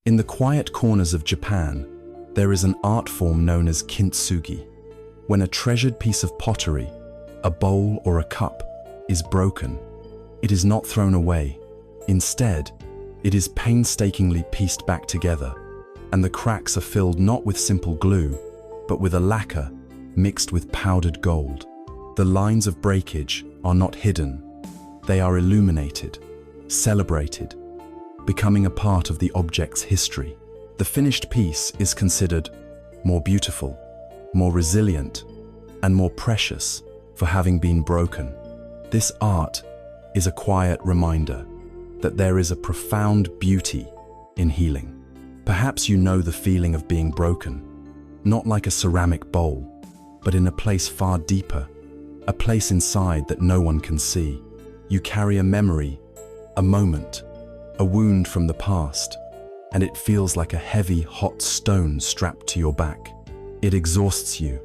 In the quiet corners of Japan, there is an art form known as kintsugi. When a treasured piece of pottery, a bowl or a cup, is broken, it is not thrown away. Instead, it is painstakingly pieced back together, and the cracks are filled not with simple glue, but with a lacquer mixed with powdered gold. The lines of breakage are not hidden. They are illuminated, celebrated, becoming a part of the object's history. The finished piece is considered more beautiful, more resilient, and more precious for having been broken. This art is a quiet reminder that there is a profound beauty in healing. Perhaps you know the feeling of being broken, not like a ceramic bowl, but in a place far deeper, a place inside that no one can see. You carry a memory, a moment, a wound from the past, and it feels like a heavy, hot stone strapped to your back. It exhausts you.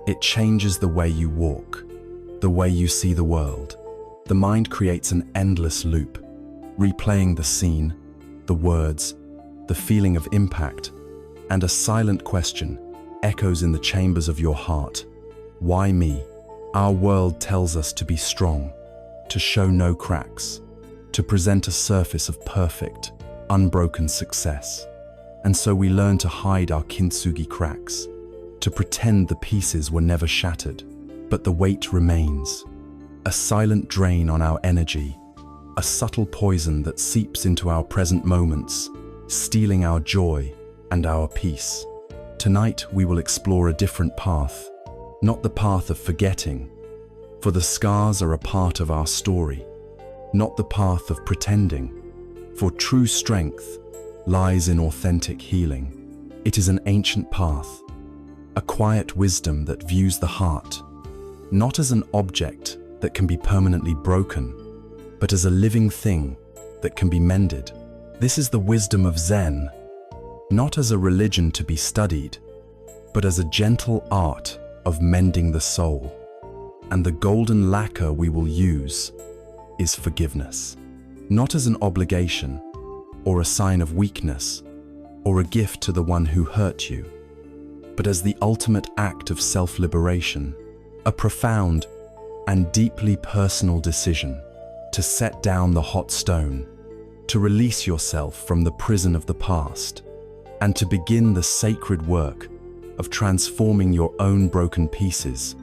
It changes the way you walk, the way you see the world. The mind creates an endless loop, replaying the scene, the words, the feeling of impact, and a silent question echoes in the chambers of your heart. Why me? Our world tells us to be strong, to show no cracks, to present a surface of perfect, unbroken success. And so we learn to hide our kintsugi cracks, to pretend the pieces were never shattered, but the weight remains. A silent drain on our energy, a subtle poison that seeps into our present moments, stealing our joy and our peace. Tonight we will explore a different path, not the path of forgetting, for the scars are a part of our story, not the path of pretending, for true strength lies in authentic healing. It is an ancient path, a quiet wisdom that views the heart, not as an object that can be permanently broken, but as a living thing that can be mended. This is the wisdom of Zen, not as a religion to be studied, but as a gentle art of mending the soul. And the golden lacquer we will use is forgiveness, not as an obligation or a sign of weakness or a gift to the one who hurt you, but as the ultimate act of self-liberation, a profound and deeply personal decision to set down the hot stone, to release yourself from the prison of the past, and to begin the sacred work of transforming your own broken pieces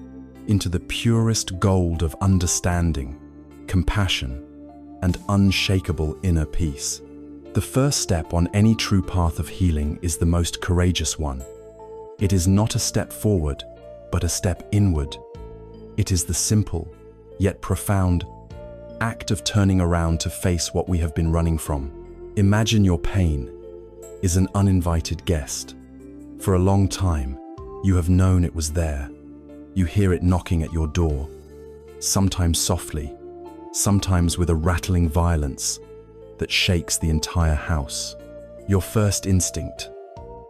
into the purest gold of understanding, compassion, and unshakable inner peace. The first step on any true path of healing is the most courageous one. It is not a step forward, but a step inward. It is the simple, yet profound, act of turning around to face what we have been running from. Imagine your pain is an uninvited guest. For a long time, you have known it was there. You hear it knocking at your door, sometimes softly, sometimes with a rattling violence that shakes the entire house. Your first instinct,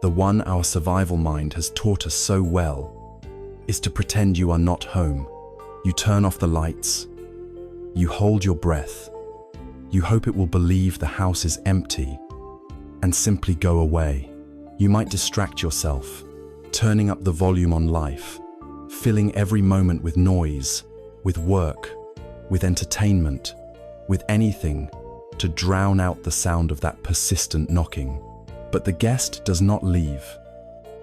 the one our survival mind has taught us so well, is to pretend you are not home. You turn off the lights. You hold your breath. You hope it will believe the house is empty and simply go away. You might distract yourself, turning up the volume on life, filling every moment with noise, with work, with entertainment, with anything to drown out the sound of that persistent knocking. But the guest does not leave.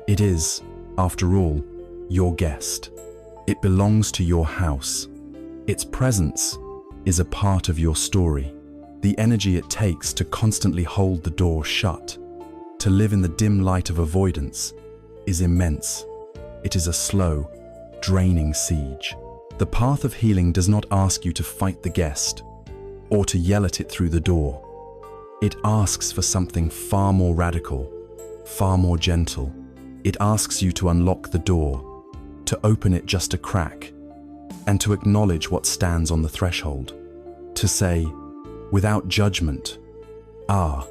It is, after all, your guest. It belongs to your house. Its presence is a part of your story. The energy it takes to constantly hold the door shut, to live in the dim light of avoidance, is immense. It is a slow, draining siege. The path of healing does not ask you to fight the guest or to yell at it through the door. It asks for something far more radical, far more gentle. It asks you to unlock the door, to open it just a crack, and to acknowledge what stands on the threshold. To say, without judgment, "Ah,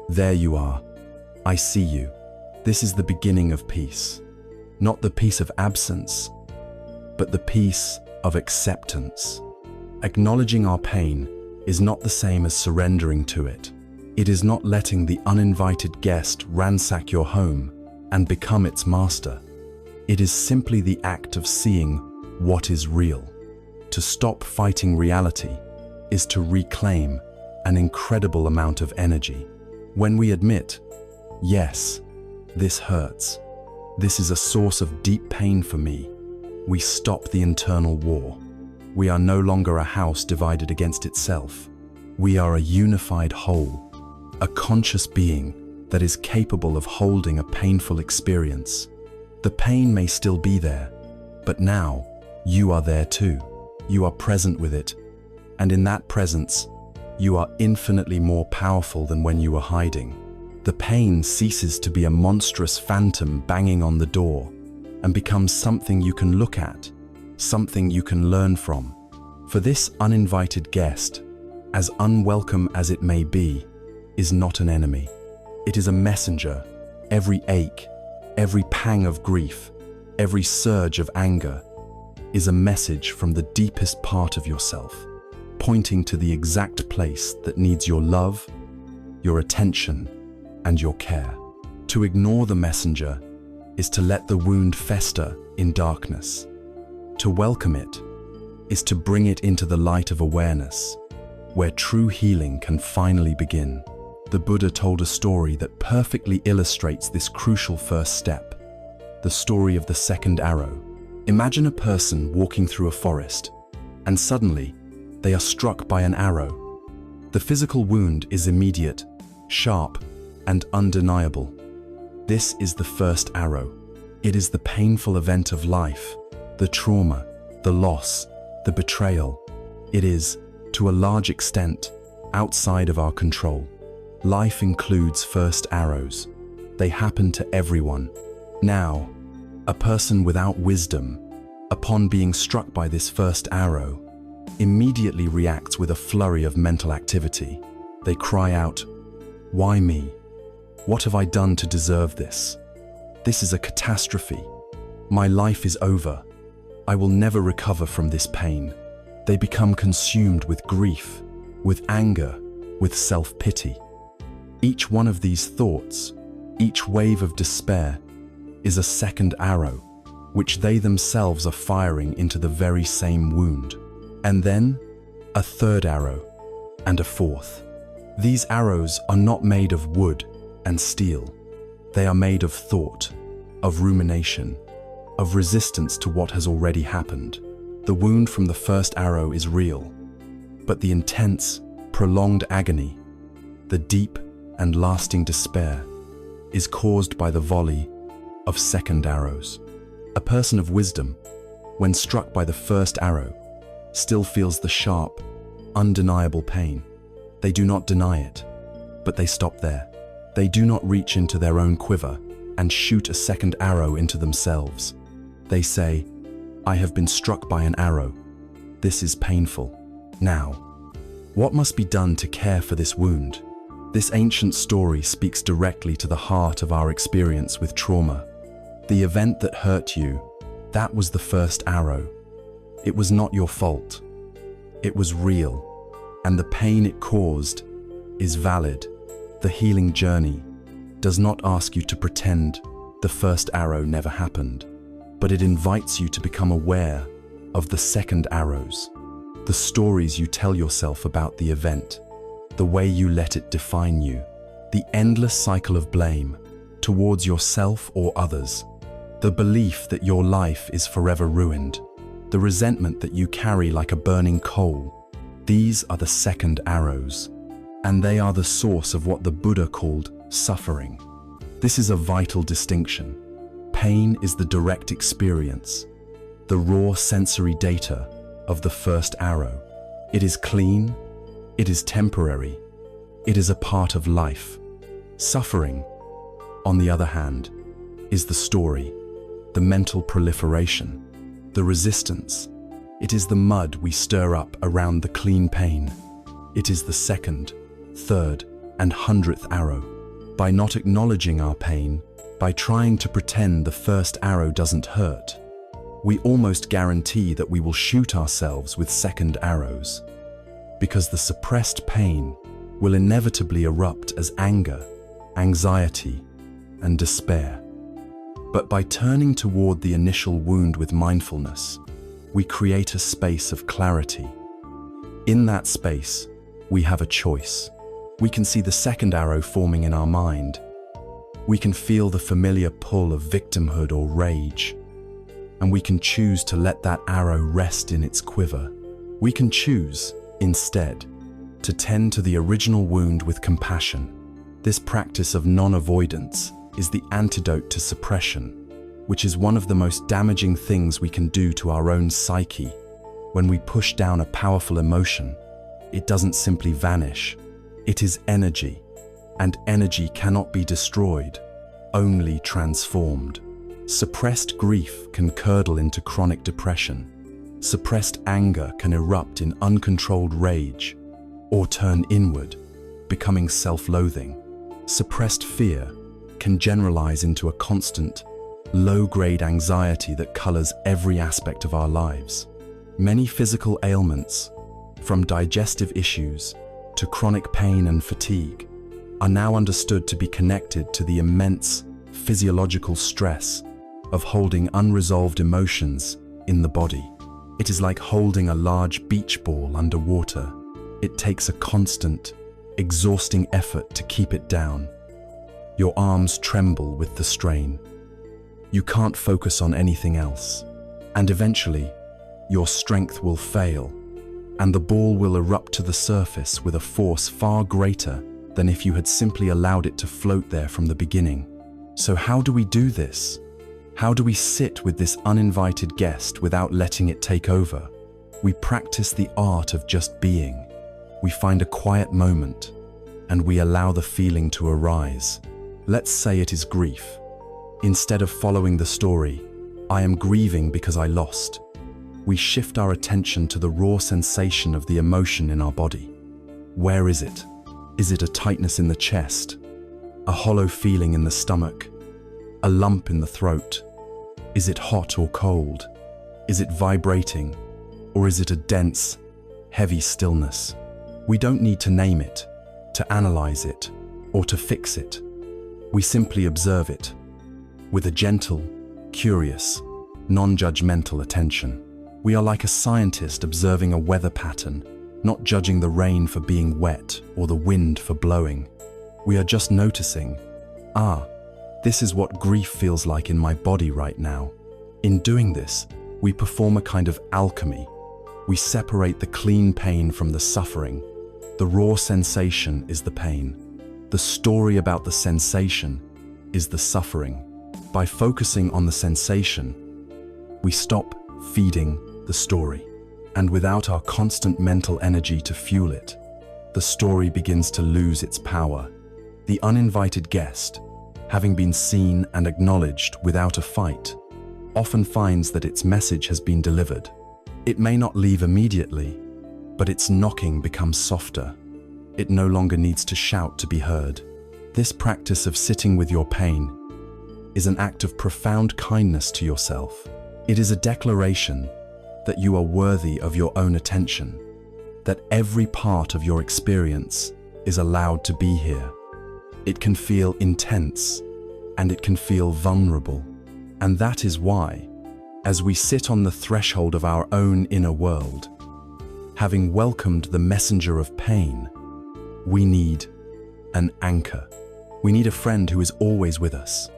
there you are. I see you." This is the beginning of peace. Not the peace of absence, but the peace of acceptance. Acknowledging our pain is not the same as surrendering to it. It is not letting the uninvited guest ransack your home and become its master. It is simply the act of seeing what is real. To stop fighting reality is to reclaim an incredible amount of energy. When we admit, yes, this hurts, this is a source of deep pain for me, we stop the internal war. We are no longer a house divided against itself. We are a unified whole, a conscious being that is capable of holding a painful experience. The pain may still be there, but now you are there too. You are present with it, and in that presence, you are infinitely more powerful than when you were hiding. The pain ceases to be a monstrous phantom banging on the door and becomes something you can look at, something you can learn from. For this uninvited guest, as unwelcome as it may be, is not an enemy. It is a messenger. Every ache, every pang of grief, every surge of anger is a message from the deepest part of yourself, pointing to the exact place that needs your love, your attention, and your care. To ignore the messenger is to let the wound fester in darkness. To welcome it is to bring it into the light of awareness, where true healing can finally begin. The Buddha told a story that perfectly illustrates this crucial first step, the story of the second arrow. Imagine a person walking through a forest, and suddenly they are struck by an arrow. The physical wound is immediate, sharp, and undeniable. This is the first arrow. It is the painful event of life, the trauma, the loss, the betrayal. It is, to a large extent, outside of our control. Life includes first arrows. They happen to everyone. Now, a person without wisdom, upon being struck by this first arrow, immediately reacts with a flurry of mental activity. They cry out, "Why me? What have I done to deserve this? This is a catastrophe. My life is over. I will never recover from this pain." They become consumed with grief, with anger, with self-pity. Each one of these thoughts, each wave of despair, is a second arrow, which they themselves are firing into the very same wound. And then, a third arrow, and a fourth. These arrows are not made of wood and steel. They are made of thought, of rumination, of resistance to what has already happened. The wound from the first arrow is real, but the intense, prolonged agony, the deep and lasting despair, is caused by the volley of second arrows. A person of wisdom, when struck by the first arrow, still feels the sharp, undeniable pain. They do not deny it, but they stop there. They do not reach into their own quiver and shoot a second arrow into themselves. They say, "I have been struck by an arrow. This is painful. Now, what must be done to care for this wound?" This ancient story speaks directly to the heart of our experience with trauma. The event that hurt you, that was the first arrow. It was not your fault. It was real, and the pain it caused is valid. The healing journey does not ask you to pretend the first arrow never happened, but it invites you to become aware of the second arrows, the stories you tell yourself about the event, the way you let it define you, the endless cycle of blame towards yourself or others, the belief that your life is forever ruined, the resentment that you carry like a burning coal. These are the second arrows, and they are the source of what the Buddha called suffering. This is a vital distinction. Pain is the direct experience, the raw sensory data of the first arrow. It is clean, it is temporary, it is a part of life. Suffering, on the other hand, is the story, the mental proliferation, the resistance. It is the mud we stir up around the clean pain. It is the second, third, and 100th arrow. By not acknowledging our pain, by trying to pretend the first arrow doesn't hurt, we almost guarantee that we will shoot ourselves with second arrows. Because the suppressed pain will inevitably erupt as anger, anxiety, and despair. But by turning toward the initial wound with mindfulness, we create a space of clarity. In that space, we have a choice. We can see the second arrow forming in our mind. We can feel the familiar pull of victimhood or rage, and we can choose to let that arrow rest in its quiver. We can choose, instead, to tend to the original wound with compassion. This practice of non-avoidance is the antidote to suppression, which is one of the most damaging things we can do to our own psyche. When we push down a powerful emotion, it doesn't simply vanish. It is energy, and energy cannot be destroyed, only transformed. Suppressed grief can curdle into chronic depression. Suppressed anger can erupt in uncontrolled rage, or turn inward, becoming self-loathing. Suppressed fear can generalize into a constant, low-grade anxiety that colors every aspect of our lives. Many physical ailments, from digestive issues to chronic pain and fatigue, are now understood to be connected to the immense physiological stress of holding unresolved emotions in the body. It is like holding a large beach ball underwater. It takes a constant, exhausting effort to keep it down. Your arms tremble with the strain. You can't focus on anything else. And eventually, your strength will fail, and the ball will erupt to the surface with a force far greater than if you had simply allowed it to float there from the beginning. So how do we do this? How do we sit with this uninvited guest without letting it take over? We practice the art of just being. We find a quiet moment, and we allow the feeling to arise. Let's say it is grief. Instead of following the story, "I am grieving because I lost," we shift our attention to the raw sensation of the emotion in our body. Where is it? Is it a tightness in the chest? A hollow feeling in the stomach? A lump in the throat? Is it hot or cold? Is it vibrating? Or is it a dense, heavy stillness? We don't need to name it, to analyze it, or to fix it. We simply observe it, with a gentle, curious, non-judgmental attention. We are like a scientist observing a weather pattern, not judging the rain for being wet or the wind for blowing. We are just noticing, this is what grief feels like in my body right now. In doing this, we perform a kind of alchemy. We separate the clean pain from the suffering. The raw sensation is the pain. The story about the sensation is the suffering. By focusing on the sensation, we stop feeding the story. And without our constant mental energy to fuel it, the story begins to lose its power. The uninvited guest, having been seen and acknowledged without a fight, often finds that its message has been delivered. It may not leave immediately, but its knocking becomes softer. It no longer needs to shout to be heard. This practice of sitting with your pain is an act of profound kindness to yourself. It is a declaration that you are worthy of your own attention, that every part of your experience is allowed to be here. It can feel intense, and it can feel vulnerable. And that is why, as we sit on the threshold of our own inner world, having welcomed the messenger of pain, we need an anchor. We need a friend who is always with us,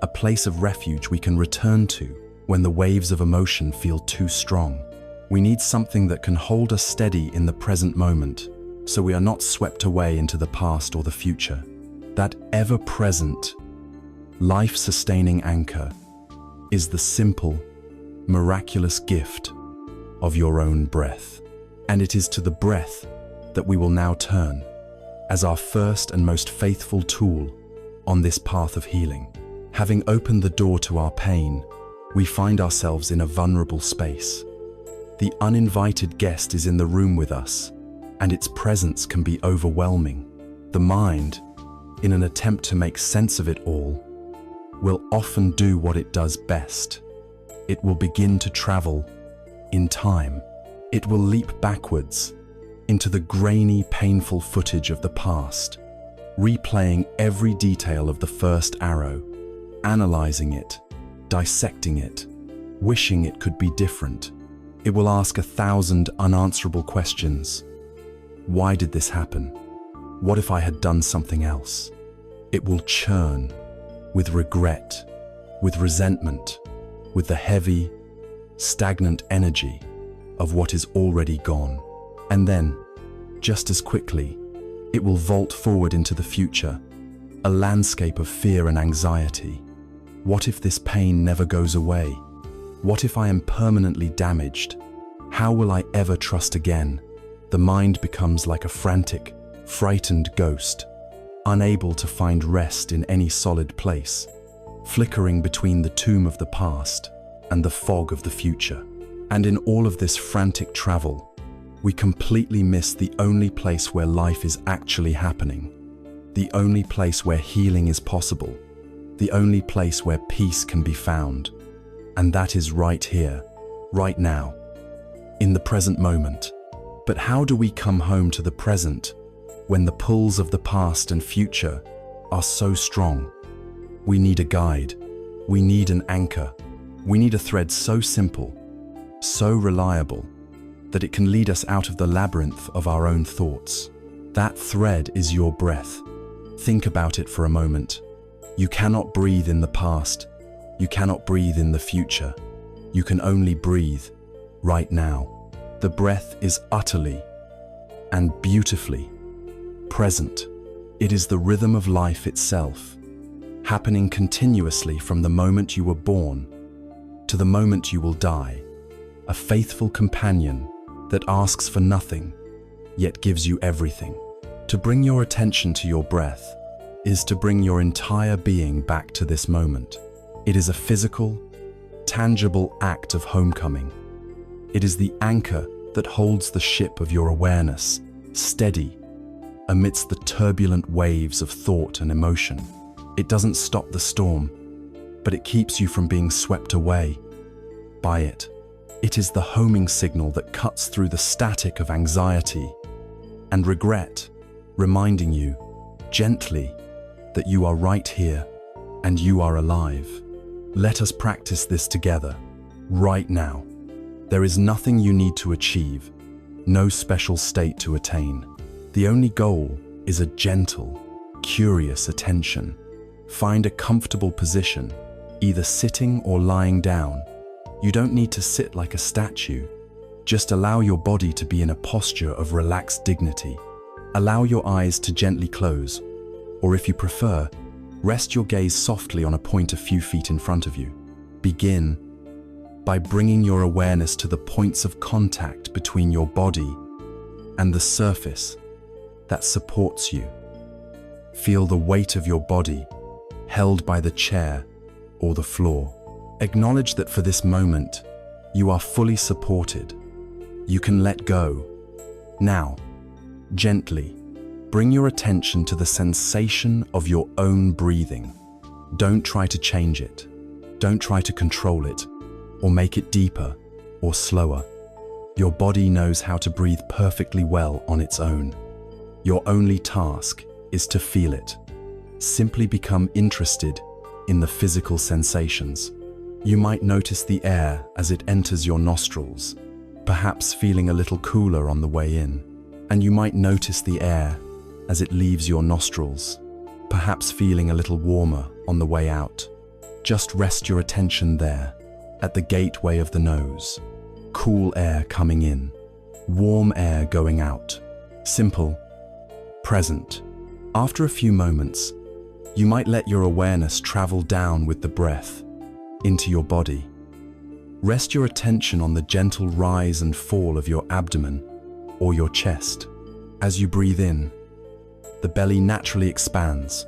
a place of refuge we can return to when the waves of emotion feel too strong. We need something that can hold us steady in the present moment, so we are not swept away into the past or the future. That ever-present, life-sustaining anchor is the simple, miraculous gift of your own breath. And it is to the breath that we will now turn as our first and most faithful tool on this path of healing. Having opened the door to our pain, we find ourselves in a vulnerable space. The uninvited guest is in the room with us, and its presence can be overwhelming. The mind, in an attempt to make sense of it all, will often do what it does best. It will begin to travel in time. It will leap backwards into the grainy, painful footage of the past, replaying every detail of the first arrow, analyzing it, dissecting it, wishing it could be different. It will ask 1,000 unanswerable questions. Why did this happen? What if I had done something else? It will churn with regret, with resentment, with the heavy, stagnant energy of what is already gone. And then, just as quickly, it will vault forward into the future, a landscape of fear and anxiety. What if this pain never goes away? What if I am permanently damaged? How will I ever trust again? The mind becomes like a frantic, frightened ghost, unable to find rest in any solid place, flickering between the tomb of the past and the fog of the future. And in all of this frantic travel, we completely miss the only place where life is actually happening, the only place where healing is possible, the only place where peace can be found. And that is right here, right now, in the present moment. But how do we come home to the present when the pulls of the past and future are so strong? We need a guide. We need an anchor. We need a thread so simple, so reliable, that it can lead us out of the labyrinth of our own thoughts. That thread is your breath. Think about it for a moment. You cannot breathe in the past. You cannot breathe in the future. You can only breathe right now. The breath is utterly and beautifully present. It is the rhythm of life itself, happening continuously from the moment you were born to the moment you will die, a faithful companion that asks for nothing, yet gives you everything. To bring your attention to your breath is to bring your entire being back to this moment. It is a physical, tangible act of homecoming. It is the anchor that holds the ship of your awareness steady amidst the turbulent waves of thought and emotion. It doesn't stop the storm, but it keeps you from being swept away by it. It is the homing signal that cuts through the static of anxiety and regret, reminding you gently that you are right here and you are alive. Let us practice this together, right now. There is nothing you need to achieve, no special state to attain. The only goal is a gentle, curious attention. Find a comfortable position, either sitting or lying down. You don't need to sit like a statue. Just allow your body to be in a posture of relaxed dignity. Allow your eyes to gently close, or if you prefer, rest your gaze softly on a point a few feet in front of you. Begin by bringing your awareness to the points of contact between your body and the surface that supports you. Feel the weight of your body held by the chair or the floor. Acknowledge that for this moment, you are fully supported. You can let go. Now, gently, bring your attention to the sensation of your own breathing. Don't try to change it. Don't try to control it or make it deeper or slower. Your body knows how to breathe perfectly well on its own. Your only task is to feel it. Simply become interested in the physical sensations. You might notice the air as it enters your nostrils, perhaps feeling a little cooler on the way in. And you might notice the air as it leaves your nostrils, perhaps feeling a little warmer on the way out. Just rest your attention there, at the gateway of the nose. Cool air coming in, warm air going out. Simple, present. After a few moments, you might let your awareness travel down with the breath into your body. Rest your attention on the gentle rise and fall of your abdomen or your chest. As you breathe in, the belly naturally expands,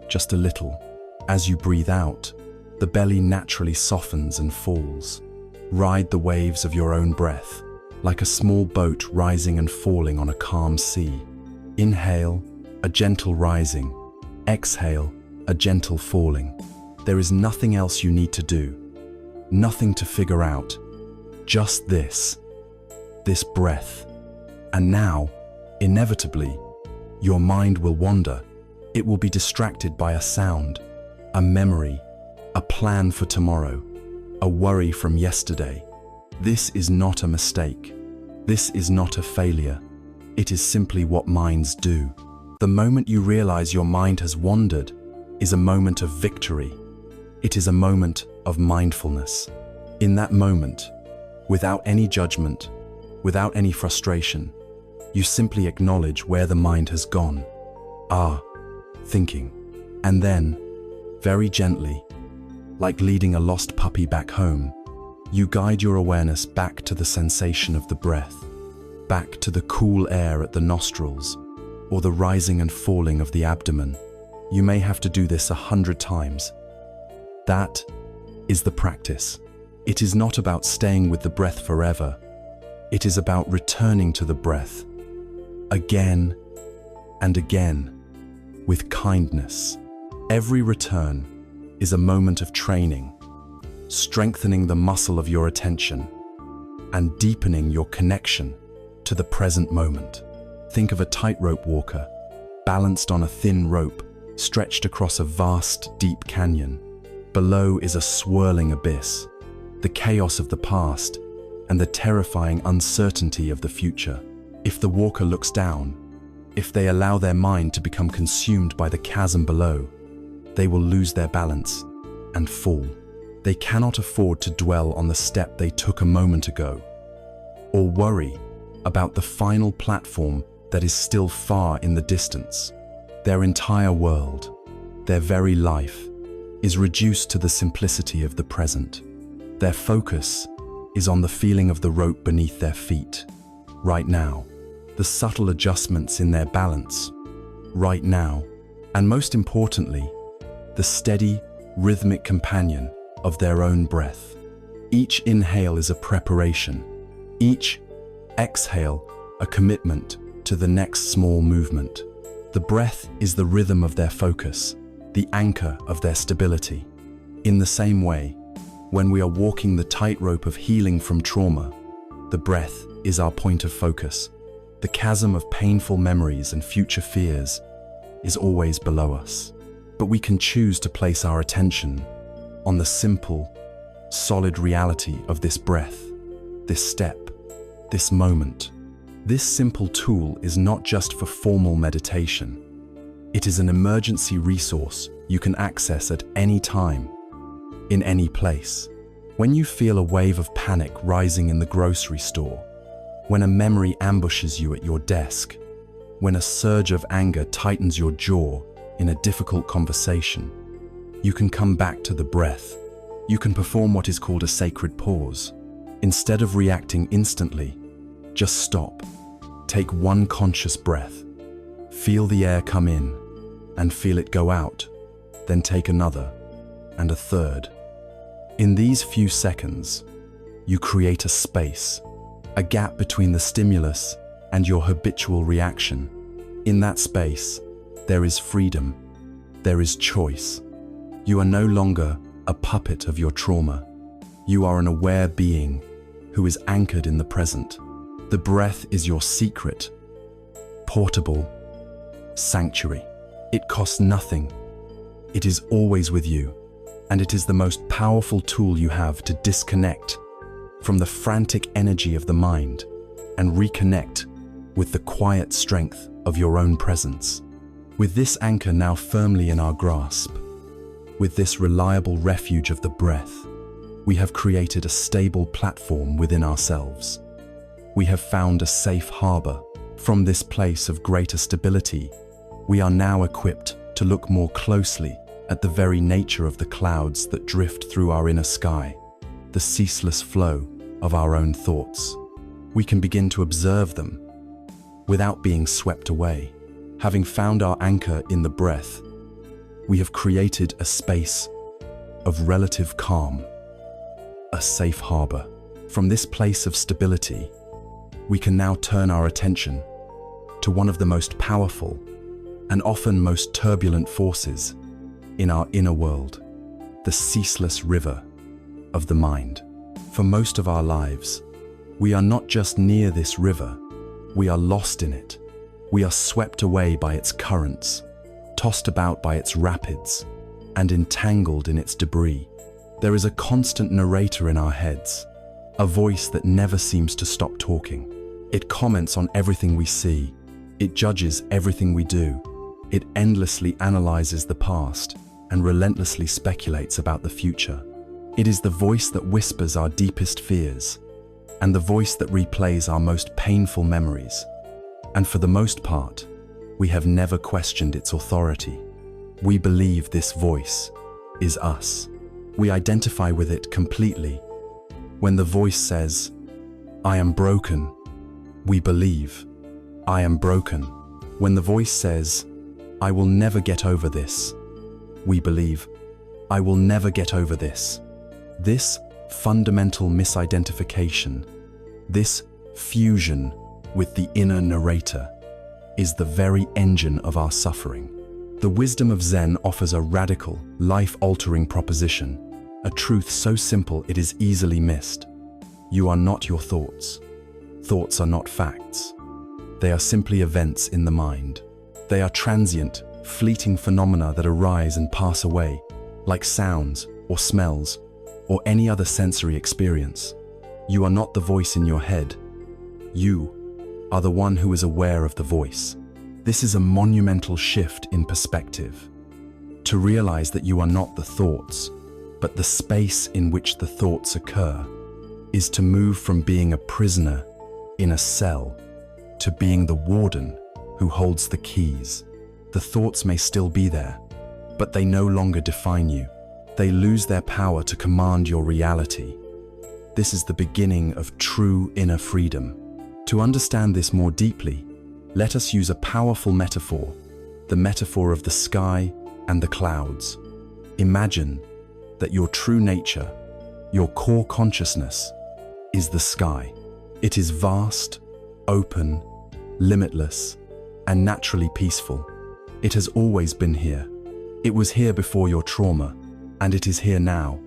just a little. As you breathe out, the belly naturally softens and falls. Ride the waves of your own breath, like a small boat rising and falling on a calm sea. Inhale, a gentle rising. Exhale, a gentle falling. There is nothing else you need to do, nothing to figure out, just this breath. And now, Inevitably, your mind will wander. It will be distracted by a sound, a memory, a plan for tomorrow, a worry from yesterday. This is not a mistake. This is not a failure. It is simply what minds do. The moment you realize your mind has wandered is a moment of victory. It is a moment of mindfulness. In that moment, without any judgment, without any frustration, you simply acknowledge where the mind has gone. Thinking. And then, very gently, like leading a lost puppy back home, you guide your awareness back to the sensation of the breath, back to the cool air at the nostrils, or the rising and falling of the abdomen. You may have to do this 100 times. That is the practice. It is not about staying with the breath forever. It is about returning to the breath, again and again, with kindness. Every return is a moment of training, strengthening the muscle of your attention and deepening your connection to the present moment. Think of a tightrope walker, balanced on a thin rope, stretched across a vast, deep canyon. Below is a swirling abyss, the chaos of the past and the terrifying uncertainty of the future. If the walker looks down, if they allow their mind to become consumed by the chasm below, they will lose their balance and fall. They cannot afford to dwell on the step they took a moment ago, or worry about the final platform that is still far in the distance. Their entire world, their very life, is reduced to the simplicity of the present. Their focus is on the feeling of the rope beneath their feet, right now, the subtle adjustments in their balance, right now, and most importantly, the steady, rhythmic companion of their own breath. Each inhale is a preparation, each exhale a commitment to the next small movement. The breath is the rhythm of their focus, the anchor of their stability. In the same way, when we are walking the tightrope of healing from trauma, the breath is our point of focus. The chasm of painful memories and future fears is always below us. But we can choose to place our attention on the simple, solid reality of this breath, this step, this moment. This simple tool is not just for formal meditation. It is an emergency resource you can access at any time, in any place. When you feel a wave of panic rising in the grocery store, when a memory ambushes you at your desk, when a surge of anger tightens your jaw in a difficult conversation, you can come back to the breath. You can perform what is called a sacred pause. Instead of reacting instantly, just stop. Take one conscious breath. Feel the air come in and feel it go out. Then take another and a third. In these few seconds, you create a space, a gap between the stimulus and your habitual reaction. In that space, there is freedom. There is choice. You are no longer a puppet of your trauma. You are an aware being who is anchored in the present. The breath is your secret, portable sanctuary. It costs nothing. It is always with you, and it is the most powerful tool you have to disconnect from the frantic energy of the mind and reconnect with the quiet strength of your own presence. With this anchor now firmly in our grasp, with this reliable refuge of the breath, we have created a stable platform within ourselves. We have found a safe harbor. From this place of greater stability, we are now equipped to look more closely at the very nature of the clouds that drift through our inner sky, the ceaseless flow of our own thoughts. We can begin to observe them without being swept away. Having found our anchor in the breath, we have created a space of relative calm, a safe harbor. From this place of stability, we can now turn our attention to one of the most powerful and often most turbulent forces in our inner world, the ceaseless river of the mind. For most of our lives, we are not just near this river, we are lost in it. We are swept away by its currents, tossed about by its rapids, and entangled in its debris. There is a constant narrator in our heads, a voice that never seems to stop talking. It comments on everything we see. It judges everything we do. It endlessly analyzes the past and relentlessly speculates about the future. It is the voice that whispers our deepest fears and the voice that replays our most painful memories. And for the most part, we have never questioned its authority. We believe this voice is us. We identify with it completely. When the voice says, "I am broken," we believe, "I am broken." When the voice says, "I will never get over this," we believe, "I will never get over this." This fundamental misidentification, this fusion with the inner narrator, is the very engine of our suffering. The wisdom of Zen offers a radical, life-altering proposition, a truth so simple it is easily missed. You are not your thoughts. Thoughts are not facts. They are simply events in the mind. They are transient, fleeting phenomena that arise and pass away, like sounds or smells or any other sensory experience. You are not the voice in your head. You are the one who is aware of the voice. This is a monumental shift in perspective. To realize that you are not the thoughts, but the space in which the thoughts occur, is to move from being a prisoner in a cell to being the warden who holds the keys. The thoughts may still be there, but they no longer define you. They lose their power to command your reality. This is the beginning of true inner freedom. To understand this more deeply, let us use a powerful metaphor, the metaphor of the sky and the clouds. Imagine that your true nature, your core consciousness, is the sky. It is vast, open, limitless, and naturally peaceful. It has always been here. It was here before your trauma, and it is here now.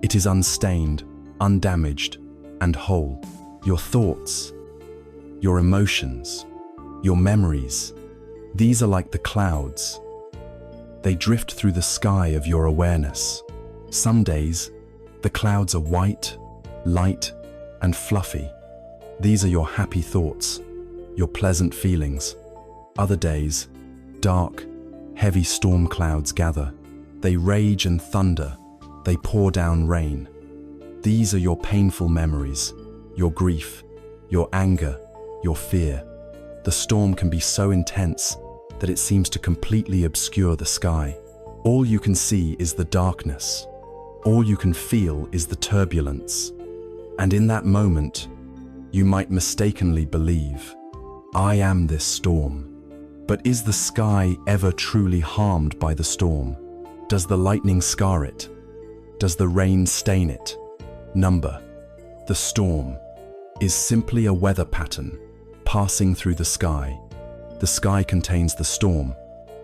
It is unstained, undamaged, and whole. Your thoughts, your emotions, your memories, these are like the clouds. They drift through the sky of your awareness. Some days, the clouds are white, light, and fluffy. These are your happy thoughts, your pleasant feelings. Other days, dark, heavy storm clouds gather. They rage and thunder. They pour down rain. These are your painful memories, your grief, your anger, your fear. The storm can be so intense that it seems to completely obscure the sky. All you can see is the darkness. All you can feel is the turbulence. And in that moment, you might mistakenly believe, "I am this storm." But is the sky ever truly harmed by the storm? Does the lightning scar it? Does the rain stain it? Number. The storm is simply a weather pattern passing through the sky. The sky contains the storm,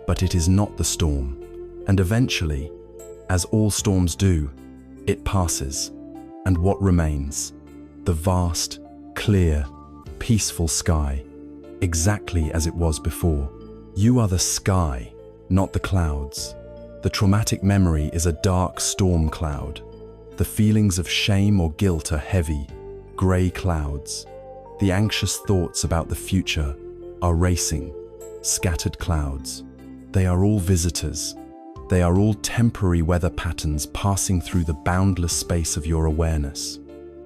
but it is not the storm. And eventually, as all storms do, it passes. And what remains? The vast, clear, peaceful sky, exactly as it was before. You are the sky, not the clouds. The traumatic memory is a dark storm cloud. The feelings of shame or guilt are heavy, grey clouds. The anxious thoughts about the future are racing, scattered clouds. They are all visitors. They are all temporary weather patterns passing through the boundless space of your awareness.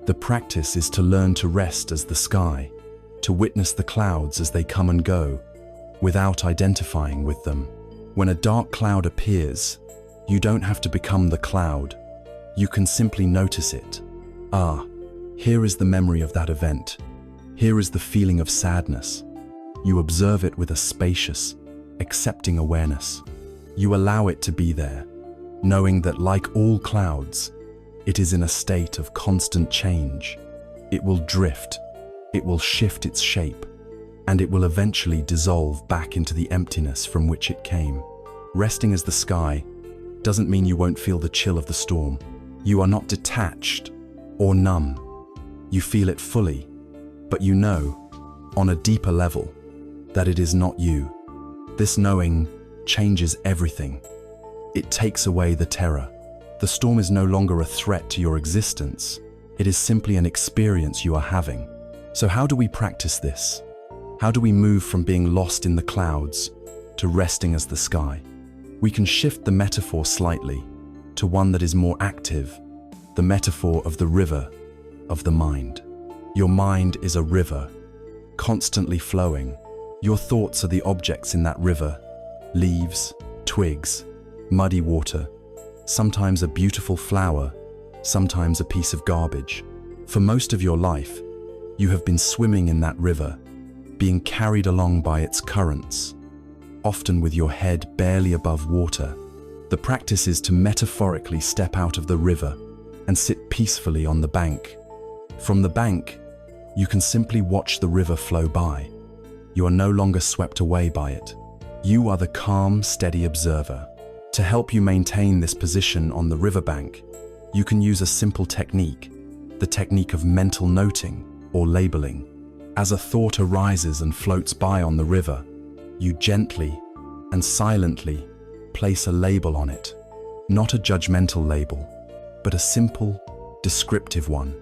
The practice is to learn to rest as the sky, to witness the clouds as they come and go, without identifying with them. When a dark cloud appears, you don't have to become the cloud. You can simply notice it. Ah, here is the memory of that event. Here is the feeling of sadness. You observe it with a spacious, accepting awareness. You allow it to be there, knowing that like all clouds, it is in a state of constant change. It will drift, it will shift its shape, and it will eventually dissolve back into the emptiness from which it came. Resting as the sky doesn't mean you won't feel the chill of the storm. You are not detached or numb. You feel it fully, but you know, on a deeper level, that it is not you. This knowing changes everything. It takes away the terror. The storm is no longer a threat to your existence. It is simply an experience you are having. So how do we practice this? How do we move from being lost in the clouds to resting as the sky? We can shift the metaphor slightly to one that is more active, the metaphor of the river of the mind. Your mind is a river, constantly flowing. Your thoughts are the objects in that river: leaves, twigs, muddy water, sometimes a beautiful flower, sometimes a piece of garbage. For most of your life, you have been swimming in that river, being carried along by its currents, often with your head barely above water. The practice is to metaphorically step out of the river and sit peacefully on the bank. From the bank, you can simply watch the river flow by. You are no longer swept away by it. You are the calm, steady observer. To help you maintain this position on the riverbank, you can use a simple technique, the technique of mental noting or labeling. As a thought arises and floats by on the river, you gently and silently place a label on it. Not a judgmental label, but a simple, descriptive one.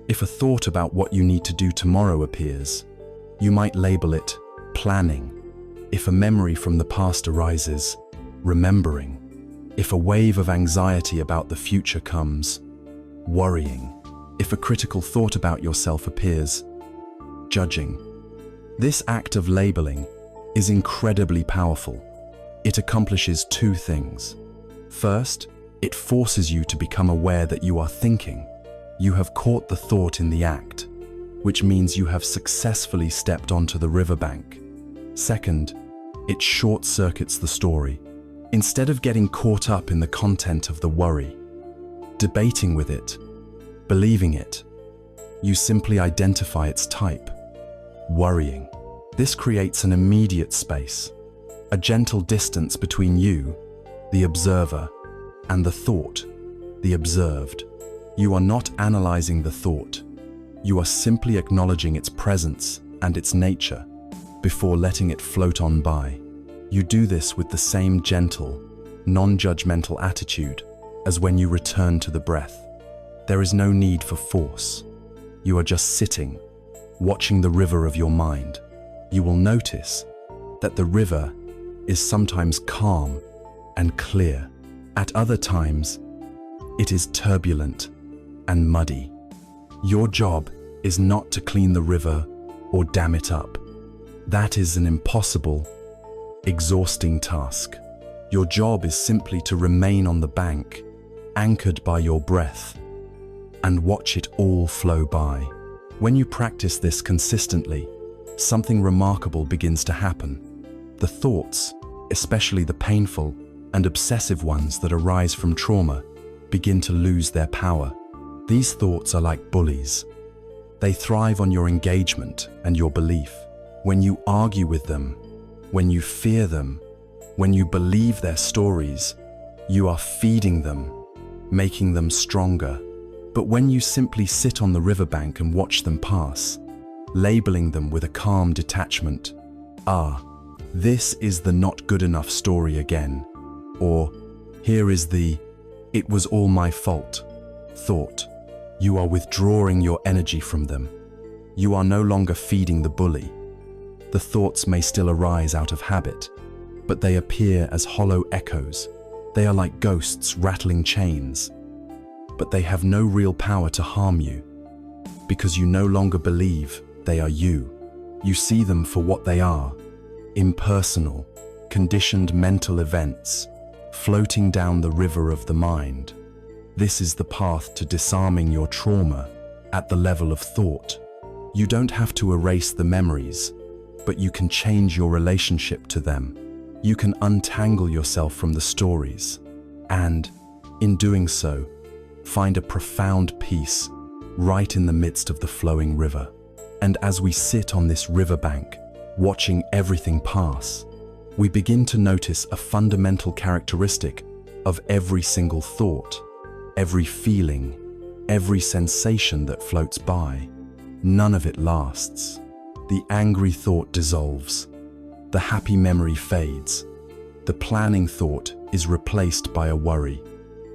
If a thought about what you need to do tomorrow appears, you might label it planning. If a memory from the past arises, remembering. If a wave of anxiety about the future comes, worrying. If a critical thought about yourself appears, judging. This act of labeling is incredibly powerful. It accomplishes two things. First, it forces you to become aware that you are thinking. You have caught the thought in the act, which means you have successfully stepped onto the riverbank. Second, it short-circuits the story. Instead of getting caught up in the content of the worry, debating with it, believing it, you simply identify its type: worrying. This creates an immediate space, a gentle distance between you, the observer, and the thought, the observed. You are not analyzing the thought. You are simply acknowledging its presence and its nature before letting it float on by. You do this with the same gentle, non-judgmental attitude as when you return to the breath. There is no need for force. You are just sitting, watching the river of your mind. You will notice that the river is sometimes calm and clear. At other times, it is turbulent and muddy. Your job is not to clean the river or dam it up. That is an impossible, exhausting task. Your job is simply to remain on the bank, anchored by your breath, and watch it all flow by. When you practice this consistently, something remarkable begins to happen. The thoughts, especially the painful and obsessive ones that arise from trauma, begin to lose their power. These thoughts are like bullies. They thrive on your engagement and your belief. When you argue with them, when you fear them, when you believe their stories, you are feeding them, making them stronger. But when you simply sit on the riverbank and watch them pass, labeling them with a calm detachment, this is the not good enough story again, or here is the "it was all my fault" thought. You are withdrawing your energy from them. You are no longer feeding the bully. The thoughts may still arise out of habit, but they appear as hollow echoes. They are like ghosts rattling chains, but they have no real power to harm you, because you no longer believe they are you. You see them for what they are: impersonal, conditioned mental events floating down the river of the mind. This is the path to disarming your trauma at the level of thought. You don't have to erase the memories, but you can change your relationship to them. You can untangle yourself from the stories, and, in doing so, find a profound peace right in the midst of the flowing river. And as we sit on this riverbank, watching everything pass, we begin to notice a fundamental characteristic of every single thought, every feeling, every sensation that floats by. None of it lasts. The angry thought dissolves. the happy memory fades. The planning thought is replaced by a worry.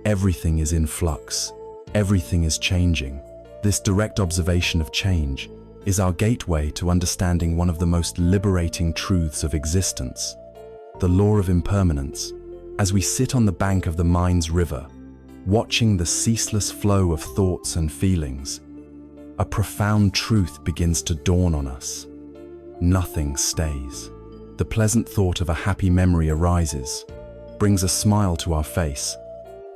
Everything is in flux. Everything is changing. This direct observation of change is our gateway to understanding one of the most liberating truths of existence, the law of impermanence. As we sit on the bank of the mind's river, watching the ceaseless flow of thoughts and feelings, a profound truth begins to dawn on us. Nothing stays. The pleasant thought of a happy memory arises, brings a smile to our face,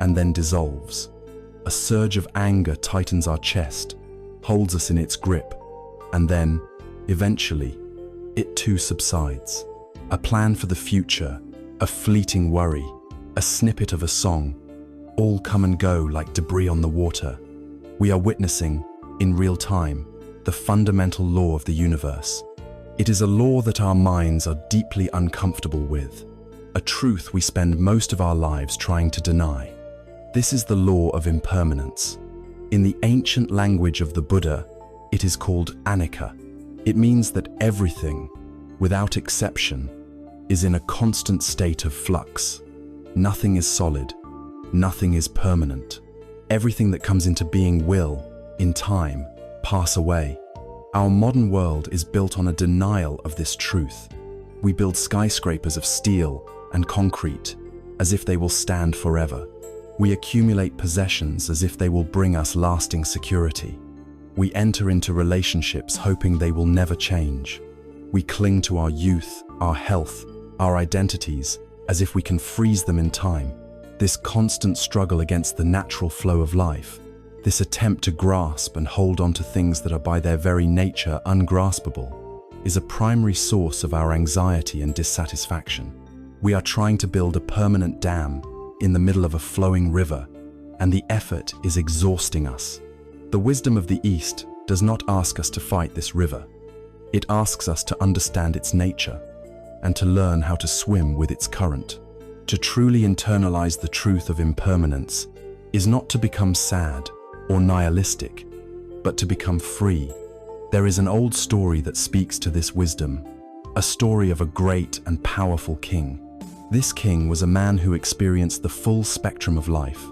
and then dissolves. A surge of anger tightens our chest, holds us in its grip, and then, eventually, it too subsides. A plan for the future, a fleeting worry, a snippet of a song, all come and go like debris on the water. We are witnessing, in real time, the fundamental law of the universe. It is a law that our minds are deeply uncomfortable with, a truth we spend most of our lives trying to deny. This is the law of impermanence. In the ancient language of the Buddha, it is called anicca. It means that everything, without exception, is in a constant state of flux. Nothing is solid. Nothing is permanent. Everything that comes into being will, in time, pass away. Our modern world is built on a denial of this truth. We build skyscrapers of steel and concrete as if they will stand forever. We accumulate possessions as if they will bring us lasting security. We enter into relationships hoping they will never change. We cling to our youth, our health, our identities, as if we can freeze them in time. This constant struggle against the natural flow of life, this attempt to grasp and hold on to things that are by their very nature ungraspable, is a primary source of our anxiety and dissatisfaction. We are trying to build a permanent dam in the middle of a flowing river, and the effort is exhausting us. The wisdom of the East does not ask us to fight this river. It asks us to understand its nature and to learn how to swim with its current. To truly internalize the truth of impermanence is not to become sad or nihilistic, but to become free. There is an old story that speaks to this wisdom, a story of a great and powerful king. This king was a man who experienced the full spectrum of life.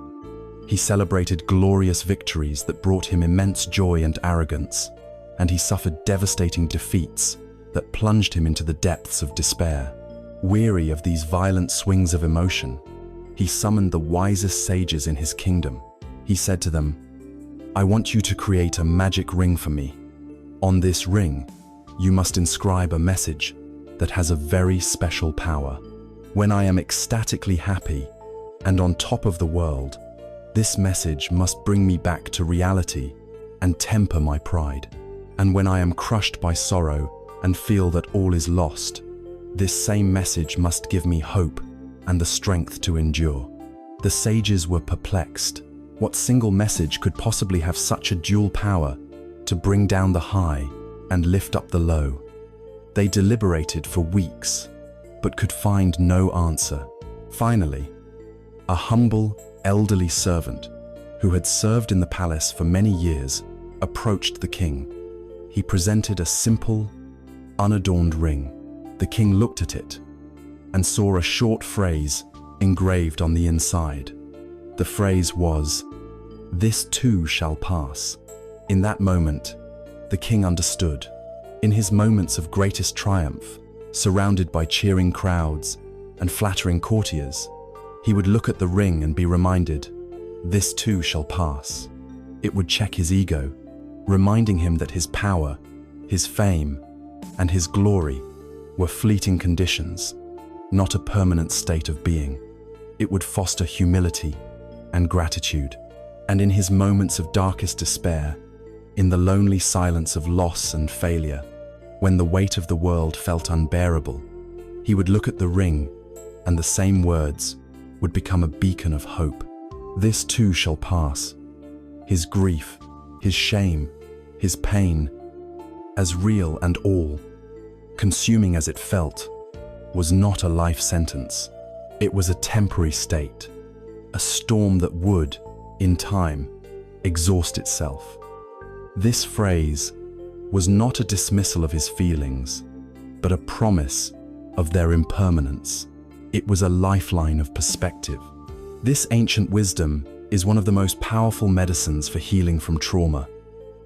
He celebrated glorious victories that brought him immense joy and arrogance, and he suffered devastating defeats that plunged him into the depths of despair. Weary of these violent swings of emotion, he summoned the wisest sages in his kingdom. He said to them, "I want you to create a magic ring for me. On this ring, you must inscribe a message that has a very special power. When I am ecstatically happy and on top of the world, this message must bring me back to reality and temper my pride. And when I am crushed by sorrow and feel that all is lost, this same message must give me hope and the strength to endure." The sages were perplexed. What single message could possibly have such a dual power to bring down the high and lift up the low? They deliberated for weeks, but could find no answer. Finally, a humble, elderly servant who had served in the palace for many years approached the king. He presented a simple, unadorned ring. The king looked at it and saw a short phrase engraved on the inside. The phrase was, "This too shall pass." In that moment, the king understood. In his moments of greatest triumph, surrounded by cheering crowds and flattering courtiers, he would look at the ring and be reminded, "This too shall pass." It would check his ego, reminding him that his power, his fame, and his glory were fleeting conditions, not a permanent state of being. It would foster humility and gratitude. And in his moments of darkest despair, in the lonely silence of loss and failure, when the weight of the world felt unbearable, he would look at the ring and the same words would become a beacon of hope. This too shall pass. His grief, his shame, his pain, as real and all, consuming as it felt, was not a life sentence. It was a temporary state, a storm that would, in time, exhaust itself. This phrase was not a dismissal of his feelings, but a promise of their impermanence. It was a lifeline of perspective. This ancient wisdom is one of the most powerful medicines for healing from trauma.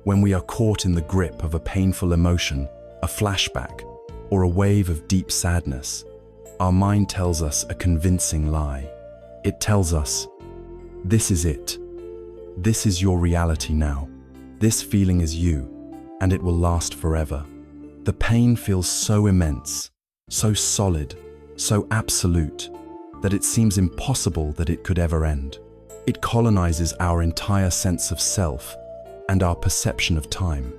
When we are caught in the grip of a painful emotion, a flashback, or a wave of deep sadness, our mind tells us a convincing lie. It tells us, this is it. This is your reality now. This feeling is you, and it will last forever. The pain feels so immense, so solid, so absolute, that it seems impossible that it could ever end. It colonizes our entire sense of self and our perception of time.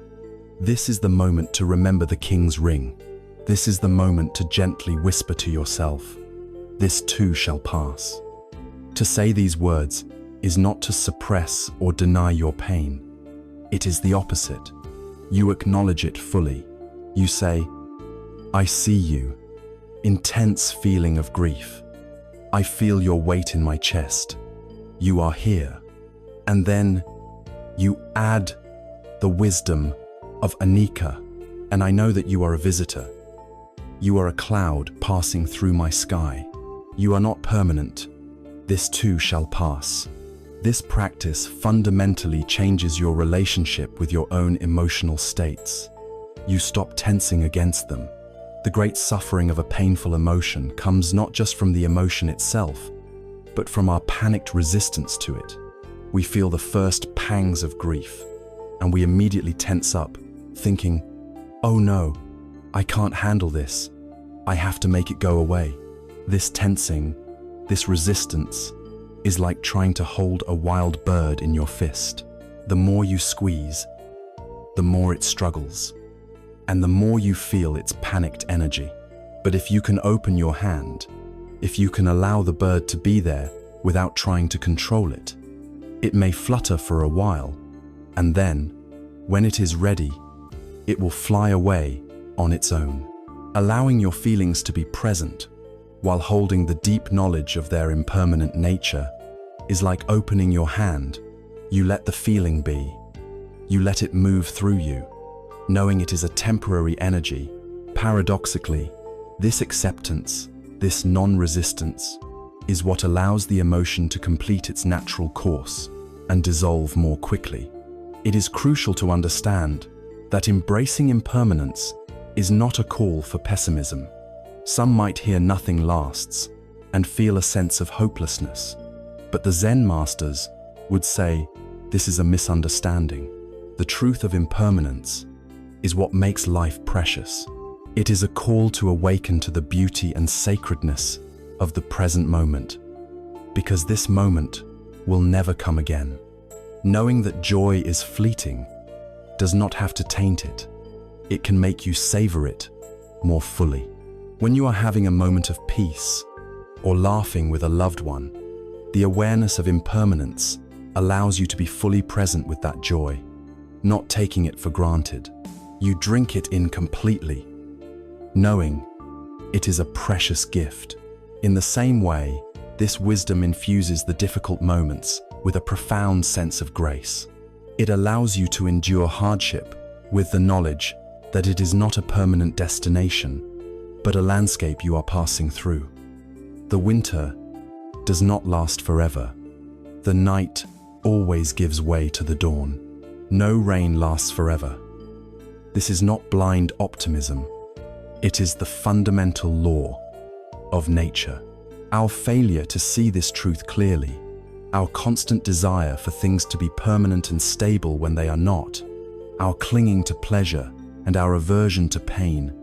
This is the moment to remember the king's ring. This is the moment to gently whisper to yourself, this too shall pass. To say these words is not to suppress or deny your pain. It is the opposite. You acknowledge it fully. You say, I see you. Intense feeling of grief. I feel your weight in my chest. You are here. And then you add the wisdom of Anika, and I know that you are a visitor. You are a cloud passing through my sky. You are not permanent. This too shall pass. This practice fundamentally changes your relationship with your own emotional states. You stop tensing against them. The great suffering of a painful emotion comes not just from the emotion itself, but from our panicked resistance to it. We feel the first pangs of grief, and we immediately tense up, thinking, oh no, I can't handle this. I have to make it go away. This tensing, this resistance, is like trying to hold a wild bird in your fist. The more you squeeze, the more it struggles, and the more you feel its panicked energy. But if you can open your hand, if you can allow the bird to be there without trying to control it, it may flutter for a while, and then, when it is ready, it will fly away on its own. Allowing your feelings to be present while holding the deep knowledge of their impermanent nature is like opening your hand. You let the feeling be. You let it move through you, knowing it is a temporary energy. Paradoxically, this acceptance, this non-resistance, is what allows the emotion to complete its natural course and dissolve more quickly. It is crucial to understand that embracing impermanence is not a call for pessimism. Some might hear nothing lasts and feel a sense of hopelessness, but the Zen masters would say this is a misunderstanding. The truth of impermanence is what makes life precious. It is a call to awaken to the beauty and sacredness of the present moment, because this moment will never come again. Knowing that joy is fleeting does not have to taint it. It can make you savor it more fully. When you are having a moment of peace or laughing with a loved one, the awareness of impermanence allows you to be fully present with that joy, not taking it for granted. You drink it in completely, knowing it is a precious gift. In the same way, this wisdom infuses the difficult moments with a profound sense of grace. It allows you to endure hardship with the knowledge that it is not a permanent destination, but a landscape you are passing through. The winter does not last forever. The night always gives way to the dawn. No rain lasts forever. This is not blind optimism. It is the fundamental law of nature. Our failure to see this truth clearly, our constant desire for things to be permanent and stable when they are not, our clinging to pleasure and our aversion to pain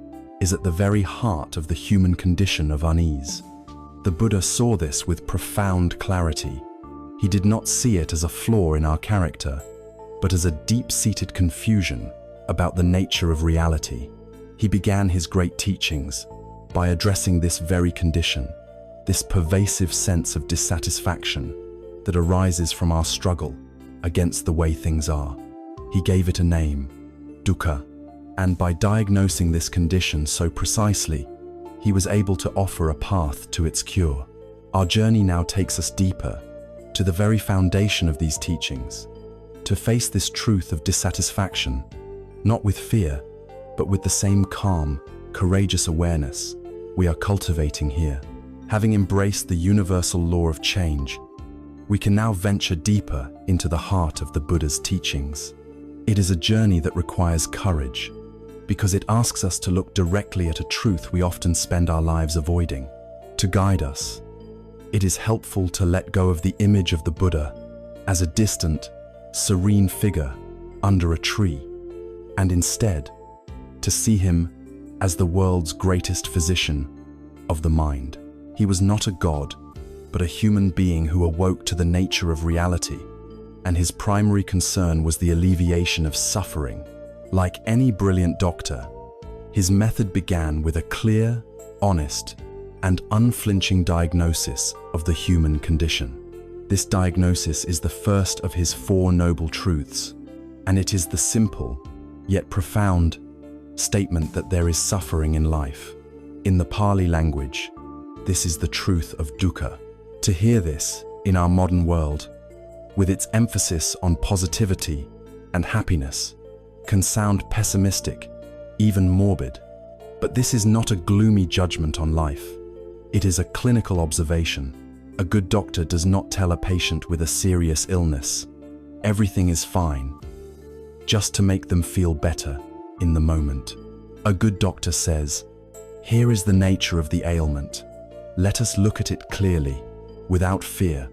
is at the very heart of the human condition of unease. The Buddha saw this with profound clarity. He did not see it as a flaw in our character, but as a deep-seated confusion about the nature of reality. He began his great teachings by addressing this very condition, this pervasive sense of dissatisfaction that arises from our struggle against the way things are. He gave it a name, dukkha, and by diagnosing this condition so precisely, he was able to offer a path to its cure. Our journey now takes us deeper, to the very foundation of these teachings, to face this truth of dissatisfaction, not with fear, but with the same calm, courageous awareness we are cultivating here. Having embraced the universal law of change, we can now venture deeper into the heart of the Buddha's teachings. It is a journey that requires courage, because it asks us to look directly at a truth we often spend our lives avoiding. To guide us, it is helpful to let go of the image of the Buddha as a distant, serene figure under a tree, and instead to see him as the world's greatest physician of the mind. He was not a god, but a human being who awoke to the nature of reality, and his primary concern was the alleviation of suffering. Like any brilliant doctor, his method began with a clear, honest, and unflinching diagnosis of the human condition. This diagnosis is the first of his Four Noble Truths, and it is the simple, yet profound, statement that there is suffering in life. In the Pali language, this is the truth of dukkha. To hear this in our modern world, with its emphasis on positivity and happiness, can sound pessimistic, even morbid. But this is not a gloomy judgment on life. It is a clinical observation. A good doctor does not tell a patient with a serious illness, "Everything is fine," just to make them feel better in the moment. A good doctor says, "Here is the nature of the ailment. Let us look at it clearly, without fear,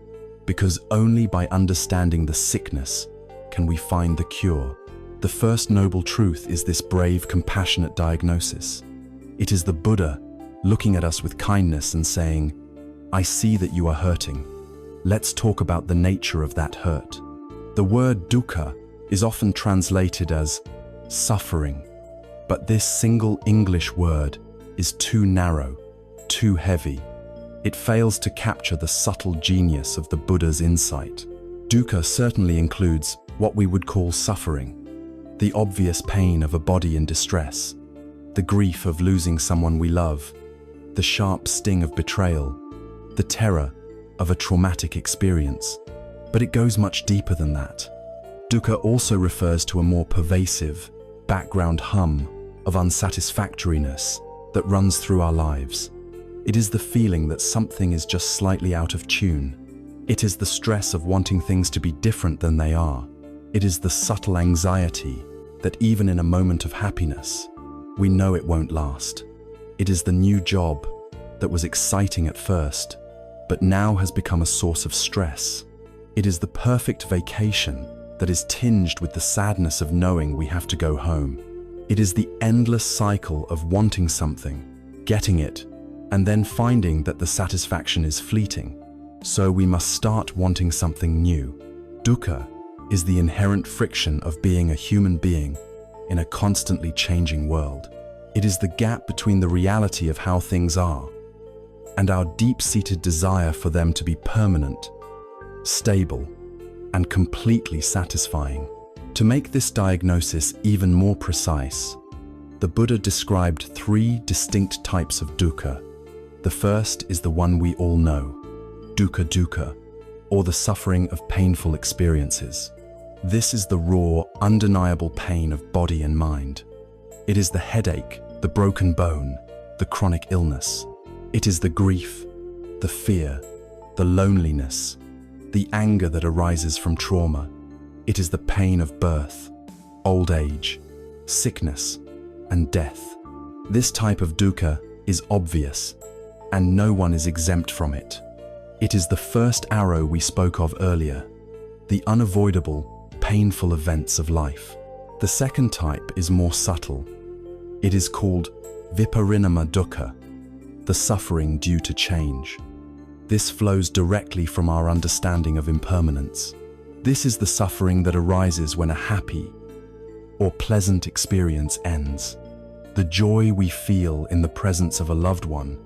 because only by understanding the sickness can we find the cure." The first noble truth is this brave, compassionate diagnosis. It is the Buddha looking at us with kindness and saying, "I see that you are hurting. Let's talk about the nature of that hurt." The word dukkha is often translated as suffering, but this single English word is too narrow, too heavy. It fails to capture the subtle genius of the Buddha's insight. Dukkha certainly includes what we would call suffering, the obvious pain of a body in distress, the grief of losing someone we love, the sharp sting of betrayal, the terror of a traumatic experience. But it goes much deeper than that. Dukkha also refers to a more pervasive, background hum of unsatisfactoriness that runs through our lives. It is the feeling that something is just slightly out of tune. It is the stress of wanting things to be different than they are. It is the subtle anxiety that even in a moment of happiness, we know it won't last. It is the new job that was exciting at first, but now has become a source of stress. It is the perfect vacation that is tinged with the sadness of knowing we have to go home. It is the endless cycle of wanting something, getting it, and then finding that the satisfaction is fleeting. So we must start wanting something new. Dukkha is the inherent friction of being a human being in a constantly changing world. It is the gap between the reality of how things are and our deep-seated desire for them to be permanent, stable, and completely satisfying. To make this diagnosis even more precise, the Buddha described 3 distinct types of dukkha. The first is the one we all know, dukkha dukkha, or the suffering of painful experiences. This is the raw, undeniable pain of body and mind. It is the headache, the broken bone, the chronic illness. It is the grief, the fear, the loneliness, the anger that arises from trauma. It is the pain of birth, old age, sickness, and death. This type of dukkha is obvious, and no one is exempt from it. It is the first arrow we spoke of earlier, the unavoidable, painful events of life. The second type is more subtle. It is called viparinama dukkha, the suffering due to change. This flows directly from our understanding of impermanence. This is the suffering that arises when a happy or pleasant experience ends. The joy we feel in the presence of a loved one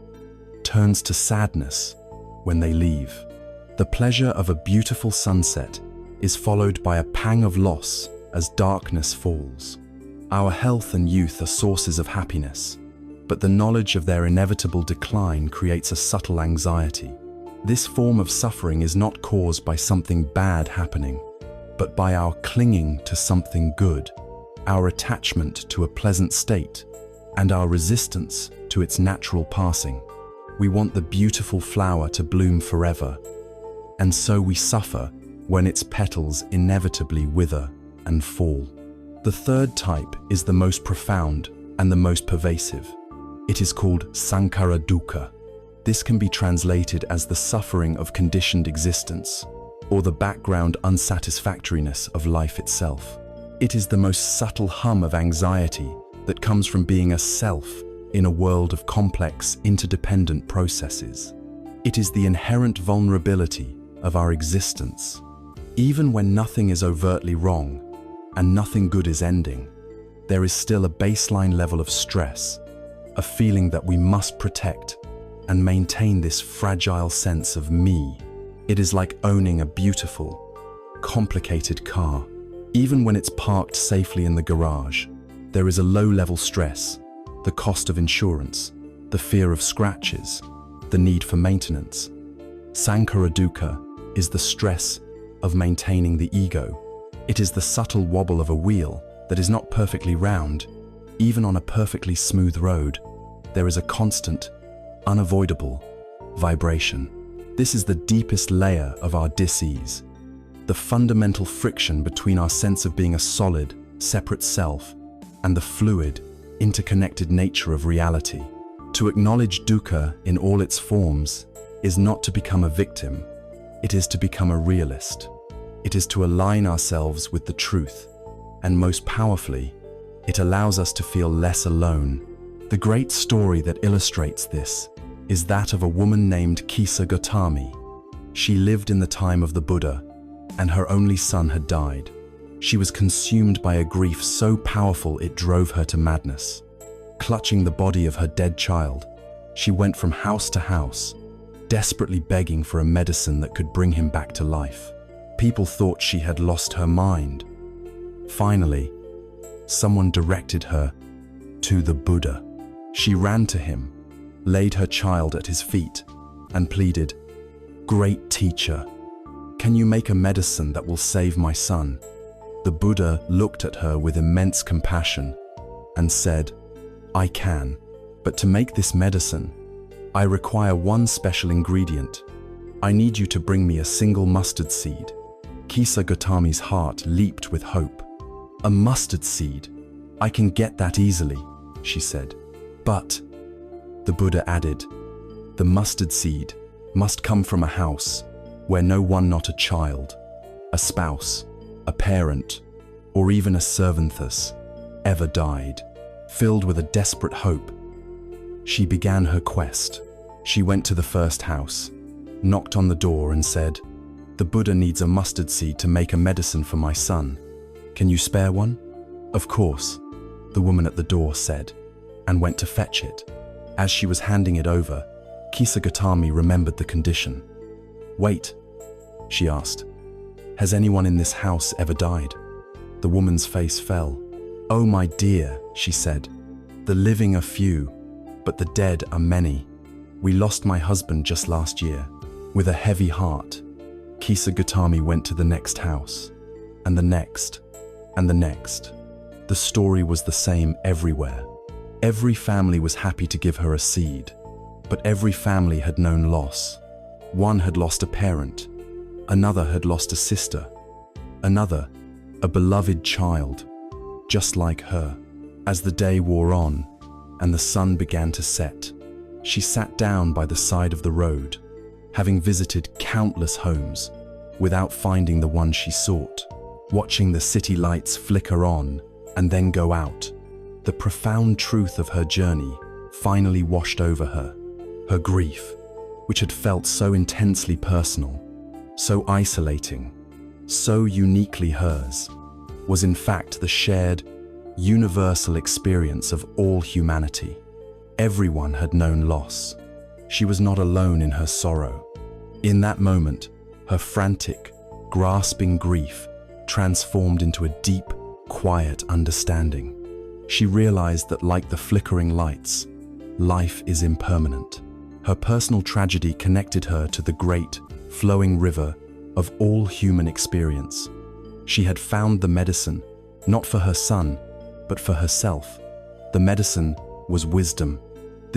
turns to sadness when they leave. The pleasure of a beautiful sunset is followed by a pang of loss as darkness falls. Our health and youth are sources of happiness, but the knowledge of their inevitable decline creates a subtle anxiety. This form of suffering is not caused by something bad happening, but by our clinging to something good, our attachment to a pleasant state, and our resistance to its natural passing. We want the beautiful flower to bloom forever, and so we suffer when its petals inevitably wither and fall. The third type is the most profound and the most pervasive. It is called sankhara dukkha. This can be translated as the suffering of conditioned existence, or the background unsatisfactoriness of life itself. It is the most subtle hum of anxiety that comes from being a self in a world of complex, interdependent processes. It is the inherent vulnerability of our existence. Even when nothing is overtly wrong and nothing good is ending, there is still a baseline level of stress, a feeling that we must protect and maintain this fragile sense of me. It is like owning a beautiful, complicated car. Even when it's parked safely in the garage, there is a low-level stress, the cost of insurance, the fear of scratches, the need for maintenance. Sankhara dukkha is the stress of maintaining the ego. It is the subtle wobble of a wheel that is not perfectly round. Even on a perfectly smooth road, there is a constant, unavoidable vibration. This is the deepest layer of our dis-ease, the fundamental friction between our sense of being a solid, separate self and the fluid, interconnected nature of reality. To acknowledge dukkha in all its forms is not to become a victim, it is to become a realist. It is to align ourselves with the truth, and most powerfully, it allows us to feel less alone. The great story that illustrates this is that of a woman named Kisa Gautami. She lived in the time of the Buddha, and her only son had died. She was consumed by a grief so powerful it drove her to madness. Clutching the body of her dead child, she went from house to house, desperately begging for a medicine that could bring him back to life. People thought she had lost her mind. Finally, someone directed her to the Buddha. She ran to him, laid her child at his feet, and pleaded, "Great teacher, can you make a medicine that will save my son?" The Buddha looked at her with immense compassion and said, "I can, but to make this medicine, I require one special ingredient. I need you to bring me a single mustard seed." Kisa Gautami's heart leaped with hope. "A mustard seed? I can get that easily," she said. "But," the Buddha added, "the mustard seed must come from a house where no one, not a child, a spouse, a parent, or even a servanthus, ever died." Filled with a desperate hope, she began her quest. She went to the first house, knocked on the door and said, "The Buddha needs a mustard seed to make a medicine for my son. Can you spare one?" "Of course," the woman at the door said, and went to fetch it. As she was handing it over, Kisa Gautami remembered the condition. "Wait," she asked, "has anyone in this house ever died?" The woman's face fell. "Oh, my dear," she said, "the living are few, but the dead are many. We lost my husband just last year." With a heavy heart, Kisa Gautami went to the next house, and the next, and the next. The story was the same everywhere. Every family was happy to give her a seed, but every family had known loss. One had lost a parent, another had lost a sister, another, a beloved child, just like her. As the day wore on, and the sun began to set, she sat down by the side of the road, having visited countless homes, without finding the one she sought, watching the city lights flicker on and then go out. The profound truth of her journey finally washed over her. Her grief, which had felt so intensely personal, so isolating, so uniquely hers, was in fact the shared, universal experience of all humanity. Everyone had known loss. She was not alone in her sorrow. In that moment, her frantic, grasping grief transformed into a deep, quiet understanding. She realized that, like the flickering lights, life is impermanent. Her personal tragedy connected her to the great, flowing river of all human experience. She had found the medicine, not for her son, but for herself. The medicine was wisdom.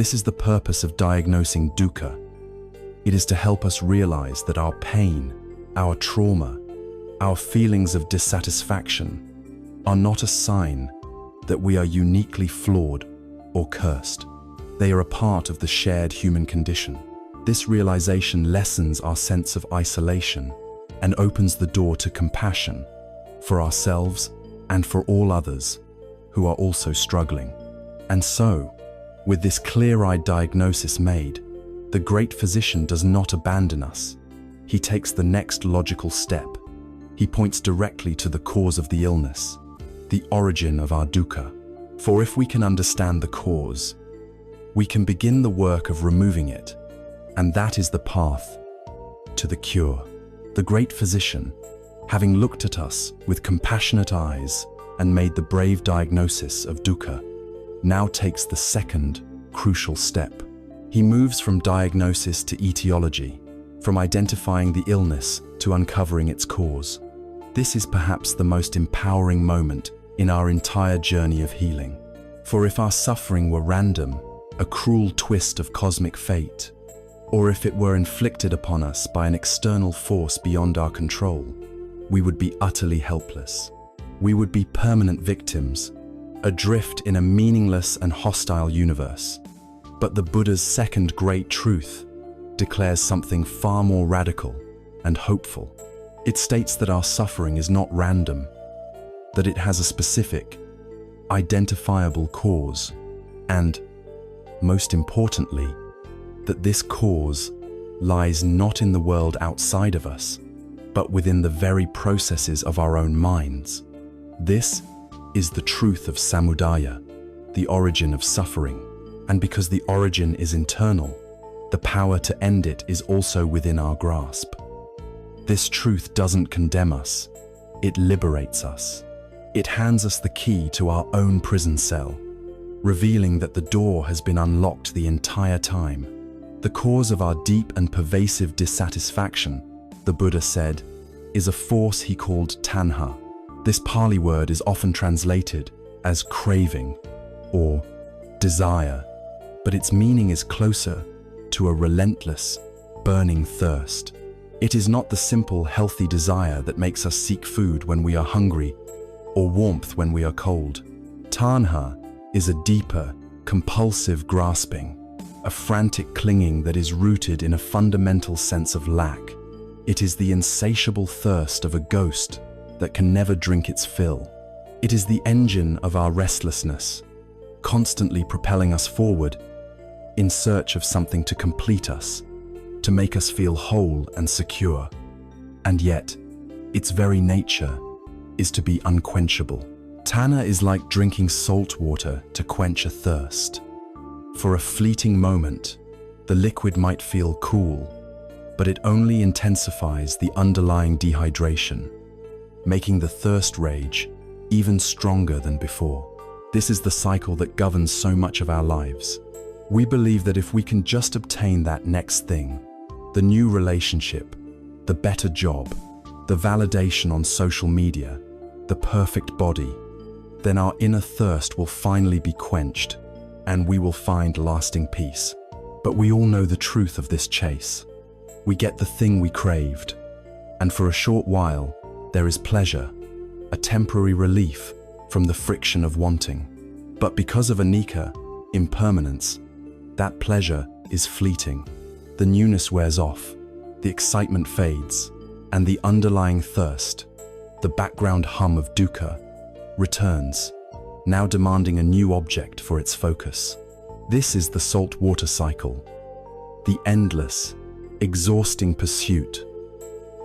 This is the purpose of diagnosing dukkha. It is to help us realize that our pain, our trauma, our feelings of dissatisfaction are not a sign that we are uniquely flawed or cursed. They are a part of the shared human condition. This realization lessens our sense of isolation and opens the door to compassion for ourselves and for all others who are also struggling. And so, with this clear-eyed diagnosis made, the great physician does not abandon us. He takes the next logical step. He points directly to the cause of the illness, the origin of our dukkha. For if we can understand the cause, we can begin the work of removing it, and that is the path to the cure. The great physician, having looked at us with compassionate eyes and made the brave diagnosis of dukkha, now takes the second crucial step. He moves from diagnosis to etiology, from identifying the illness to uncovering its cause. This is perhaps the most empowering moment in our entire journey of healing. For if our suffering were random, a cruel twist of cosmic fate, or if it were inflicted upon us by an external force beyond our control, we would be utterly helpless. We would be permanent victims, adrift in a meaningless and hostile universe. But the Buddha's second great truth declares something far more radical and hopeful. It states that our suffering is not random, that it has a specific, identifiable cause, and, most importantly, that this cause lies not in the world outside of us, but within the very processes of our own minds. This is the truth of samudaya, the origin of suffering, and because the origin is internal, the power to end it is also within our grasp. This truth doesn't condemn us, it liberates us. It hands us the key to our own prison cell, revealing that the door has been unlocked the entire time. The cause of our deep and pervasive dissatisfaction, the Buddha said, is a force he called tanha. This Pali word is often translated as craving or desire, but its meaning is closer to a relentless, burning thirst. It is not the simple, healthy desire that makes us seek food when we are hungry or warmth when we are cold. Tanha is a deeper, compulsive grasping, a frantic clinging that is rooted in a fundamental sense of lack. It is the insatiable thirst of a ghost that can never drink its fill. It is the engine of our restlessness, constantly propelling us forward in search of something to complete us, to make us feel whole and secure. And yet, its very nature is to be unquenchable. Tanha is like drinking salt water to quench a thirst. For a fleeting moment, the liquid might feel cool, but it only intensifies the underlying dehydration, making the thirst rage even stronger than before. This is the cycle that governs so much of our lives. We believe that if we can just obtain that next thing, the new relationship, the better job, the validation on social media, the perfect body, then our inner thirst will finally be quenched and we will find lasting peace. But we all know the truth of this chase. We get the thing we craved, and for a short while, there is pleasure, a temporary relief from the friction of wanting. But because of anicca, impermanence, that pleasure is fleeting. The newness wears off, the excitement fades, and the underlying thirst, the background hum of dukkha, returns, now demanding a new object for its focus. This is the salt water cycle, the endless, exhausting pursuit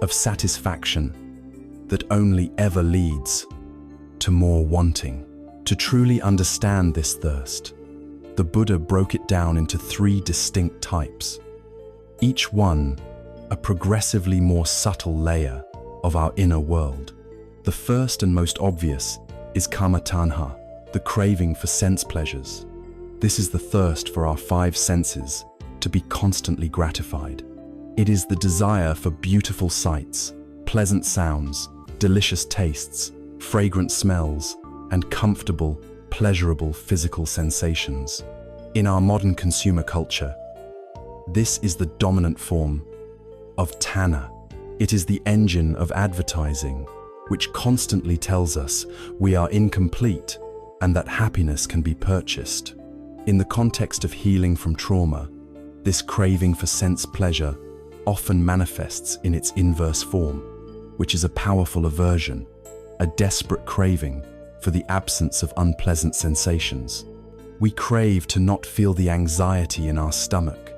of satisfaction that only ever leads to more wanting. To truly understand this thirst, the Buddha broke it down into 3 distinct types, each one a progressively more subtle layer of our inner world. The first and most obvious is kama tanha, the craving for sense pleasures. This is the thirst for our 5 senses to be constantly gratified. It is the desire for beautiful sights, pleasant sounds, delicious tastes, fragrant smells, and comfortable, pleasurable physical sensations. In our modern consumer culture, this is the dominant form of tanha. It is the engine of advertising, which constantly tells us we are incomplete and that happiness can be purchased. In the context of healing from trauma, this craving for sense pleasure often manifests in its inverse form, which is a powerful aversion, a desperate craving for the absence of unpleasant sensations. We crave to not feel the anxiety in our stomach,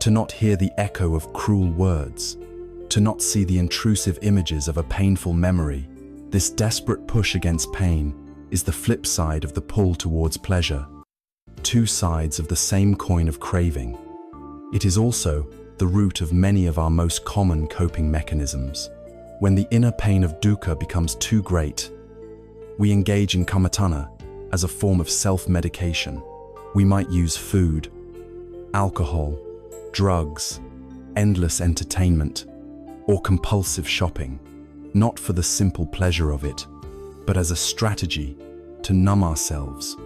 to not hear the echo of cruel words, to not see the intrusive images of a painful memory. This desperate push against pain is the flip side of the pull towards pleasure, two sides of the same coin of craving. It is also the root of many of our most common coping mechanisms. When the inner pain of dukkha becomes too great, we engage in kammatthana as a form of self-medication. We might use food, alcohol, drugs, endless entertainment, or compulsive shopping, not for the simple pleasure of it, but as a strategy to numb ourselves,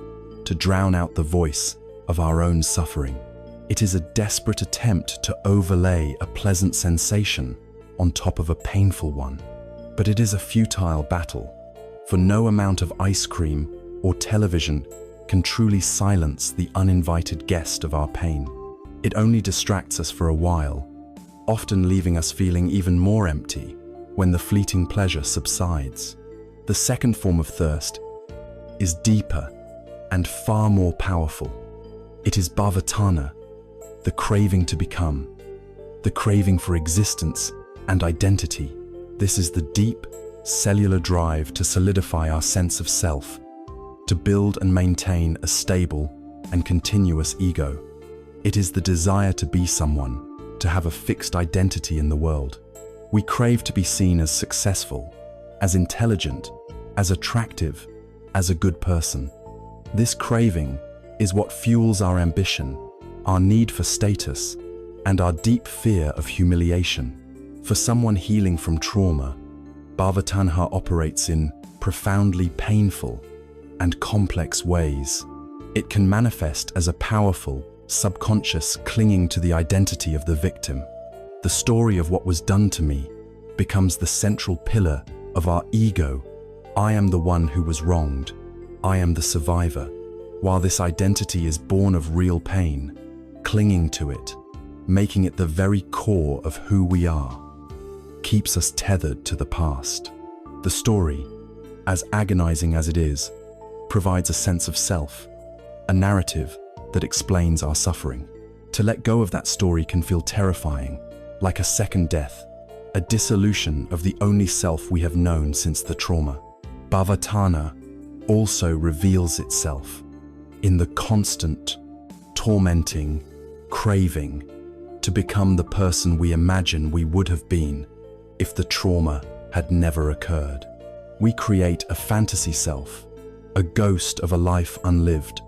to drown out the voice of our own suffering. It is a desperate attempt to overlay a pleasant sensation on top of a painful one. But it is a futile battle, for no amount of ice cream or television can truly silence the uninvited guest of our pain. It only distracts us for a while, often leaving us feeling even more empty when the fleeting pleasure subsides. The second form of thirst is deeper and far more powerful. It is bhavatana, the craving to become, the craving for existence and identity. This is the deep, cellular drive to solidify our sense of self, to build and maintain a stable and continuous ego. It is the desire to be someone, to have a fixed identity in the world. We crave to be seen as successful, as intelligent, as attractive, as a good person. This craving is what fuels our ambition, our need for status, and our deep fear of humiliation. For someone healing from trauma, bhavatanha operates in profoundly painful and complex ways. It can manifest as a powerful, subconscious clinging to the identity of the victim. The story of what was done to me becomes the central pillar of our ego. I am the one who was wronged. I am the survivor. While this identity is born of real pain, clinging to it, making it the very core of who we are, keeps us tethered to the past. The story, as agonizing as it is, provides a sense of self, a narrative that explains our suffering. To let go of that story can feel terrifying, like a second death, a dissolution of the only self we have known since the trauma. Bhavatana also reveals itself in the constant, tormenting craving to become the person we imagine we would have been if the trauma had never occurred. We create a fantasy self, a ghost of a life unlived,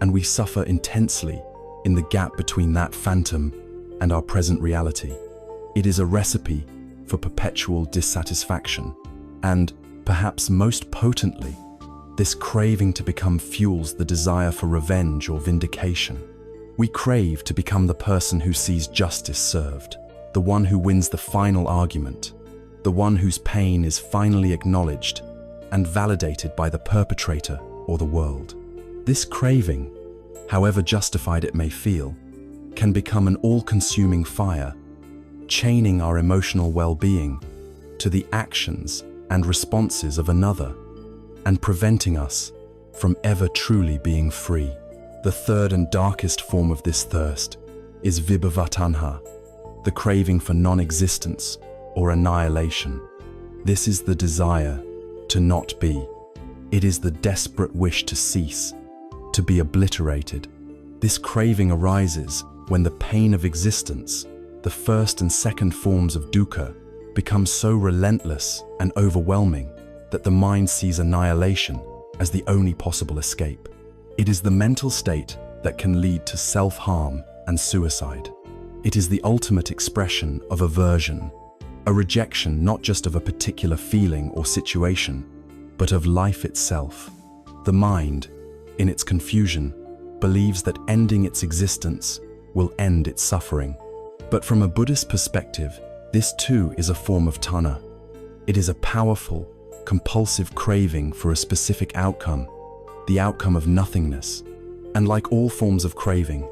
and we suffer intensely in the gap between that phantom and our present reality. It is a recipe for perpetual dissatisfaction, and perhaps most potently, this craving to become fuels the desire for revenge or vindication. We crave to become the person who sees justice served, the one who wins the final argument, the one whose pain is finally acknowledged and validated by the perpetrator or the world. This craving, however justified it may feel, can become an all-consuming fire, chaining our emotional well-being to the actions and responses of another, and preventing us from ever truly being free. The third and darkest form of this thirst is vibhavatanha, the craving for non-existence or annihilation. This is the desire to not be. It is the desperate wish to cease, to be obliterated. This craving arises when the pain of existence, the first and second forms of dukkha, become so relentless and overwhelming that the mind sees annihilation as the only possible escape. It is the mental state that can lead to self-harm and suicide. It is the ultimate expression of aversion, a rejection not just of a particular feeling or situation, but of life itself. The mind, in its confusion, believes that ending its existence will end its suffering. But from a Buddhist perspective, this too is a form of tanha. It is a powerful, compulsive craving for a specific outcome, the outcome of nothingness. And like all forms of craving,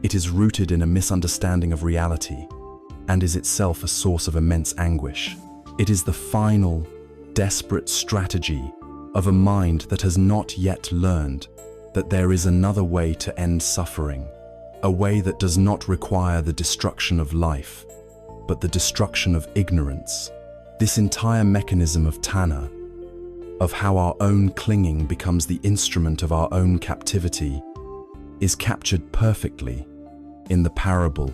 it is rooted in a misunderstanding of reality and is itself a source of immense anguish. It is the final, desperate strategy of a mind that has not yet learned that there is another way to end suffering, a way that does not require the destruction of life, but the destruction of ignorance. This entire mechanism of tanha, of how our own clinging becomes the instrument of our own captivity, is captured perfectly in the parable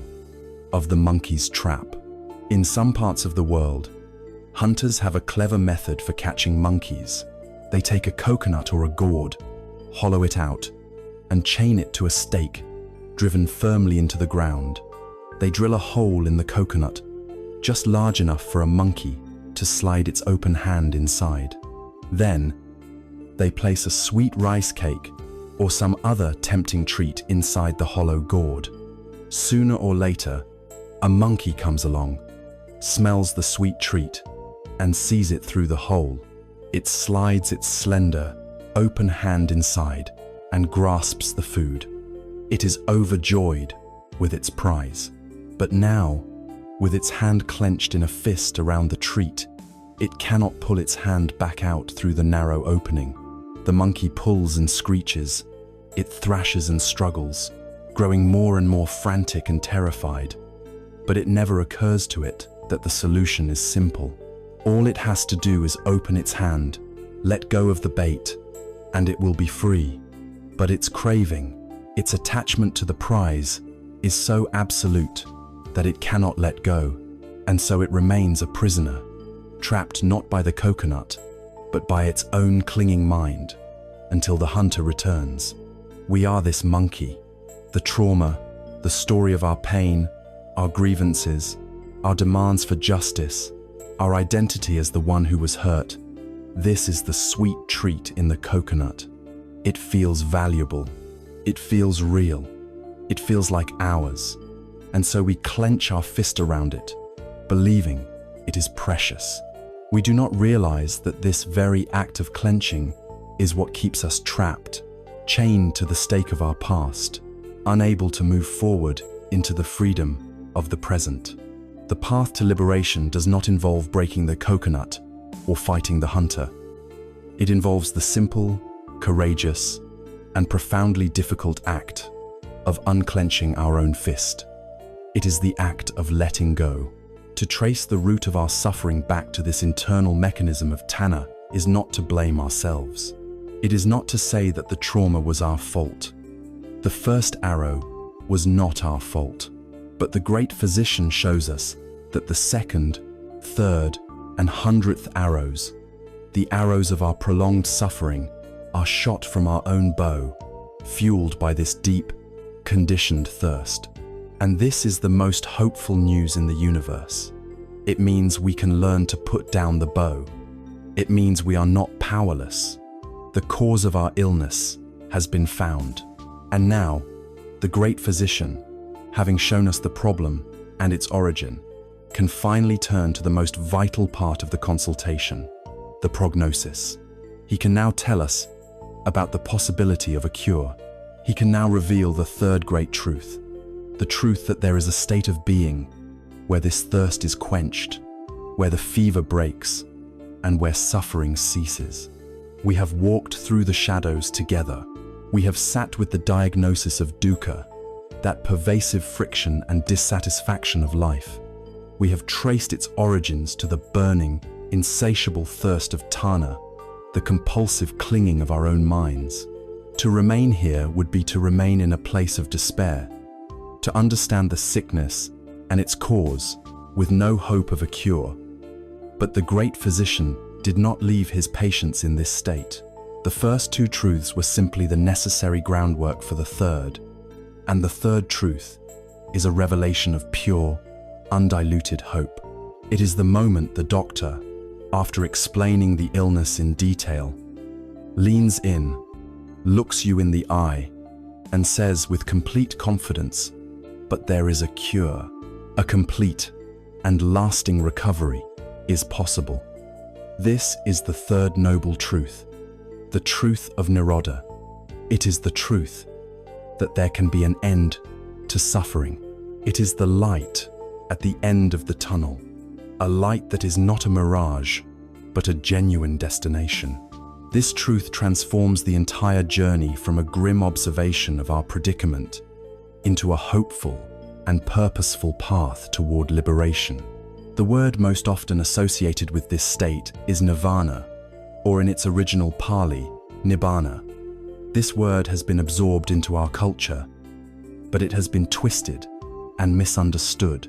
of the monkey's trap. In some parts of the world, hunters have a clever method for catching monkeys. They take a coconut or a gourd, hollow it out, and chain it to a stake driven firmly into the ground. They drill a hole in the coconut, just large enough for a monkey to slide its open hand inside. Then, they place a sweet rice cake or some other tempting treat inside the hollow gourd. Sooner or later, a monkey comes along, smells the sweet treat, and sees it through the hole. It slides its slender, open hand inside and grasps the food. It is overjoyed with its prize. But now, with its hand clenched in a fist around the treat, it cannot pull its hand back out through the narrow opening. The monkey pulls and screeches. It thrashes and struggles, growing more and more frantic and terrified. But it never occurs to it that the solution is simple. All it has to do is open its hand, let go of the bait, and it will be free. But its craving, its attachment to the prize, is so absolute that it cannot let go, and so it remains a prisoner, trapped not by the coconut, but by its own clinging mind, until the hunter returns. We are this monkey, the trauma, the story of our pain, our grievances, our demands for justice, our identity as the one who was hurt. This is the sweet treat in the coconut. It feels valuable. It feels real. It feels like ours. And so we clench our fist around it, believing it is precious. We do not realize that this very act of clenching is what keeps us trapped, chained to the stake of our past, unable to move forward into the freedom of the present. The path to liberation does not involve breaking the coconut or fighting the hunter. It involves the simple, courageous, and profoundly difficult act of unclenching our own fist. It is the act of letting go. To trace the root of our suffering back to this internal mechanism of tanha is not to blame ourselves. It is not to say that the trauma was our fault. The first arrow was not our fault. But the great physician shows us that the second, third, and 100th arrows, the arrows of our prolonged suffering, are shot from our own bow, fueled by this deep, conditioned thirst. And this is the most hopeful news in the universe. It means we can learn to put down the bow. It means we are not powerless. The cause of our illness has been found. And now, the great physician, having shown us the problem and its origin, can finally turn to the most vital part of the consultation, the prognosis. He can now tell us about the possibility of a cure. He can now reveal the third great truth, the truth that there is a state of being where this thirst is quenched, where the fever breaks, and where suffering ceases. We have walked through the shadows together. We have sat with the diagnosis of dukkha, that pervasive friction and dissatisfaction of life. We have traced its origins to the burning, insatiable thirst of tanha, the compulsive clinging of our own minds. To remain here would be to remain in a place of despair, to understand the sickness and its cause with no hope of a cure. But the great physician did not leave his patients in this state. The first two truths were simply the necessary groundwork for the third. And the third truth is a revelation of pure, undiluted hope. It is the moment the doctor, after explaining the illness in detail, leans in, looks you in the eye, and says with complete confidence, "But there is a cure. A complete and lasting recovery is possible." This is the third noble truth, the truth of Nirodha. It is the truth that there can be an end to suffering. It is the light at the end of the tunnel, a light that is not a mirage, but a genuine destination. This truth transforms the entire journey from a grim observation of our predicament into a hopeful and purposeful path toward liberation. The word most often associated with this state is nirvana, or in its original Pali, nibbana. This word has been absorbed into our culture, but it has been twisted and misunderstood.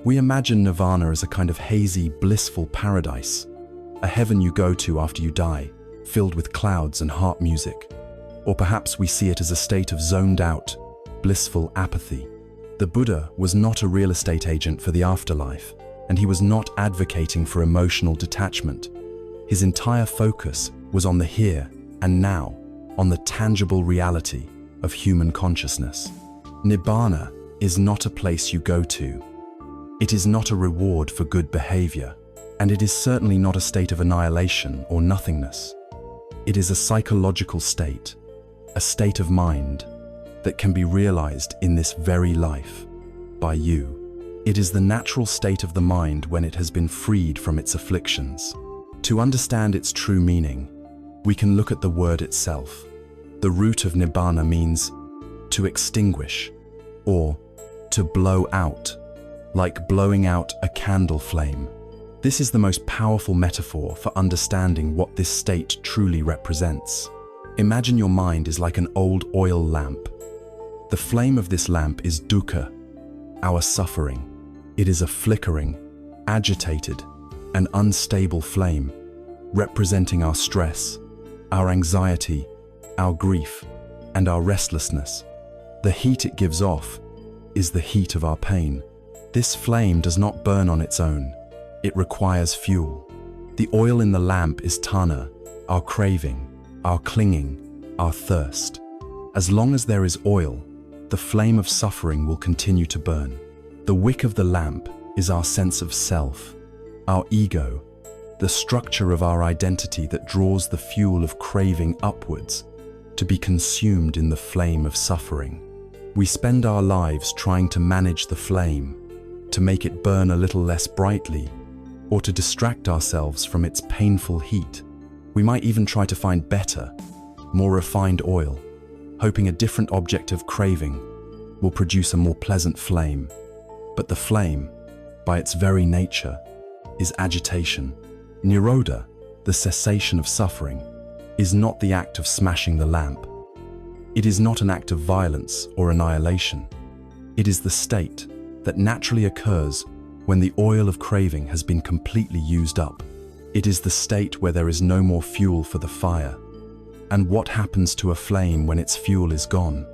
We imagine nirvana as a kind of hazy, blissful paradise, a heaven you go to after you die, filled with clouds and harp music. Or perhaps we see it as a state of zoned-out, blissful apathy. The Buddha was not a real estate agent for the afterlife, and he was not advocating for emotional detachment. His entire focus was on the here and now, on the tangible reality of human consciousness. Nibbana is not a place you go to. It is not a reward for good behavior, and it is certainly not a state of annihilation or nothingness. It is a psychological state, a state of mind that can be realized in this very life by you. It is the natural state of the mind when it has been freed from its afflictions. To understand its true meaning, we can look at the word itself. The root of nibbana means to extinguish or to blow out, like blowing out a candle flame. This is the most powerful metaphor for understanding what this state truly represents. Imagine your mind is like an old oil lamp. The flame of this lamp is dukkha, our suffering. It is a flickering, agitated, and unstable flame, representing our stress, our anxiety, our grief, and our restlessness. The heat it gives off is the heat of our pain. This flame does not burn on its own. It requires fuel. The oil in the lamp is tanha, our craving, our clinging, our thirst. As long as there is oil, the flame of suffering will continue to burn. The wick of the lamp is our sense of self, our ego, the structure of our identity that draws the fuel of craving upwards to be consumed in the flame of suffering. We spend our lives trying to manage the flame, to make it burn a little less brightly, or to distract ourselves from its painful heat. We might even try to find better, more refined oil, hoping a different object of craving will produce a more pleasant flame. But the flame, by its very nature, is agitation. Nirodha, the cessation of suffering, is not the act of smashing the lamp. It is not an act of violence or annihilation. It is the state that naturally occurs when the oil of craving has been completely used up. It is the state where there is no more fuel for the fire. And what happens to a flame when its fuel is gone?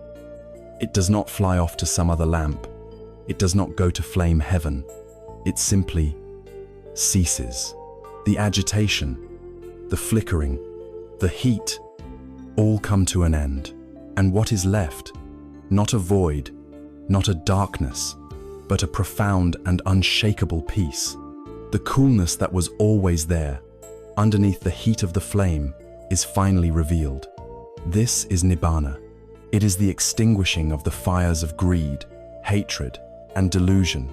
It does not fly off to some other lamp. It does not go to flame heaven. It simply ceases. The agitation, the flickering, the heat, all come to an end. And what is left? Not a void, not a darkness, but a profound and unshakable peace. The coolness that was always there, underneath the heat of the flame, is finally revealed. This is nibbana. It is the extinguishing of the fires of greed, hatred, and delusion,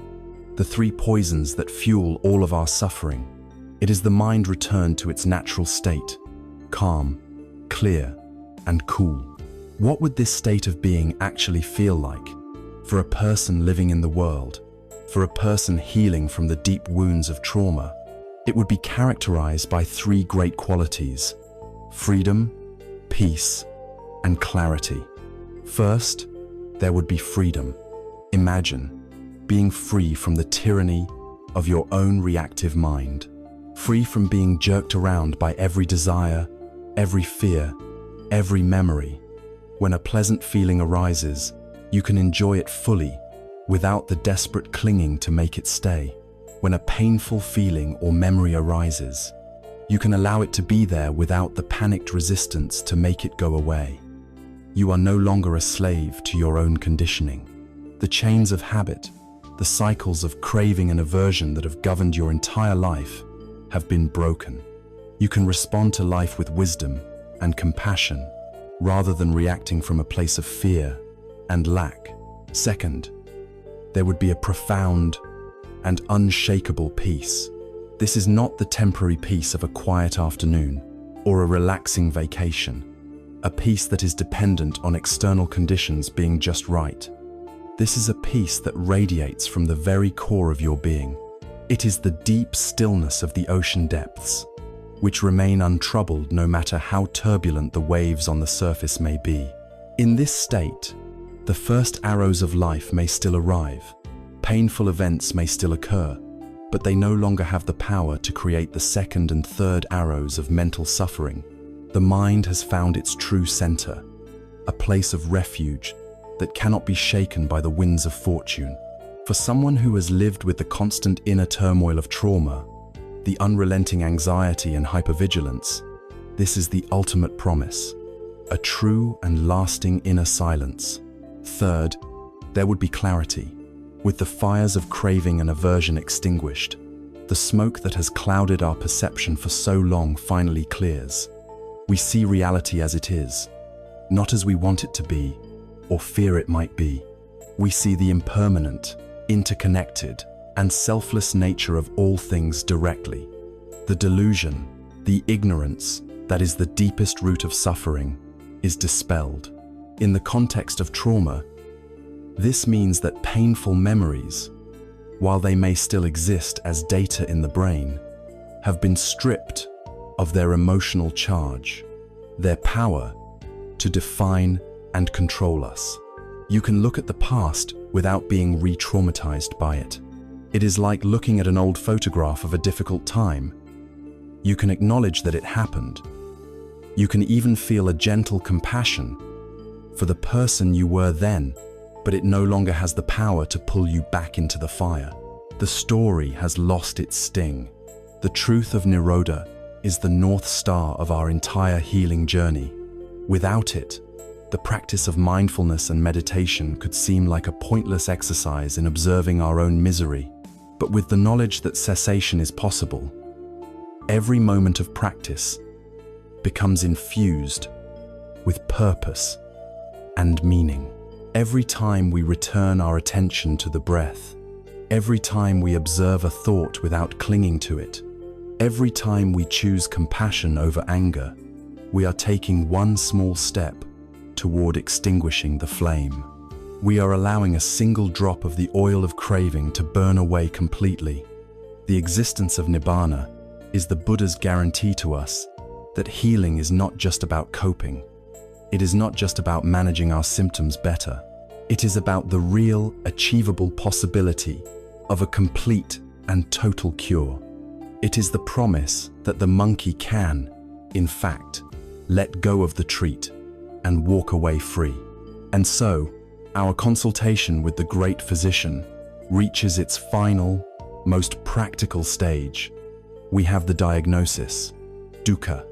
the three poisons that fuel all of our suffering. It is the mind returned to its natural state, calm, clear, and cool. What would this state of being actually feel like for a person living in the world, for a person healing from the deep wounds of trauma? It would be characterized by three great qualities: freedom, peace, and clarity. First, there would be freedom. Imagine being free from the tyranny of your own reactive mind, free from being jerked around by every desire, every fear, every memory. When a pleasant feeling arises, you can enjoy it fully without the desperate clinging to make it stay. When a painful feeling or memory arises, you can allow it to be there without the panicked resistance to make it go away. You are no longer a slave to your own conditioning. The chains of habit, the cycles of craving and aversion that have governed your entire life have been broken. You can respond to life with wisdom and compassion rather than reacting from a place of fear and lack. Second, there would be a profound and unshakable peace. This is not the temporary peace of a quiet afternoon or a relaxing vacation, a peace that is dependent on external conditions being just right. This is a peace that radiates from the very core of your being. It is the deep stillness of the ocean depths, which remain untroubled no matter how turbulent the waves on the surface may be. In this state, the first arrows of life may still arrive, painful events may still occur, but they no longer have the power to create the second and third arrows of mental suffering. The mind has found its true center, a place of refuge that cannot be shaken by the winds of fortune. For someone who has lived with the constant inner turmoil of trauma, the unrelenting anxiety and hypervigilance, this is the ultimate promise, a true and lasting inner silence. Third, there would be clarity. With the fires of craving and aversion extinguished, the smoke that has clouded our perception for so long finally clears. We see reality as it is, not as we want it to be or fear it might be. We see the impermanent, interconnected, and selfless nature of all things directly. The delusion, the ignorance that is the deepest root of suffering, is dispelled. In the context of trauma, this means that painful memories, while they may still exist as data in the brain, have been stripped of their emotional charge, their power to define and control us. You can look at the past without being re-traumatized by it. It is like looking at an old photograph of a difficult time. You can acknowledge that it happened. You can even feel a gentle compassion for the person you were then, but it no longer has the power to pull you back into the fire. The story has lost its sting. The truth of Nirodha is the North Star of our entire healing journey. Without it, the practice of mindfulness and meditation could seem like a pointless exercise in observing our own misery. But with the knowledge that cessation is possible, every moment of practice becomes infused with purpose and meaning. Every time we return our attention to the breath, every time we observe a thought without clinging to it, every time we choose compassion over anger, we are taking one small step toward extinguishing the flame. We are allowing a single drop of the oil of craving to burn away completely. The existence of Nibbana is the Buddha's guarantee to us that healing is not just about coping. It is not just about managing our symptoms better. It is about the real, achievable possibility of a complete and total cure. It is the promise that the monkey can, in fact, let go of the treat and walk away free. And so, our consultation with the great physician reaches its final, most practical stage. We have the diagnosis, dukkha.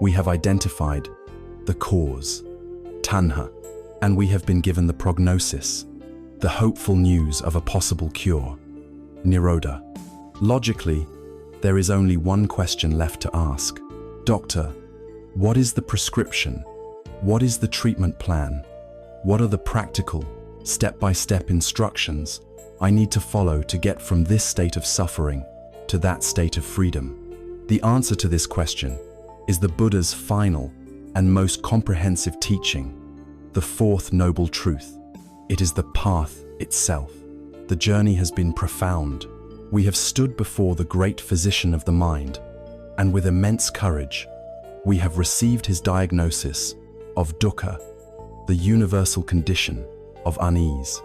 We have identified the cause, tanha, and we have been given the prognosis, the hopeful news of a possible cure, nirodha. Logically, there is only one question left to ask. Doctor, what is the prescription? What is the treatment plan? What are the practical, step-by-step instructions I need to follow to get from this state of suffering to that state of freedom? The answer to this question is the Buddha's final and most comprehensive teaching, the fourth noble truth. It is the path itself. The journey has been profound. We have stood before the great physician of the mind, and with immense courage, we have received his diagnosis of dukkha, the universal condition of unease.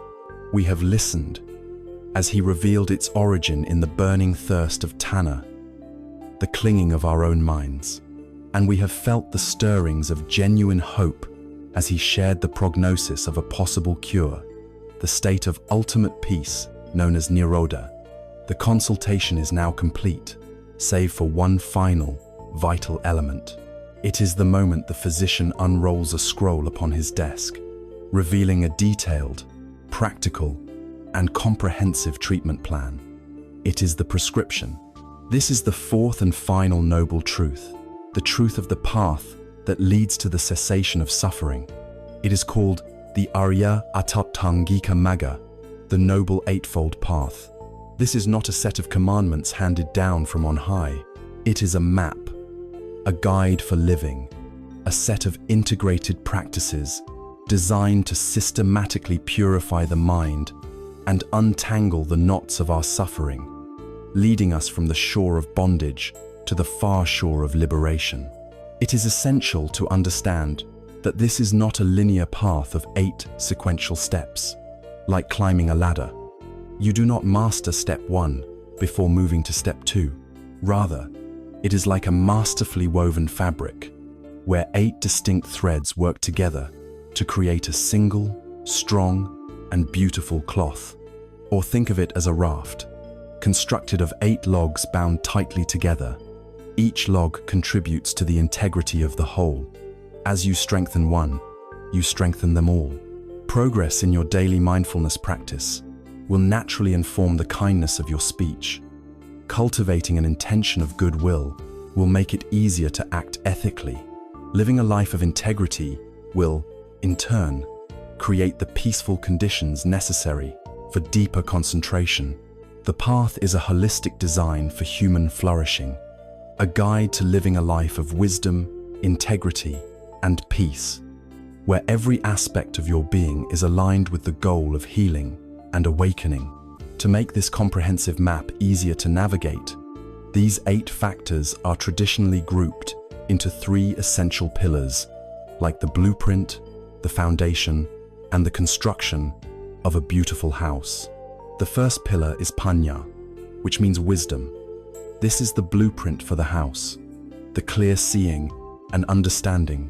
We have listened as he revealed its origin in the burning thirst of tanha, the clinging of our own minds. And we have felt the stirrings of genuine hope as he shared the prognosis of a possible cure, the state of ultimate peace known as nirodha. The consultation is now complete, save for one final, vital element. It is the moment the physician unrolls a scroll upon his desk, revealing a detailed, practical, and comprehensive treatment plan. It is the prescription. This is the fourth and final noble truth, the truth of the path that leads to the cessation of suffering. It is called the Arya Atatthangika Magga, the Noble Eightfold Path. This is not a set of commandments handed down from on high. It is a map, a guide for living, a set of integrated practices designed to systematically purify the mind and untangle the knots of our suffering, leading us from the shore of bondage to the far shore of liberation. It is essential to understand that this is not a linear path of 8 sequential steps, like climbing a ladder. You do not master step 1 before moving to step 2. Rather, it is like a masterfully woven fabric, where 8 distinct threads work together to create a single, strong, and beautiful cloth. Or think of it as a raft, constructed of 8 logs bound tightly together. Each log contributes to the integrity of the whole. As you strengthen one, you strengthen them all. Progress in your daily mindfulness practice will naturally inform the kindness of your speech. Cultivating an intention of goodwill will make it easier to act ethically. Living a life of integrity will, in turn, create the peaceful conditions necessary for deeper concentration. The path is a holistic design for human flourishing, a guide to living a life of wisdom, integrity, and peace, where every aspect of your being is aligned with the goal of healing and awakening. To make this comprehensive map easier to navigate, these 8 factors are traditionally grouped into 3 essential pillars, like the blueprint, the foundation, and the construction of a beautiful house. The first pillar is panya, which means wisdom. This is the blueprint for the house, the clear seeing and understanding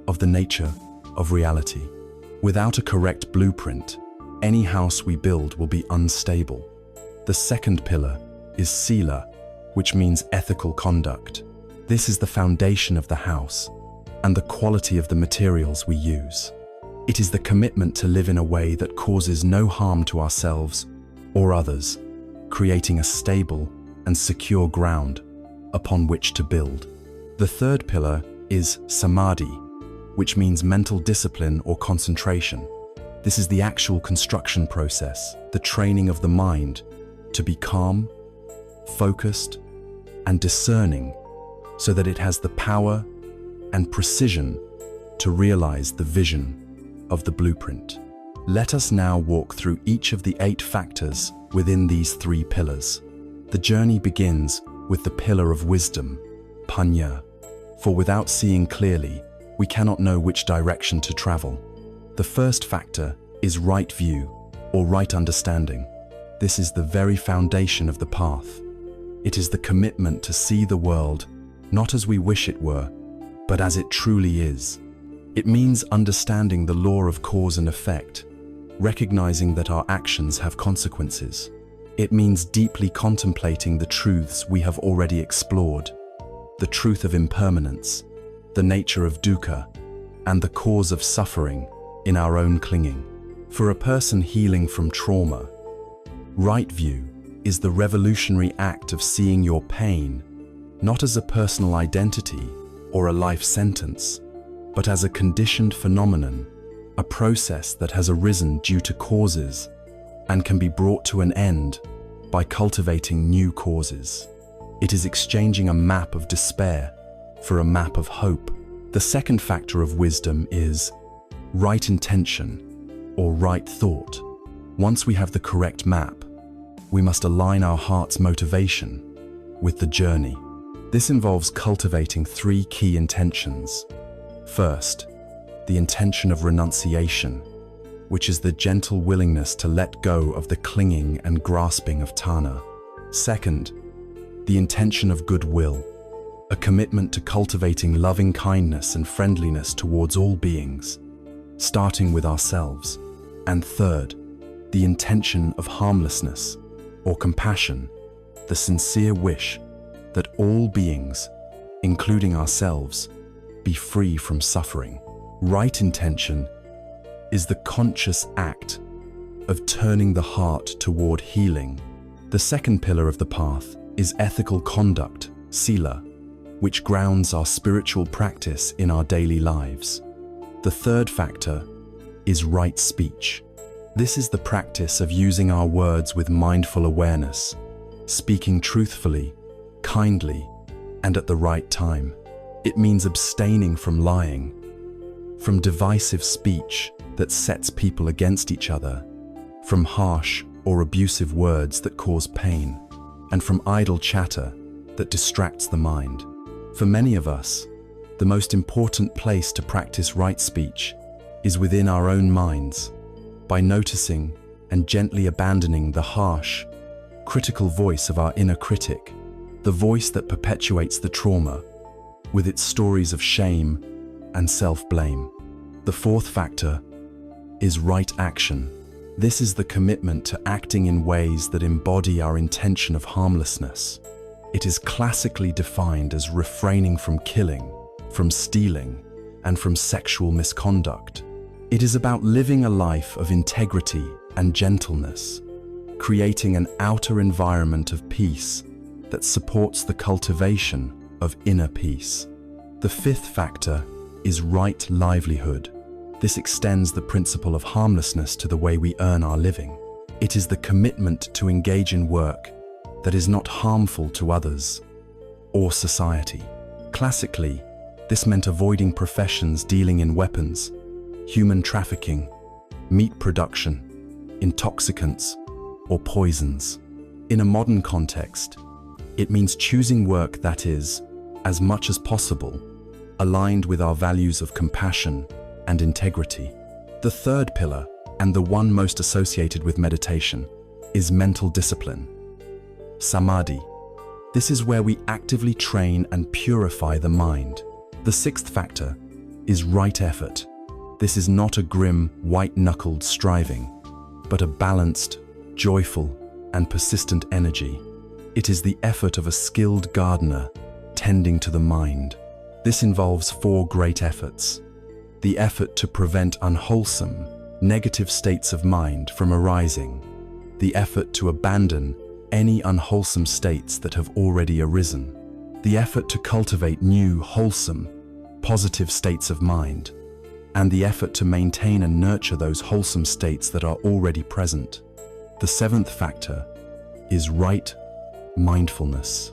of the nature of reality. Without a correct blueprint, any house we build will be unstable. The second pillar is sila, which means ethical conduct. This is the foundation of the house and the quality of the materials we use. It is the commitment to live in a way that causes no harm to ourselves or others, creating a stable and secure ground upon which to build. The third pillar is samadhi, which means mental discipline or concentration. This is the actual construction process, the training of the mind to be calm, focused, and discerning so that it has the power and precision to realize the vision of the blueprint. Let us now walk through each of the 8 factors within these 3 pillars. The journey begins with the pillar of wisdom, panya, for without seeing clearly, we cannot know which direction to travel. The first factor is right view, or right understanding. This is the very foundation of the path. It is the commitment to see the world not as we wish it were, but as it truly is. It means understanding the law of cause and effect, recognizing that our actions have consequences. It means deeply contemplating the truths we have already explored, the truth of impermanence, the nature of dukkha, and the cause of suffering in our own clinging. For a person healing from trauma, right view is the revolutionary act of seeing your pain not as a personal identity or a life sentence, but as a conditioned phenomenon, a process that has arisen due to causes and can be brought to an end by cultivating new causes. It is exchanging a map of despair for a map of hope. The second factor of wisdom is right intention or right thought. Once we have the correct map, we must align our heart's motivation with the journey. This involves cultivating 3 key intentions. First, the intention of renunciation, which is the gentle willingness to let go of the clinging and grasping of tanha. Second, the intention of goodwill, a commitment to cultivating loving kindness and friendliness towards all beings, starting with ourselves. And third, the intention of harmlessness or compassion, the sincere wish that all beings, including ourselves, be free from suffering. Right intention is the conscious act of turning the heart toward healing. The second pillar of the path is ethical conduct, sila, which grounds our spiritual practice in our daily lives. The third factor is right speech. This is the practice of using our words with mindful awareness, speaking truthfully, kindly, and at the right time. It means abstaining from lying, from divisive speech that sets people against each other, from harsh or abusive words that cause pain, and from idle chatter that distracts the mind. For many of us, the most important place to practice right speech is within our own minds, by noticing and gently abandoning the harsh, critical voice of our inner critic, the voice that perpetuates the trauma, with its stories of shame and self-blame. The fourth factor is right action. This is the commitment to acting in ways that embody our intention of harmlessness. It is classically defined as refraining from killing, from stealing, and from sexual misconduct. It is about living a life of integrity and gentleness, creating an outer environment of peace that supports the cultivation of inner peace. The fifth factor is right livelihood. This extends the principle of harmlessness to the way we earn our living. It is the commitment to engage in work that is not harmful to others or society. Classically, this meant avoiding professions dealing in weapons, human trafficking, meat production, intoxicants, or poisons. In a modern context, it means choosing work that is, as much as possible, aligned with our values of compassion and integrity. The third pillar, and the one most associated with meditation, is mental discipline. Samadhi. This is where we actively train and purify the mind. The sixth factor is right effort. This is not a grim, white-knuckled striving, but a balanced, joyful, and persistent energy. It is the effort of a skilled gardener tending to the mind. This involves four great efforts. The effort to prevent unwholesome, negative states of mind from arising. The effort to abandon any unwholesome states that have already arisen. The effort to cultivate new, wholesome, positive states of mind. And the effort to maintain and nurture those wholesome states that are already present. The seventh factor is right mindfulness.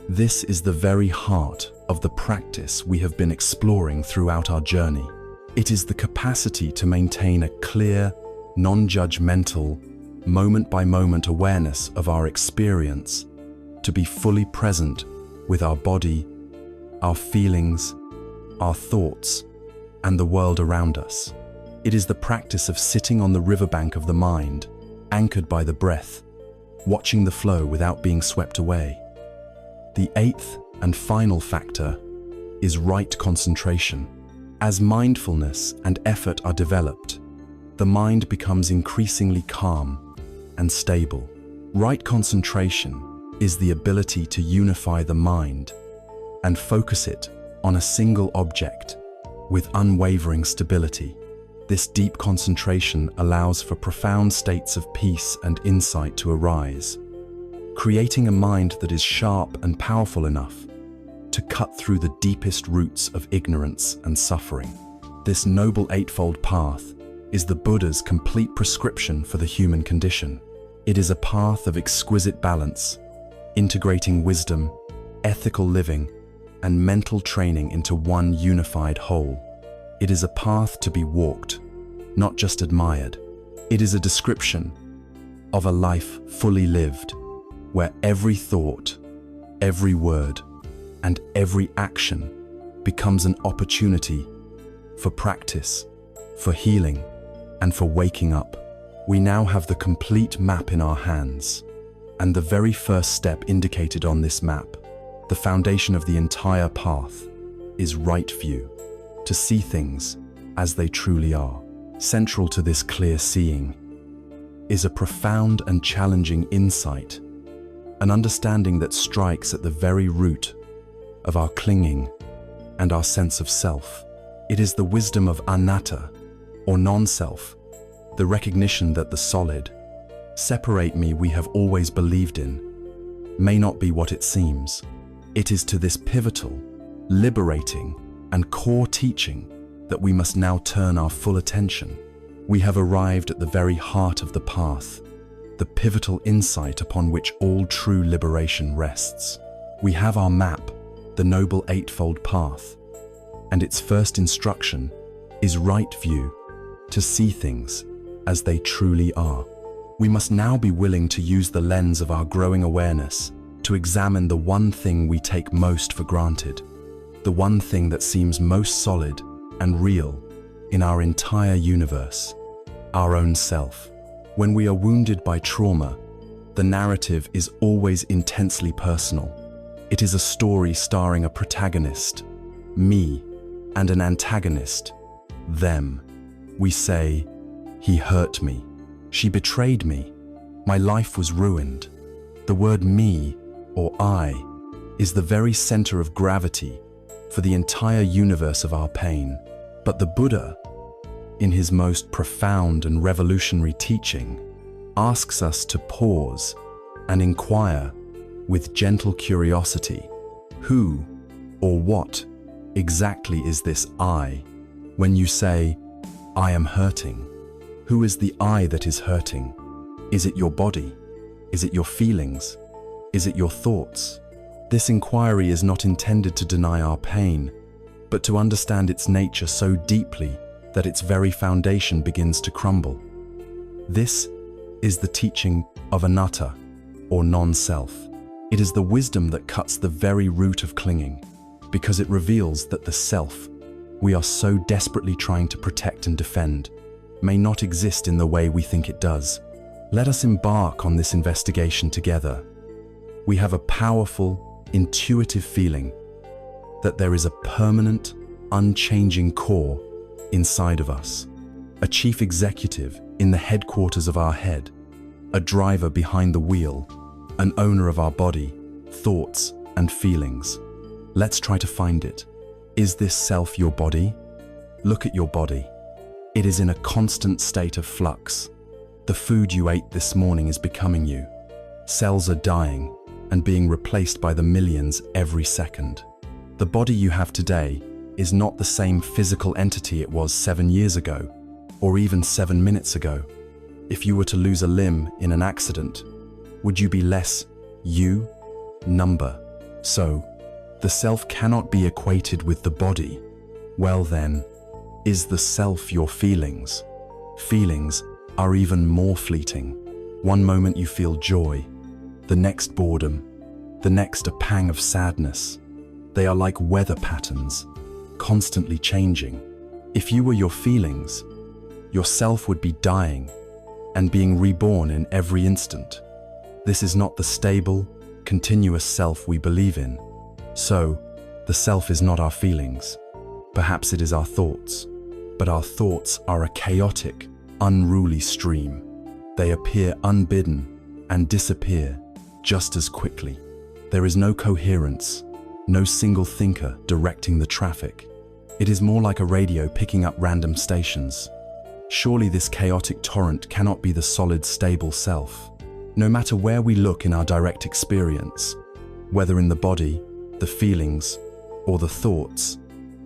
This is the very heart of the practice we have been exploring throughout our journey. It is the capacity to maintain a clear, non-judgmental, moment-by-moment awareness of our experience, to be fully present with our body, our feelings, our thoughts, and the world around us. It is the practice of sitting on the riverbank of the mind, anchored by the breath, watching the flow without being swept away. The eighth and final factor is right concentration. As mindfulness and effort are developed, the mind becomes increasingly calm and stable. Right concentration is the ability to unify the mind and focus it on a single object with unwavering stability. This deep concentration allows for profound states of peace and insight to arise, creating a mind that is sharp and powerful enough to cut through the deepest roots of ignorance and suffering. This noble eightfold path is the Buddha's complete prescription for the human condition. It is a path of exquisite balance, integrating wisdom, ethical living, and mental training into one unified whole. It is a path to be walked, not just admired. It is a description of a life fully lived, where every thought, every word, and every action becomes an opportunity for practice, for healing, and for waking up. We now have the complete map in our hands, and the very first step indicated on this map, the foundation of the entire path, is right view, to see things as they truly are. Central to this clear seeing is a profound and challenging insight, an understanding that strikes at the very root of our clinging and our sense of self. It is the wisdom of anatta, or non-self, the recognition that the solid, separate me we have always believed in may not be what it seems. It is to this pivotal, liberating, and core teaching that we must now turn our full attention. We have arrived at the very heart of the path, the pivotal insight upon which all true liberation rests. We have our map, the Noble Eightfold Path, and its first instruction is right view, to see things as they truly are. We must now be willing to use the lens of our growing awareness to examine the one thing we take most for granted, the one thing that seems most solid and real in our entire universe, our own self. When we are wounded by trauma, the narrative is always intensely personal. It is a story starring a protagonist, me, and an antagonist, them. We say, he hurt me, she betrayed me, my life was ruined. The word me, or I, is the very center of gravity for the entire universe of our pain. But the Buddha, in his most profound and revolutionary teaching, asks us to pause and inquire with gentle curiosity, who or what exactly is this I? When you say, I am hurting, who is the I that is hurting? Is it your body? Is it your feelings? Is it your thoughts? This inquiry is not intended to deny our pain, but to understand its nature so deeply that its very foundation begins to crumble. This is the teaching of anatta, or non-self. It is the wisdom that cuts the very root of clinging, because it reveals that the self we are so desperately trying to protect and defend may not exist in the way we think it does. Let us embark on this investigation together. We have a powerful, intuitive feeling that there is a permanent, unchanging core inside of us, a chief executive in the headquarters of our head, a driver behind the wheel, an owner of our body, thoughts, and feelings. Let's try to find it. Is this self your body? Look at your body. It is in a constant state of flux. The food you ate this morning is becoming you. Cells are dying and being replaced by the millions every second. The body you have today is not the same physical entity it was 7 years ago, or even 7 minutes ago. If you were to lose a limb in an accident, would you be less you, number? So, the self cannot be equated with the body. Well then, is the self your feelings? Feelings are even more fleeting. One moment you feel joy, the next boredom, the next a pang of sadness. They are like weather patterns, constantly changing. If you were your feelings, your self would be dying and being reborn in every instant. This is not the stable, continuous self we believe in. So, the self is not our feelings. Perhaps it is our thoughts. But our thoughts are a chaotic, unruly stream. They appear unbidden and disappear just as quickly. There is no coherence, no single thinker directing the traffic. It is more like a radio picking up random stations. Surely this chaotic torrent cannot be the solid, stable self. No matter where we look in our direct experience, whether in the body, the feelings, or the thoughts,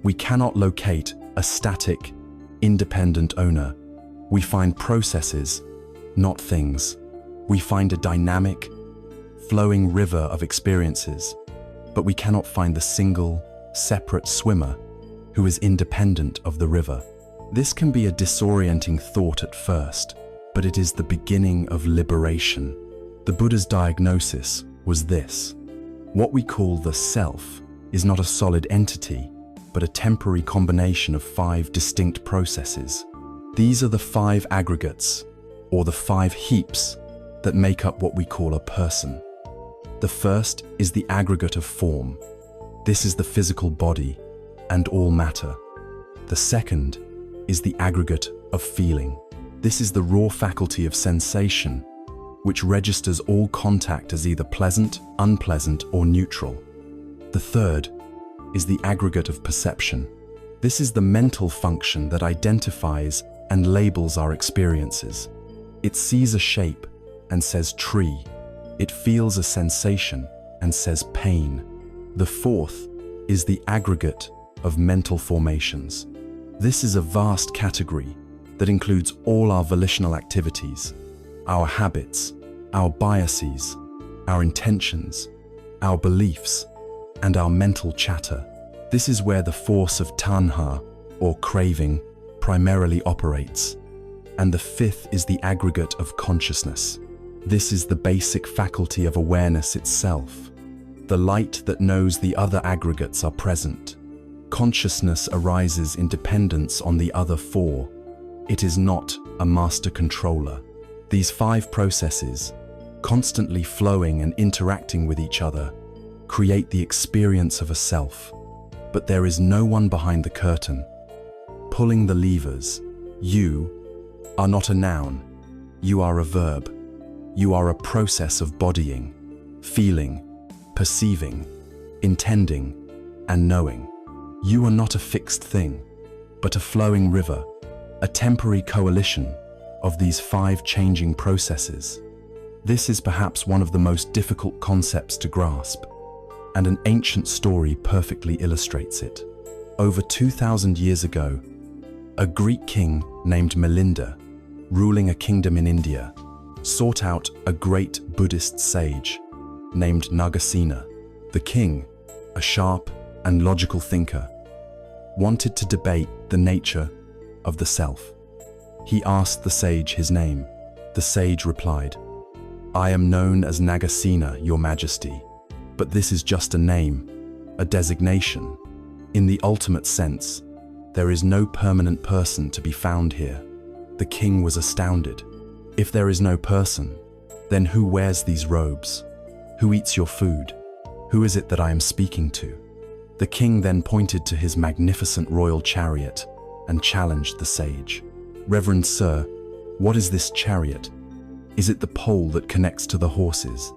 we cannot locate a static, independent owner. We find processes, not things. We find a dynamic, flowing river of experiences, but we cannot find the single, separate swimmer who is independent of the river. This can be a disorienting thought at first, but it is the beginning of liberation. The Buddha's diagnosis was this: what we call the self is not a solid entity, but a temporary combination of 5 distinct processes. These are the 5 aggregates, or the 5 heaps, that make up what we call a person. The first is the aggregate of form. This is the physical body and all matter. The second is the aggregate of feeling. This is the raw faculty of sensation, which registers all contact as either pleasant, unpleasant, or neutral. The third is the aggregate of perception. This is the mental function that identifies and labels our experiences. It sees a shape and says tree. It feels a sensation and says pain. The fourth is the aggregate of mental formations. This is a vast category that includes all our volitional activities, our habits, our biases, our intentions, our beliefs, and our mental chatter. This is where the force of tanha, or craving, primarily operates. And the fifth is the aggregate of consciousness. This is the basic faculty of awareness itself, the light that knows the other aggregates are present. Consciousness arises in dependence on the other four. It is not a master controller. These five processes, constantly flowing and interacting with each other, create the experience of a self. But there is no one behind the curtain, pulling the levers. You are not a noun. You are a verb. You are a process of bodying, feeling, perceiving, intending, and knowing. You are not a fixed thing, but a flowing river, a temporary coalition of these five changing processes. This is perhaps one of the most difficult concepts to grasp, and an ancient story perfectly illustrates it. Over 2,000 years ago, a Greek king named Milinda, ruling a kingdom in India, sought out a great Buddhist sage named Nagasena. The king, a sharp and logical thinker, wanted to debate the nature of the self. He asked the sage his name. The sage replied, "I am known as Nagasena, Your Majesty, but this is just a name, a designation. In the ultimate sense, there is no permanent person to be found here." The king was astounded. If there is no person, then who wears these robes? Who eats your food? Who is it that I am speaking to? The king then pointed to his magnificent royal chariot and challenged the sage. "Reverend sir, what is this chariot? Is it the pole that connects to the horses?"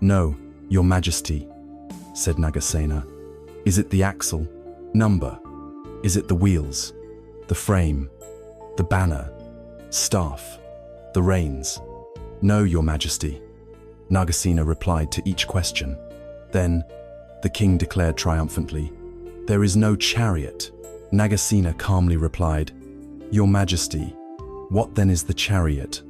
"No, Your Majesty," said Nagasena. "Is it the axle? Number? Is it the wheels? The frame? The banner? Staff? The reins?" "No, Your Majesty," Nagasena replied to each question. Then the king declared triumphantly, "There is no chariot." Nagasena calmly replied, "Your Majesty, what then is the chariot?"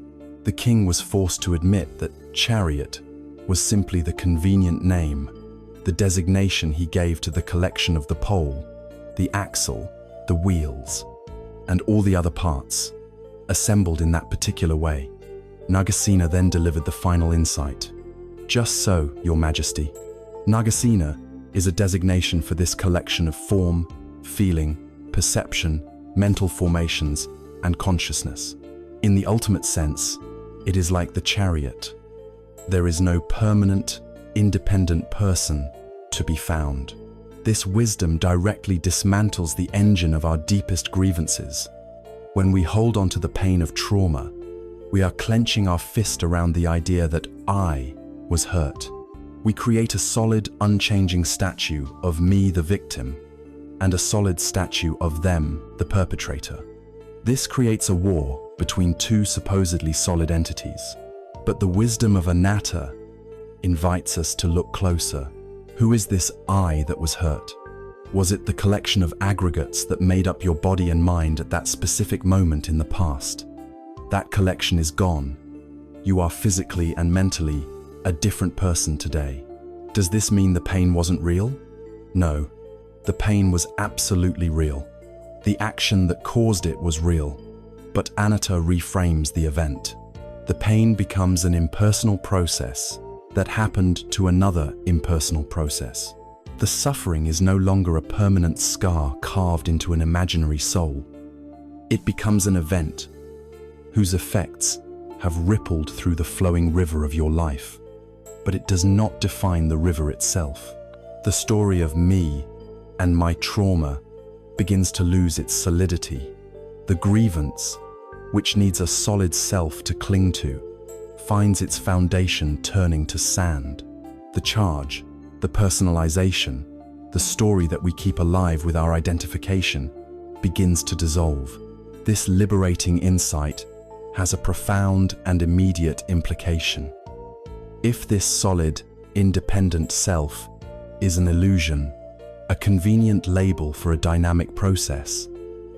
The king was forced to admit that chariot was simply the convenient name, the designation he gave to the collection of the pole, the axle, the wheels, and all the other parts, assembled in that particular way. Nagasena then delivered the final insight. "Just so, Your Majesty. Nagasena is a designation for this collection of form, feeling, perception, mental formations, and consciousness. In the ultimate sense, it is like the chariot. There is no permanent, independent person to be found." This wisdom directly dismantles the engine of our deepest grievances. When we hold on to the pain of trauma, we are clenching our fist around the idea that I was hurt. We create a solid, unchanging statue of me, the victim, and a solid statue of them, the perpetrator. This creates a war between two supposedly solid entities. But the wisdom of anatta invites us to look closer. Who is this I that was hurt? Was it the collection of aggregates that made up your body and mind at that specific moment in the past? That collection is gone. You are physically and mentally a different person today. Does this mean the pain wasn't real? No, the pain was absolutely real. The action that caused it was real, but anatta reframes the event. The pain becomes an impersonal process that happened to another impersonal process. The suffering is no longer a permanent scar carved into an imaginary soul. It becomes an event whose effects have rippled through the flowing river of your life, but it does not define the river itself. The story of me and my trauma begins to lose its solidity. The grievance, which needs a solid self to cling to, finds its foundation turning to sand. The charge, the personalization, the the story that we keep alive with our identification, begins to dissolve. This liberating insight has a profound and immediate implication. If this solid, independent self is an illusion, a convenient label for a dynamic process,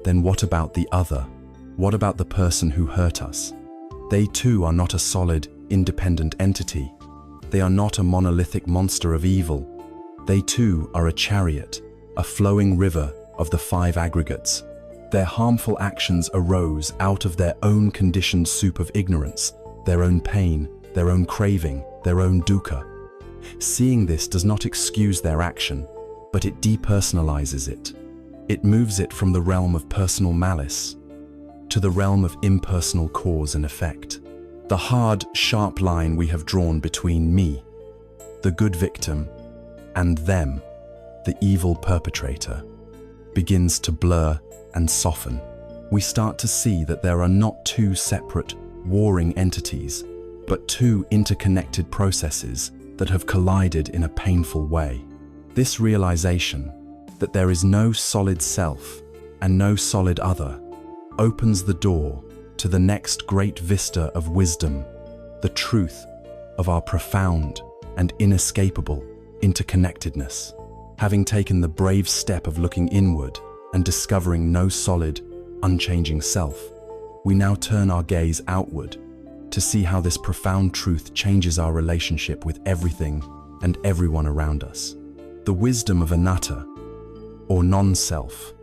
then what about the other? What about the person who hurt us? They too are not a solid, independent entity. They are not a monolithic monster of evil. They too are a chariot, a flowing river of the five aggregates. Their harmful actions arose out of their own conditioned soup of ignorance, their own pain, their own craving, their own dukkha. Seeing this does not excuse their action, but it depersonalizes it. It moves it from the realm of personal malice to the realm of impersonal cause and effect. The hard, sharp line we have drawn between me, the good victim, and them, the evil perpetrator, begins to blur and soften. We start to see that there are not two separate, warring entities, but two interconnected processes that have collided in a painful way. This realization that there is no solid self and no solid other opens the door to the next great vista of wisdom, the truth of our profound and inescapable interconnectedness. Having taken the brave step of looking inward and discovering no solid, unchanging self, we now turn our gaze outward to see how this profound truth changes our relationship with everything and everyone around us. The wisdom of anatta, or non-self,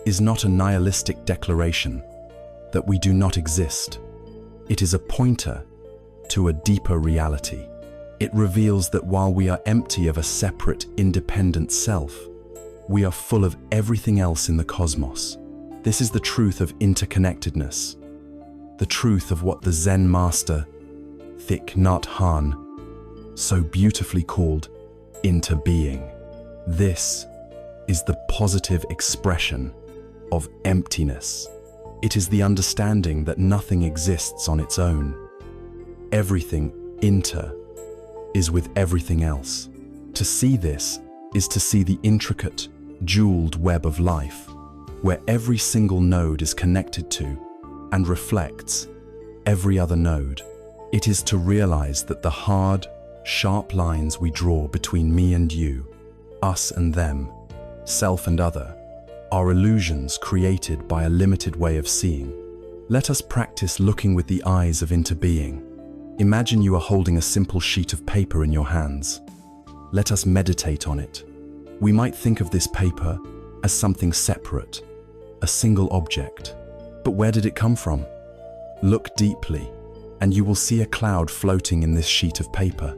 is not a nihilistic declaration that we do not exist. It is a pointer to a deeper reality. It reveals that while we are empty of a separate, independent self, we are full of everything else in the cosmos. This is the truth of interconnectedness, the truth of what the Zen master, Thich Nhat Hanh, so beautifully called interbeing. This is the positive expression of emptiness. It is the understanding that nothing exists on its own. Everything is with everything else. To see this is to see the intricate, jeweled web of life, where every single node is connected to and reflects every other node. It is to realize that the hard, sharp lines we draw between me and you, us and them, self and other, are illusions created by a limited way of seeing. Let us practice looking with the eyes of interbeing. Imagine you are holding a simple sheet of paper in your hands. Let us meditate on it. We might think of this paper as something separate, a single object. But where did it come from? Look deeply, and you will see a cloud floating in this sheet of paper.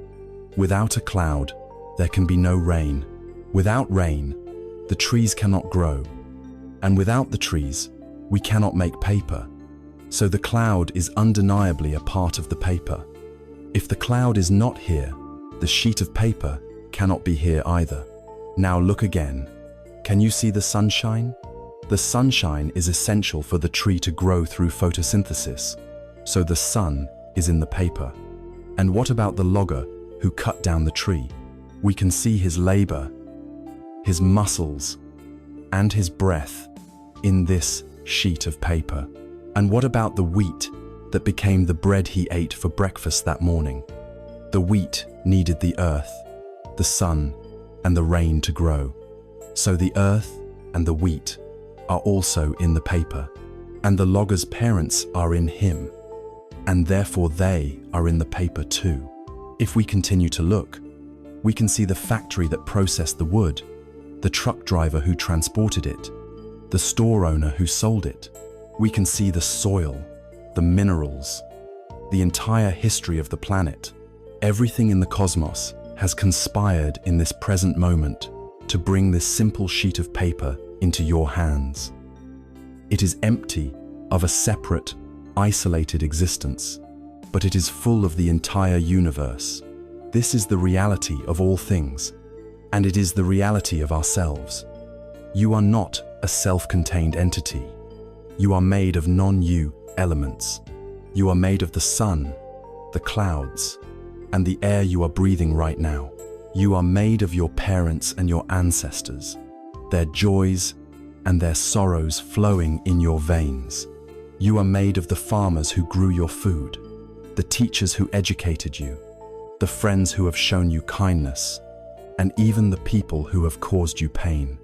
Without a cloud, there can be no rain. Without rain, the trees cannot grow. And without the trees, we cannot make paper. So the cloud is undeniably a part of the paper. If the cloud is not here, the sheet of paper cannot be here either. Now look again. Can you see the sunshine? The sunshine is essential for the tree to grow through photosynthesis. So the sun is in the paper. And what about the logger who cut down the tree? We can see his labor, his muscles, and his breath in this sheet of paper. And what about the wheat that became the bread he ate for breakfast that morning? The wheat needed the earth, the sun, and the rain to grow. So the earth and the wheat are also in the paper, and the logger's parents are in him, and therefore they are in the paper too. If we continue to look, we can see the factory that processed the wood, the truck driver who transported it, the store owner who sold it. We can see the soil, the minerals, the entire history of the planet. Everything in the cosmos has conspired in this present moment to bring this simple sheet of paper into your hands. It is empty of a separate, isolated existence, but it is full of the entire universe. This is the reality of all things, and it is the reality of ourselves. You are not a self-contained entity. You are made of non-you elements. You are made of the sun, the clouds, and the air you are breathing right now. You are made of your parents and your ancestors, their joys and their sorrows flowing in your veins. You are made of the farmers who grew your food, the teachers who educated you, the friends who have shown you kindness, and even the people who have caused you pain.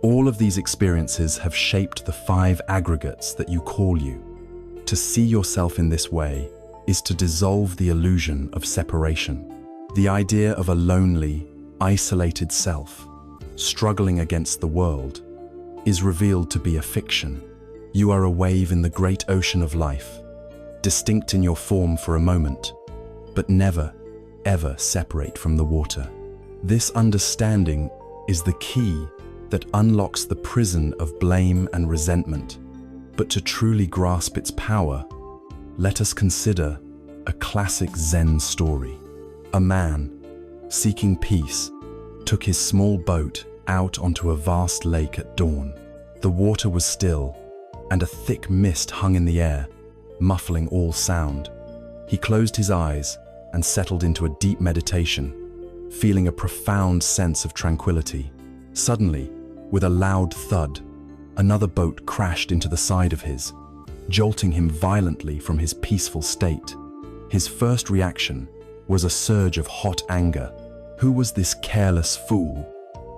All of these experiences have shaped the 5 aggregates that you call you. To see yourself in this way is to dissolve the illusion of separation. The idea of a lonely, isolated self, struggling against the world, is revealed to be a fiction. You are a wave in the great ocean of life, distinct in your form for a moment, but never, ever separate from the water. This understanding is the key that unlocks the prison of blame and resentment. But to truly grasp its power, let us consider a classic Zen story. A man, seeking peace, took his small boat out onto a vast lake at dawn. The water was still, and a thick mist hung in the air, muffling all sound. He closed his eyes and settled into a deep meditation, feeling a profound sense of tranquility. Suddenly, with a loud thud, another boat crashed into the side of his, jolting him violently from his peaceful state. His first reaction was a surge of hot anger. Who was this careless fool,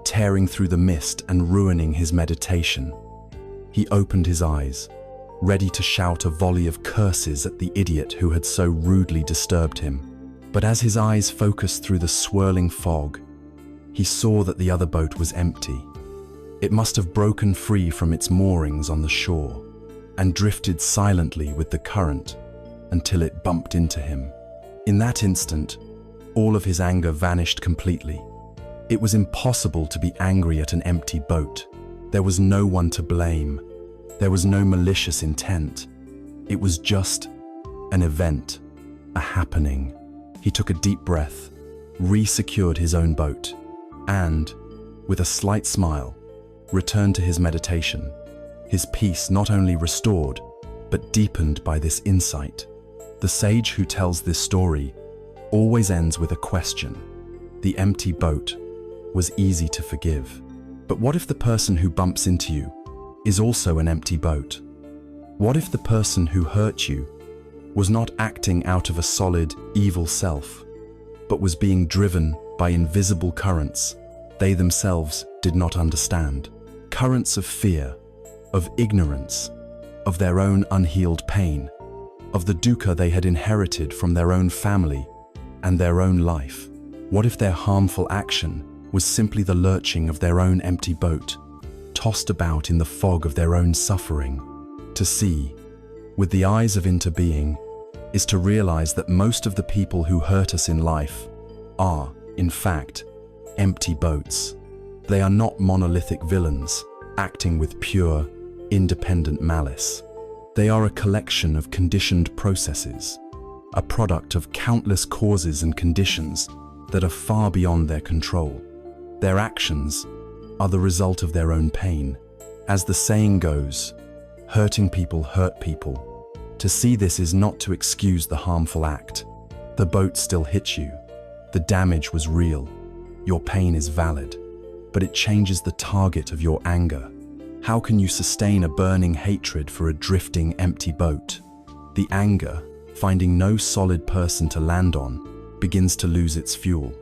tearing through the mist and ruining his meditation? He opened his eyes, ready to shout a volley of curses at the idiot who had so rudely disturbed him. But as his eyes focused through the swirling fog, he saw that the other boat was empty. It must have broken free from its moorings on the shore and drifted silently with the current until it bumped into him. In that instant, all of his anger vanished completely. It was impossible to be angry at an empty boat. There was no one to blame. There was no malicious intent. It was just an event, a happening. He took a deep breath, re-secured his own boat, and, with a slight smile, returned to his meditation, his peace not only restored, but deepened by this insight. The sage who tells this story always ends with a question. The empty boat was easy to forgive. But what if the person who bumps into you is also an empty boat? What if the person who hurt you was not acting out of a solid, evil self, but was being driven by invisible currents they themselves did not understand? Currents of fear, of ignorance, of their own unhealed pain, of the dukkha they had inherited from their own family and their own life. What if their harmful action was simply the lurching of their own empty boat, tossed about in the fog of their own suffering? To see, with the eyes of interbeing, is to realize that most of the people who hurt us in life are, in fact, empty boats. They are not monolithic villains, acting with pure, independent malice. They are a collection of conditioned processes, a product of countless causes and conditions that are far beyond their control. Their actions are the result of their own pain. As the saying goes, hurting people hurt people. To see this is not to excuse the harmful act. The boat still hit you. The damage was real. Your pain is valid, but it changes the target of your anger. How can you sustain a burning hatred for a drifting, empty boat? The anger, finding no solid person to land on, begins to lose its fuel.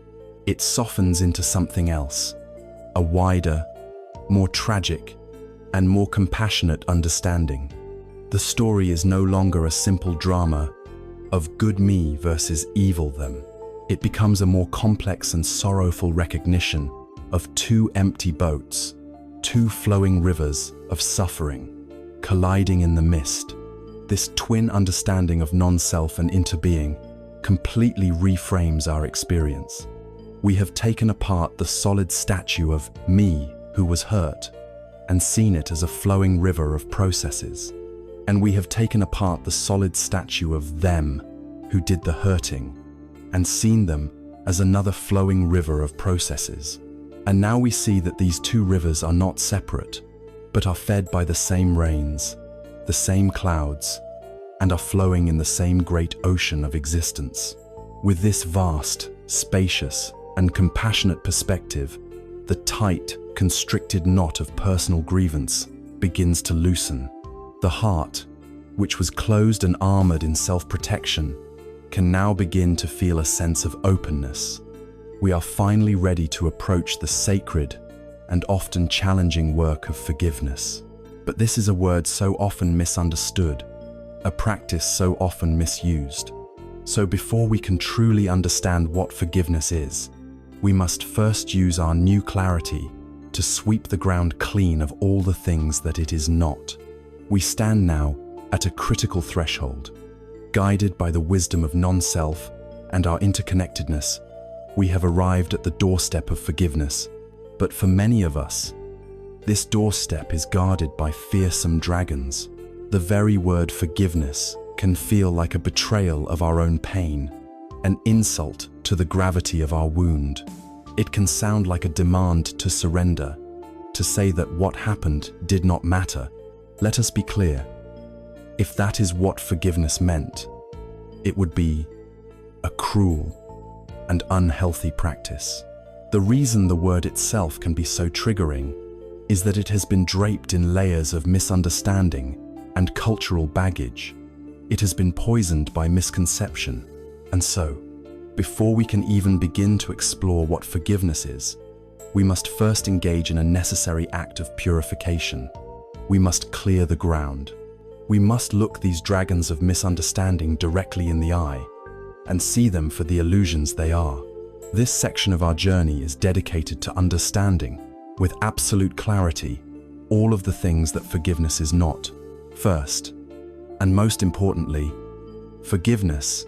It softens into something else, a wider, more tragic, and more compassionate understanding. The story is no longer a simple drama of good me versus evil them. It becomes a more complex and sorrowful recognition of two empty boats, two flowing rivers of suffering, colliding in the mist. This twin understanding of non-self and interbeing completely reframes our experience. We have taken apart the solid statue of me who was hurt and seen it as a flowing river of processes. And we have taken apart the solid statue of them who did the hurting and seen them as another flowing river of processes. And now we see that these two rivers are not separate, but are fed by the same rains, the same clouds, and are flowing in the same great ocean of existence. With this vast, spacious, and compassionate perspective, the tight, constricted knot of personal grievance begins to loosen. The heart, which was closed and armored in self-protection, can now begin to feel a sense of openness. We are finally ready to approach the sacred and often challenging work of forgiveness. But this is a word so often misunderstood, a practice so often misused. So before we can truly understand what forgiveness is, we must first use our new clarity to sweep the ground clean of all the things that it is not. We stand now at a critical threshold. Guided by the wisdom of non-self and our interconnectedness, we have arrived at the doorstep of forgiveness. But for many of us, this doorstep is guarded by fearsome dragons. The very word forgiveness can feel like a betrayal of our own pain, an insult to the gravity of our wound. It can sound like a demand to surrender, to say that what happened did not matter. Let us be clear. If that is what forgiveness meant, it would be a cruel and unhealthy practice. The reason the word itself can be so triggering is that it has been draped in layers of misunderstanding and cultural baggage. It has been poisoned by misconception. And so, before we can even begin to explore what forgiveness is, we must first engage in a necessary act of purification. We must clear the ground. We must look these dragons of misunderstanding directly in the eye and see them for the illusions they are. This section of our journey is dedicated to understanding, with absolute clarity, all of the things that forgiveness is not. First, and most importantly, forgiveness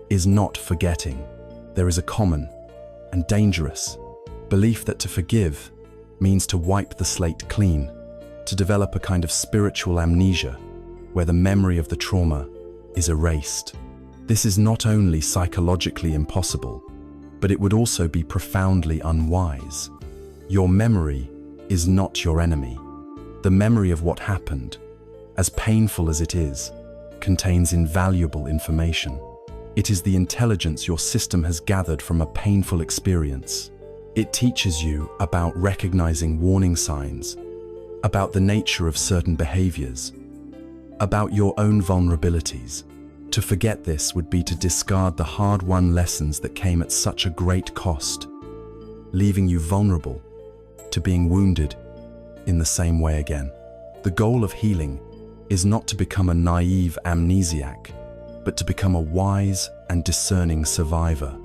is not forgetting. There is a common and dangerous belief that to forgive means to wipe the slate clean, to develop a kind of spiritual amnesia where the memory of the trauma is erased. This is not only psychologically impossible, but it would also be profoundly unwise. Your memory is not your enemy. The memory of what happened, as painful as it is, contains invaluable information. It is the intelligence your system has gathered from a painful experience. It teaches you about recognizing warning signs, about the nature of certain behaviors, about your own vulnerabilities. To forget this would be to discard the hard-won lessons that came at such a great cost, leaving you vulnerable to being wounded in the same way again. The goal of healing is not to become a naive amnesiac, but to become a wise and discerning survivor.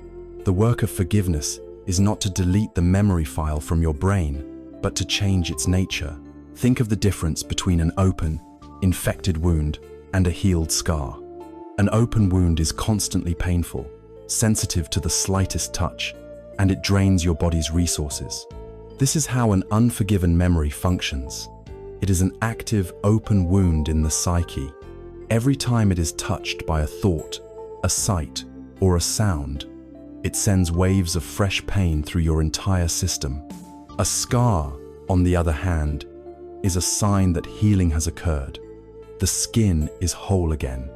The work of forgiveness is not to delete the memory file from your brain, but to change its nature. Think of the difference between an open, infected wound and a healed scar. An open wound is constantly painful, sensitive to the slightest touch, and it drains your body's resources. This is how an unforgiven memory functions. It is an active, open wound in the psyche. Every time it is touched by a thought, a sight, or a sound, it sends waves of fresh pain through your entire system. A scar, on the other hand, is a sign that healing has occurred. The skin is whole again.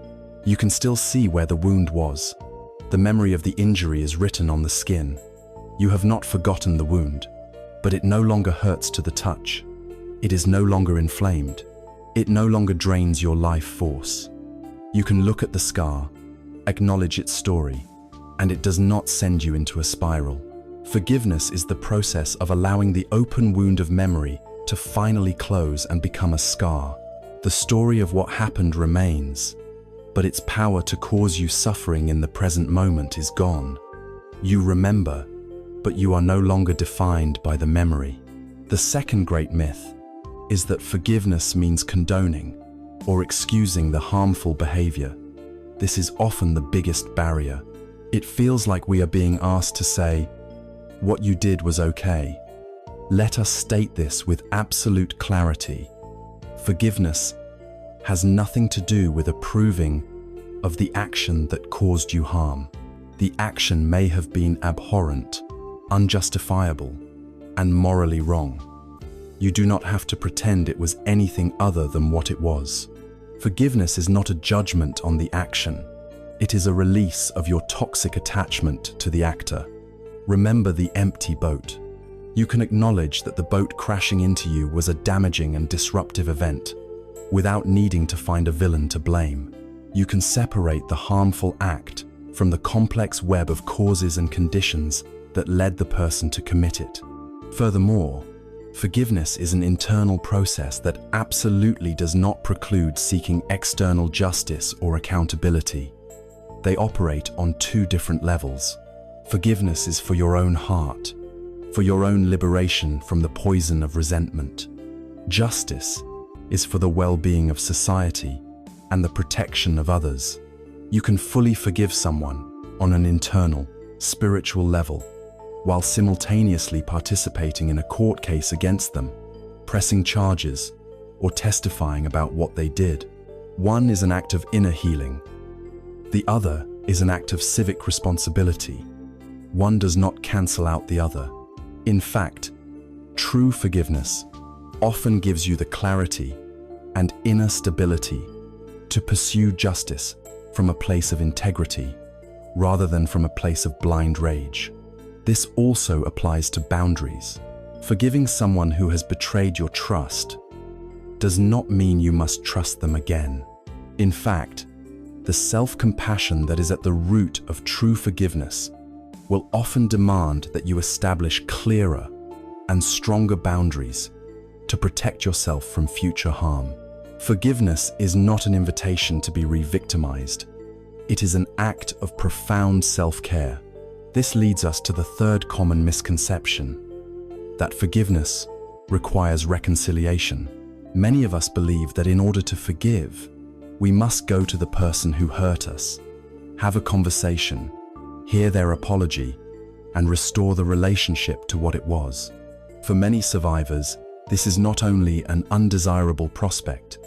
You can still see where the wound was. The memory of the injury is written on the skin. You have not forgotten the wound, but it no longer hurts to the touch. It is no longer inflamed. It no longer drains your life force. You can look at the scar, acknowledge its story, and it does not send you into a spiral. Forgiveness is the process of allowing the open wound of memory to finally close and become a scar. The story of what happened remains, but its power to cause you suffering in the present moment is gone. You remember, but you are no longer defined by the memory. The second great myth is that forgiveness means condoning or excusing the harmful behavior. This is often the biggest barrier. It feels like we are being asked to say, "What you did was okay." Let us state this with absolute clarity. Forgiveness has nothing to do with approving of the action that caused you harm. The action may have been abhorrent, unjustifiable, and morally wrong. You do not have to pretend it was anything other than what it was. Forgiveness is not a judgment on the action. It is a release of your toxic attachment to the actor. remember the empty boat. You can acknowledge that the boat crashing into you was a damaging and disruptive event, without needing to find a villain to blame. You can separate the harmful act from the complex web of causes and conditions that led the person to commit it. Furthermore, forgiveness is an internal process that absolutely does not preclude seeking external justice or accountability. They operate on two different levels. Forgiveness is for your own heart, for your own liberation from the poison of resentment. Justice is for the well-being of society and the protection of others. You can fully forgive someone on an internal, spiritual level, while simultaneously participating in a court case against them, pressing charges, or testifying about what they did. One is an act of inner healing. The other is an act of civic responsibility. One does not cancel out the other. In fact, true forgiveness often gives you the clarity and inner stability to pursue justice from a place of integrity rather than from a place of blind rage. This also applies to boundaries. Forgiving someone who has betrayed your trust does not mean you must trust them again. In fact, the self-compassion that is at the root of true forgiveness will often demand that you establish clearer and stronger boundaries to protect yourself from future harm. Forgiveness is not an invitation to be re-victimized. It is an act of profound self-care. This leads us to the third common misconception, that forgiveness requires reconciliation. Many of us believe that in order to forgive, we must go to the person who hurt us, have a conversation, hear their apology, and restore the relationship to what it was. For many survivors, this is not only an undesirable prospect,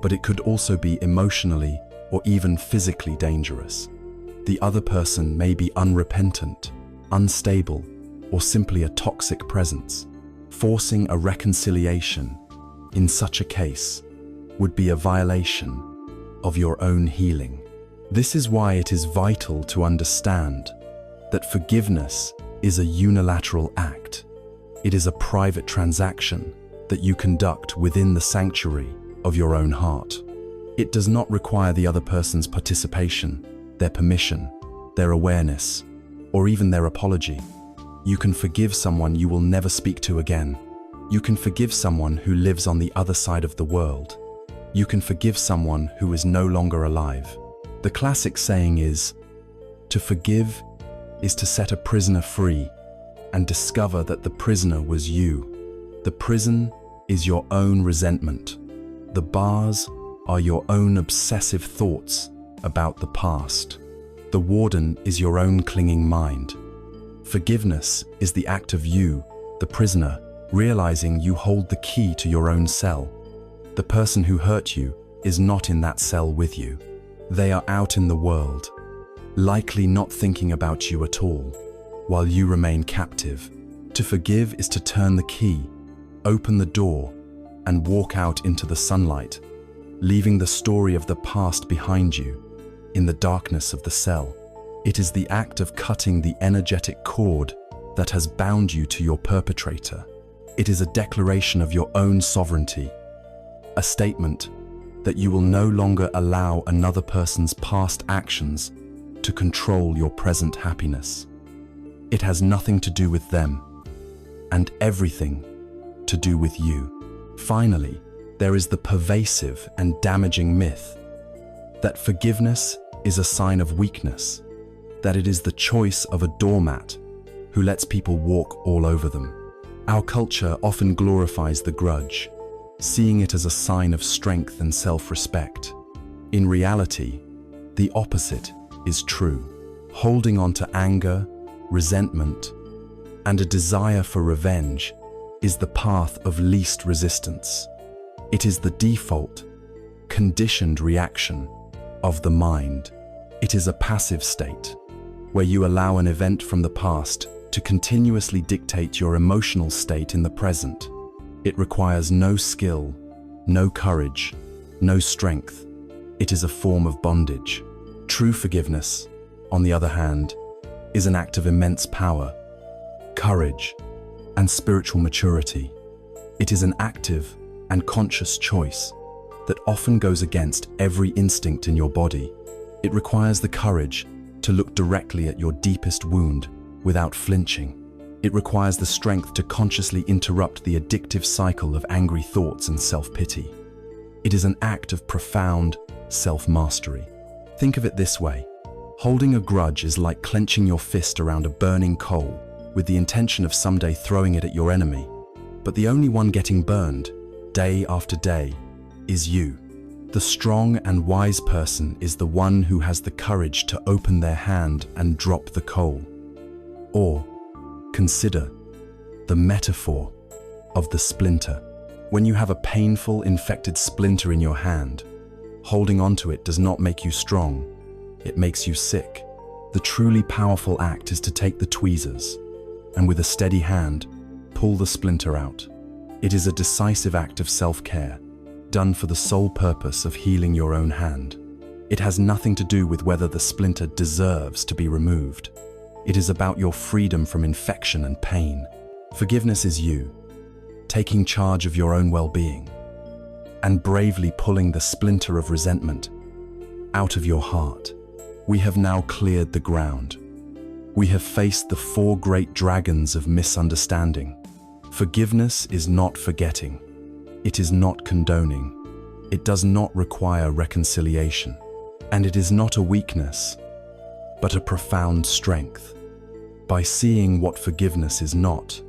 but it could also be emotionally or even physically dangerous. The other person may be unrepentant, unstable, or simply a toxic presence. Forcing a reconciliation in such a case would be a violation of your own healing. This is why it is vital to understand that forgiveness is a unilateral act. It is a private transaction that you conduct within the sanctuary of your own heart. It does not require the other person's participation, their permission, their awareness, or even their apology. You can forgive someone you will never speak to again. You can forgive someone who lives on the other side of the world. You can forgive someone who is no longer alive. The classic saying is, to forgive is to set a prisoner free and discover that the prisoner was you. The prison is your own resentment. The bars are your own obsessive thoughts about the past. The warden is your own clinging mind. Forgiveness is the act of you, the prisoner, realizing you hold the key to your own cell. The person who hurt you is not in that cell with you. They are out in the world, likely not thinking about you at all, while you remain captive. To forgive is to turn the key, open the door, and walk out into the sunlight, leaving the story of the past behind you in the darkness of the cell. It is the act of cutting the energetic cord that has bound you to your perpetrator. It is a declaration of your own sovereignty, a statement that you will no longer allow another person's past actions to control your present happiness. It has nothing to do with them and everything to do with you. Finally, there is the pervasive and damaging myth that forgiveness is a sign of weakness, that it is the choice of a doormat who lets people walk all over them. Our culture often glorifies the grudge, seeing it as a sign of strength and self-respect. In reality, the opposite is true. Holding on to anger, resentment, and a desire for revenge is the path of least resistance. It is the default, conditioned reaction of the mind. It is a passive state, where you allow an event from the past to continuously dictate your emotional state in the present. It requires no skill, no courage, no strength. It is a form of bondage. True forgiveness, on the other hand, is an act of immense power. courage, and spiritual maturity. It is an active and conscious choice that often goes against every instinct in your body. It requires the courage to look directly at your deepest wound without flinching. It requires the strength to consciously interrupt the addictive cycle of angry thoughts and self-pity. It is an act of profound self-mastery. Think of it this way. Holding a grudge is like clenching your fist around a burning coal with the intention of someday throwing it at your enemy. But the only one getting burned, day after day, is you. The strong and wise person is the one who has the courage to open their hand and drop the coal. Or, consider the metaphor of the splinter. When you have a painful, infected splinter in your hand, holding onto it does not make you strong, it makes you sick. The truly powerful act is to take the tweezers and with a steady hand, pull the splinter out. It is a decisive act of self-care, done for the sole purpose of healing your own hand. It has nothing to do with whether the splinter deserves to be removed. It is about your freedom from infection and pain. Forgiveness is you, taking charge of your own well-being, and bravely pulling the splinter of resentment out of your heart. We have now cleared the ground. We have faced the 4 great dragons of misunderstanding. Forgiveness is not forgetting. It is not condoning. It does not require reconciliation. And it is not a weakness, but a profound strength. By seeing what forgiveness is not,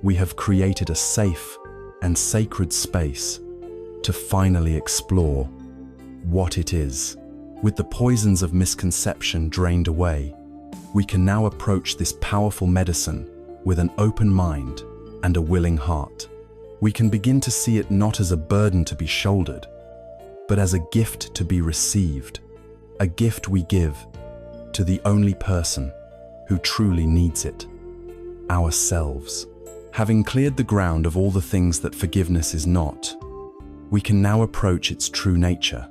we have created a safe and sacred space to finally explore what it is. With the poisons of misconception drained away, we can now approach this powerful medicine with an open mind and a willing heart. We can begin to see it not as a burden to be shouldered, but as a gift to be received, a gift we give to the only person who truly needs it, ourselves. Having cleared the ground of all the things that forgiveness is not, we can now approach its true nature.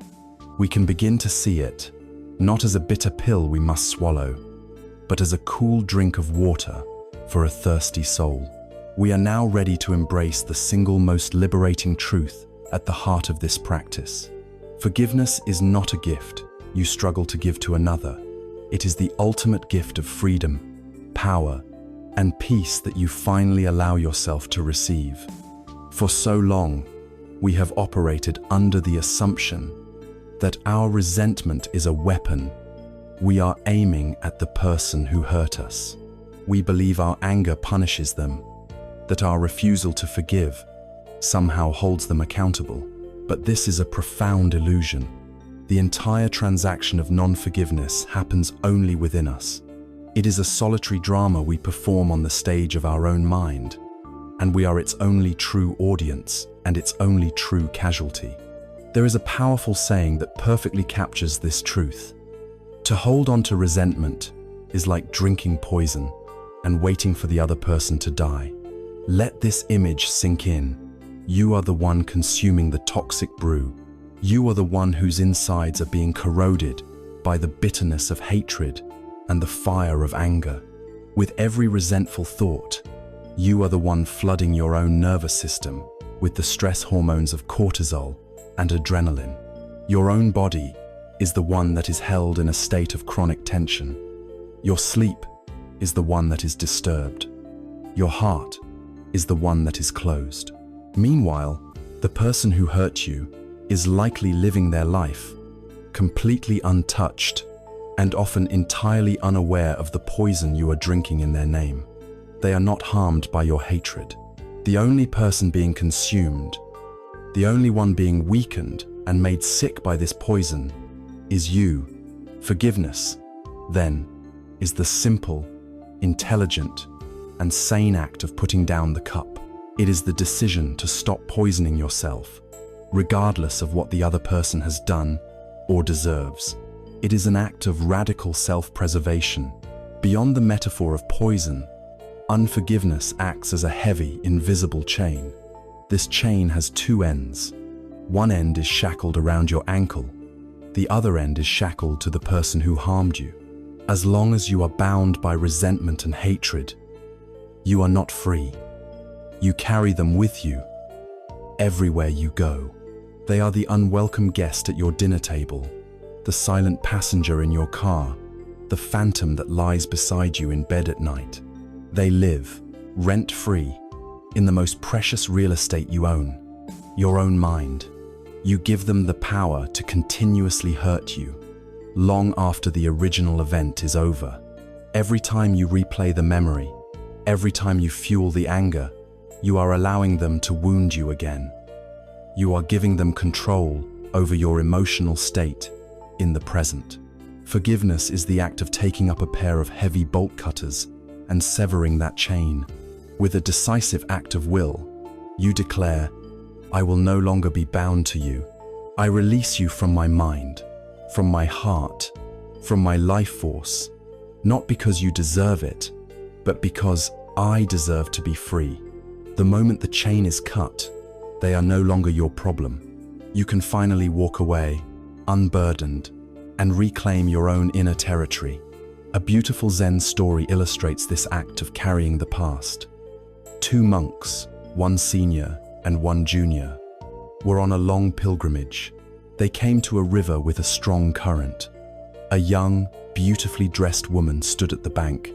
We can begin to see it, not as a bitter pill we must swallow, but as a cool drink of water for a thirsty soul. We are now ready to embrace the single most liberating truth at the heart of this practice. Forgiveness is not a gift you struggle to give to another. It is the ultimate gift of freedom, power, and peace that you finally allow yourself to receive. For so long, we have operated under the assumption that our resentment is a weapon. We are aiming at the person who hurt us. We believe our anger punishes them, that our refusal to forgive somehow holds them accountable. But this is a profound illusion. The entire transaction of non-forgiveness happens only within us. It is a solitary drama we perform on the stage of our own mind, and we are its only true audience and its only true casualty. There is a powerful saying that perfectly captures this truth. To hold on to resentment is like drinking poison and waiting for the other person to die. Let this image sink in. You are the one consuming the toxic brew. You are the one whose insides are being corroded by the bitterness of hatred and the fire of anger. With every resentful thought, you are the one flooding your own nervous system with the stress hormones of cortisol and adrenaline. Your own body is the one that is held in a state of chronic tension. Your sleep is the one that is disturbed. Your heart is the one that is closed. Meanwhile, the person who hurt you is likely living their life completely untouched and often entirely unaware of the poison you are drinking in their name. They are not harmed by your hatred. The only person being consumed, the only one being weakened and made sick by this poison, is you. Forgiveness, then, is the simple, intelligent, and sane act of putting down the cup. It is the decision to stop poisoning yourself, regardless of what the other person has done or deserves. It is an act of radical self-preservation. Beyond the metaphor of poison, unforgiveness acts as a heavy, invisible chain. This chain has 2 ends. One end is shackled around your ankle. The other end is shackled to the person who harmed you. As long as you are bound by resentment and hatred, You are not free. You carry them with you, everywhere you go. They are the unwelcome guest at your dinner table, the silent passenger in your car, the phantom that lies beside you in bed at night. They live, rent-free, in the most precious real estate you own, your own mind. You give them the power to continuously hurt you, long after the original event is over. Every time you replay the memory, every time you fuel the anger, you are allowing them to wound you again. You are giving them control over your emotional state in the present. Forgiveness is the act of taking up a pair of heavy bolt cutters and severing that chain. With a decisive act of will, you declare, I will no longer be bound to you. I release you from my mind, from my heart, from my life force, not because you deserve it, but because I deserve to be free. The moment the chain is cut, they are no longer your problem. You can finally walk away, unburdened, and reclaim your own inner territory. A beautiful Zen story illustrates this act of carrying the past. Two monks, one senior and one junior, were on a long pilgrimage. They came to a river with a strong current. A young, beautifully dressed woman stood at the bank,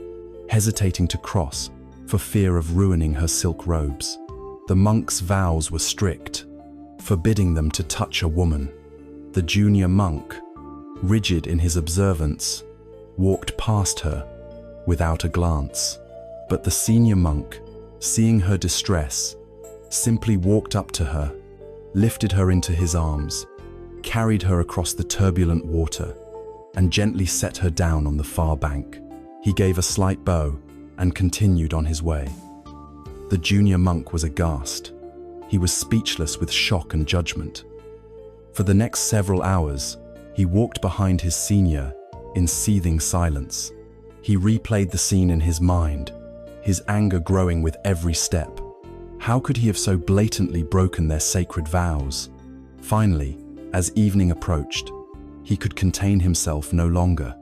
hesitating to cross for fear of ruining her silk robes. The monks' vows were strict, forbidding them to touch a woman. The junior monk, rigid in his observance, walked past her without a glance. But the senior monk, seeing her distress, simply walked up to her, lifted her into his arms, carried her across the turbulent water, and gently set her down on the far bank. He gave a slight bow and continued on his way. The junior monk was aghast. He was speechless with shock and judgment. For the next several hours, he walked behind his senior in seething silence. He replayed the scene in his mind, his anger growing with every step. How could he have so blatantly broken their sacred vows? Finally, as evening approached, he could contain himself no longer.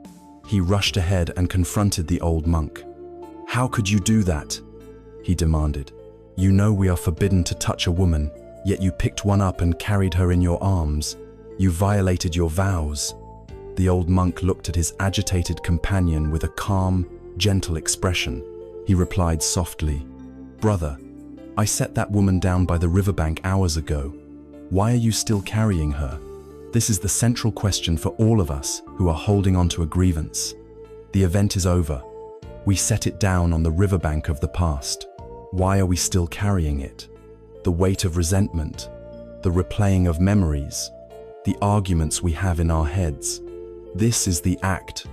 He rushed ahead and confronted the old monk. "How could you do that?" he demanded. "You know we are forbidden to touch a woman, yet you picked one up and carried her in your arms. You violated your vows." The old monk looked at his agitated companion with a calm, gentle expression. He replied softly, "Brother, I set that woman down by the riverbank hours ago. Why are you still carrying her?" This is the central question for all of us who are holding on to a grievance. The event is over. We set it down on the riverbank of the past. Why are we still carrying it? The weight of resentment, the replaying of memories, the arguments we have in our heads. This is the act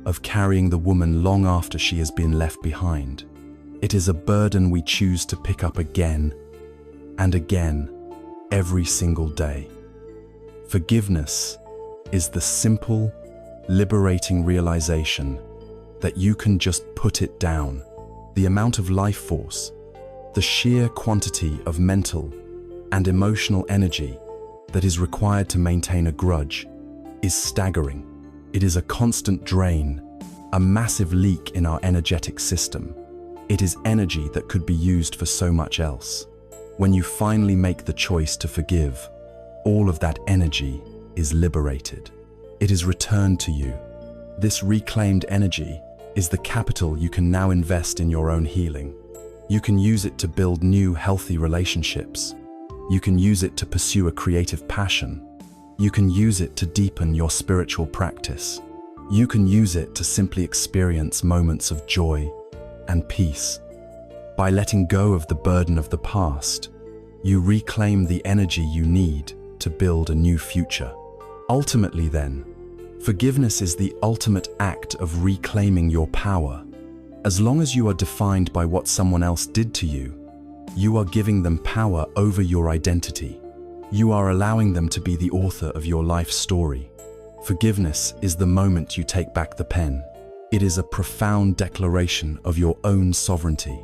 of carrying the woman long after she has been left behind. It is a burden we choose to pick up again and again, every single day. Forgiveness is the simple, liberating realization that you can just put it down. The amount of life force, the sheer quantity of mental and emotional energy that is required to maintain a grudge is staggering. It is a constant drain, a massive leak in our energetic system. It is energy that could be used for so much else. When you finally make the choice to forgive, all of that energy is liberated. It is returned to you. This reclaimed energy is the capital you can now invest in your own healing. You can use it to build new, healthy relationships. You can use it to pursue a creative passion. You can use it to deepen your spiritual practice. You can use it to simply experience moments of joy and peace. By letting go of the burden of the past, you reclaim the energy you need to build a new future. Ultimately then, forgiveness is the ultimate act of reclaiming your power. As long as you are defined by what someone else did to you, you are giving them power over your identity. You are allowing them to be the author of your life story. Forgiveness is the moment you take back the pen. It is a profound declaration of your own sovereignty.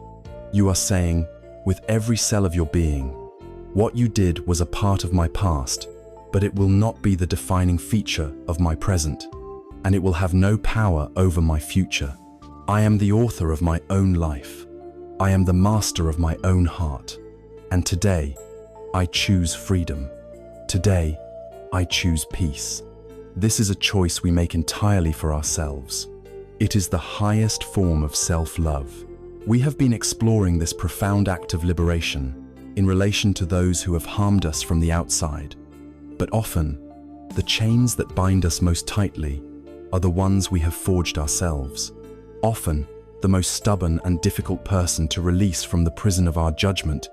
You are saying, with every cell of your being, what you did was a part of my past, but it will not be the defining feature of my present, and it will have no power over my future. I am the author of my own life. I am the master of my own heart. And today, I choose freedom. Today, I choose peace. This is a choice we make entirely for ourselves. It is the highest form of self-love. We have been exploring this profound act of liberation in relation to those who have harmed us from the outside. But often, the chains that bind us most tightly are the ones we have forged ourselves. Often, the most stubborn and difficult person to release from the prison of our judgment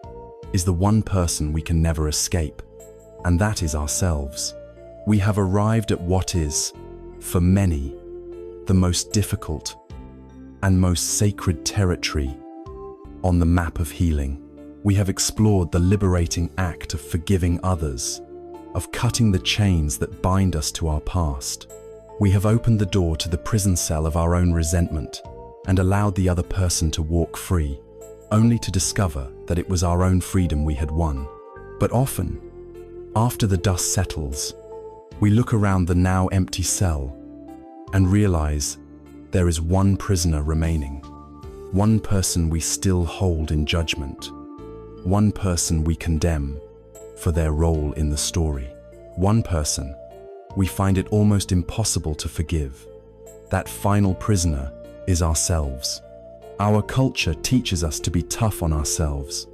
is the one person we can never escape, and that is ourselves. We have arrived at what is, for many, the most difficult and most sacred territory on the map of healing. We have explored the liberating act of forgiving others, of cutting the chains that bind us to our past. We have opened the door to the prison cell of our own resentment and allowed the other person to walk free, only to discover that it was our own freedom we had won. But often, after the dust settles, we look around the now empty cell and realize there is one prisoner remaining, one person we still hold in judgment, one person we condemn for their role in the story, one person we find it almost impossible to forgive. That final prisoner is ourselves. Our culture teaches us to be tough on ourselves,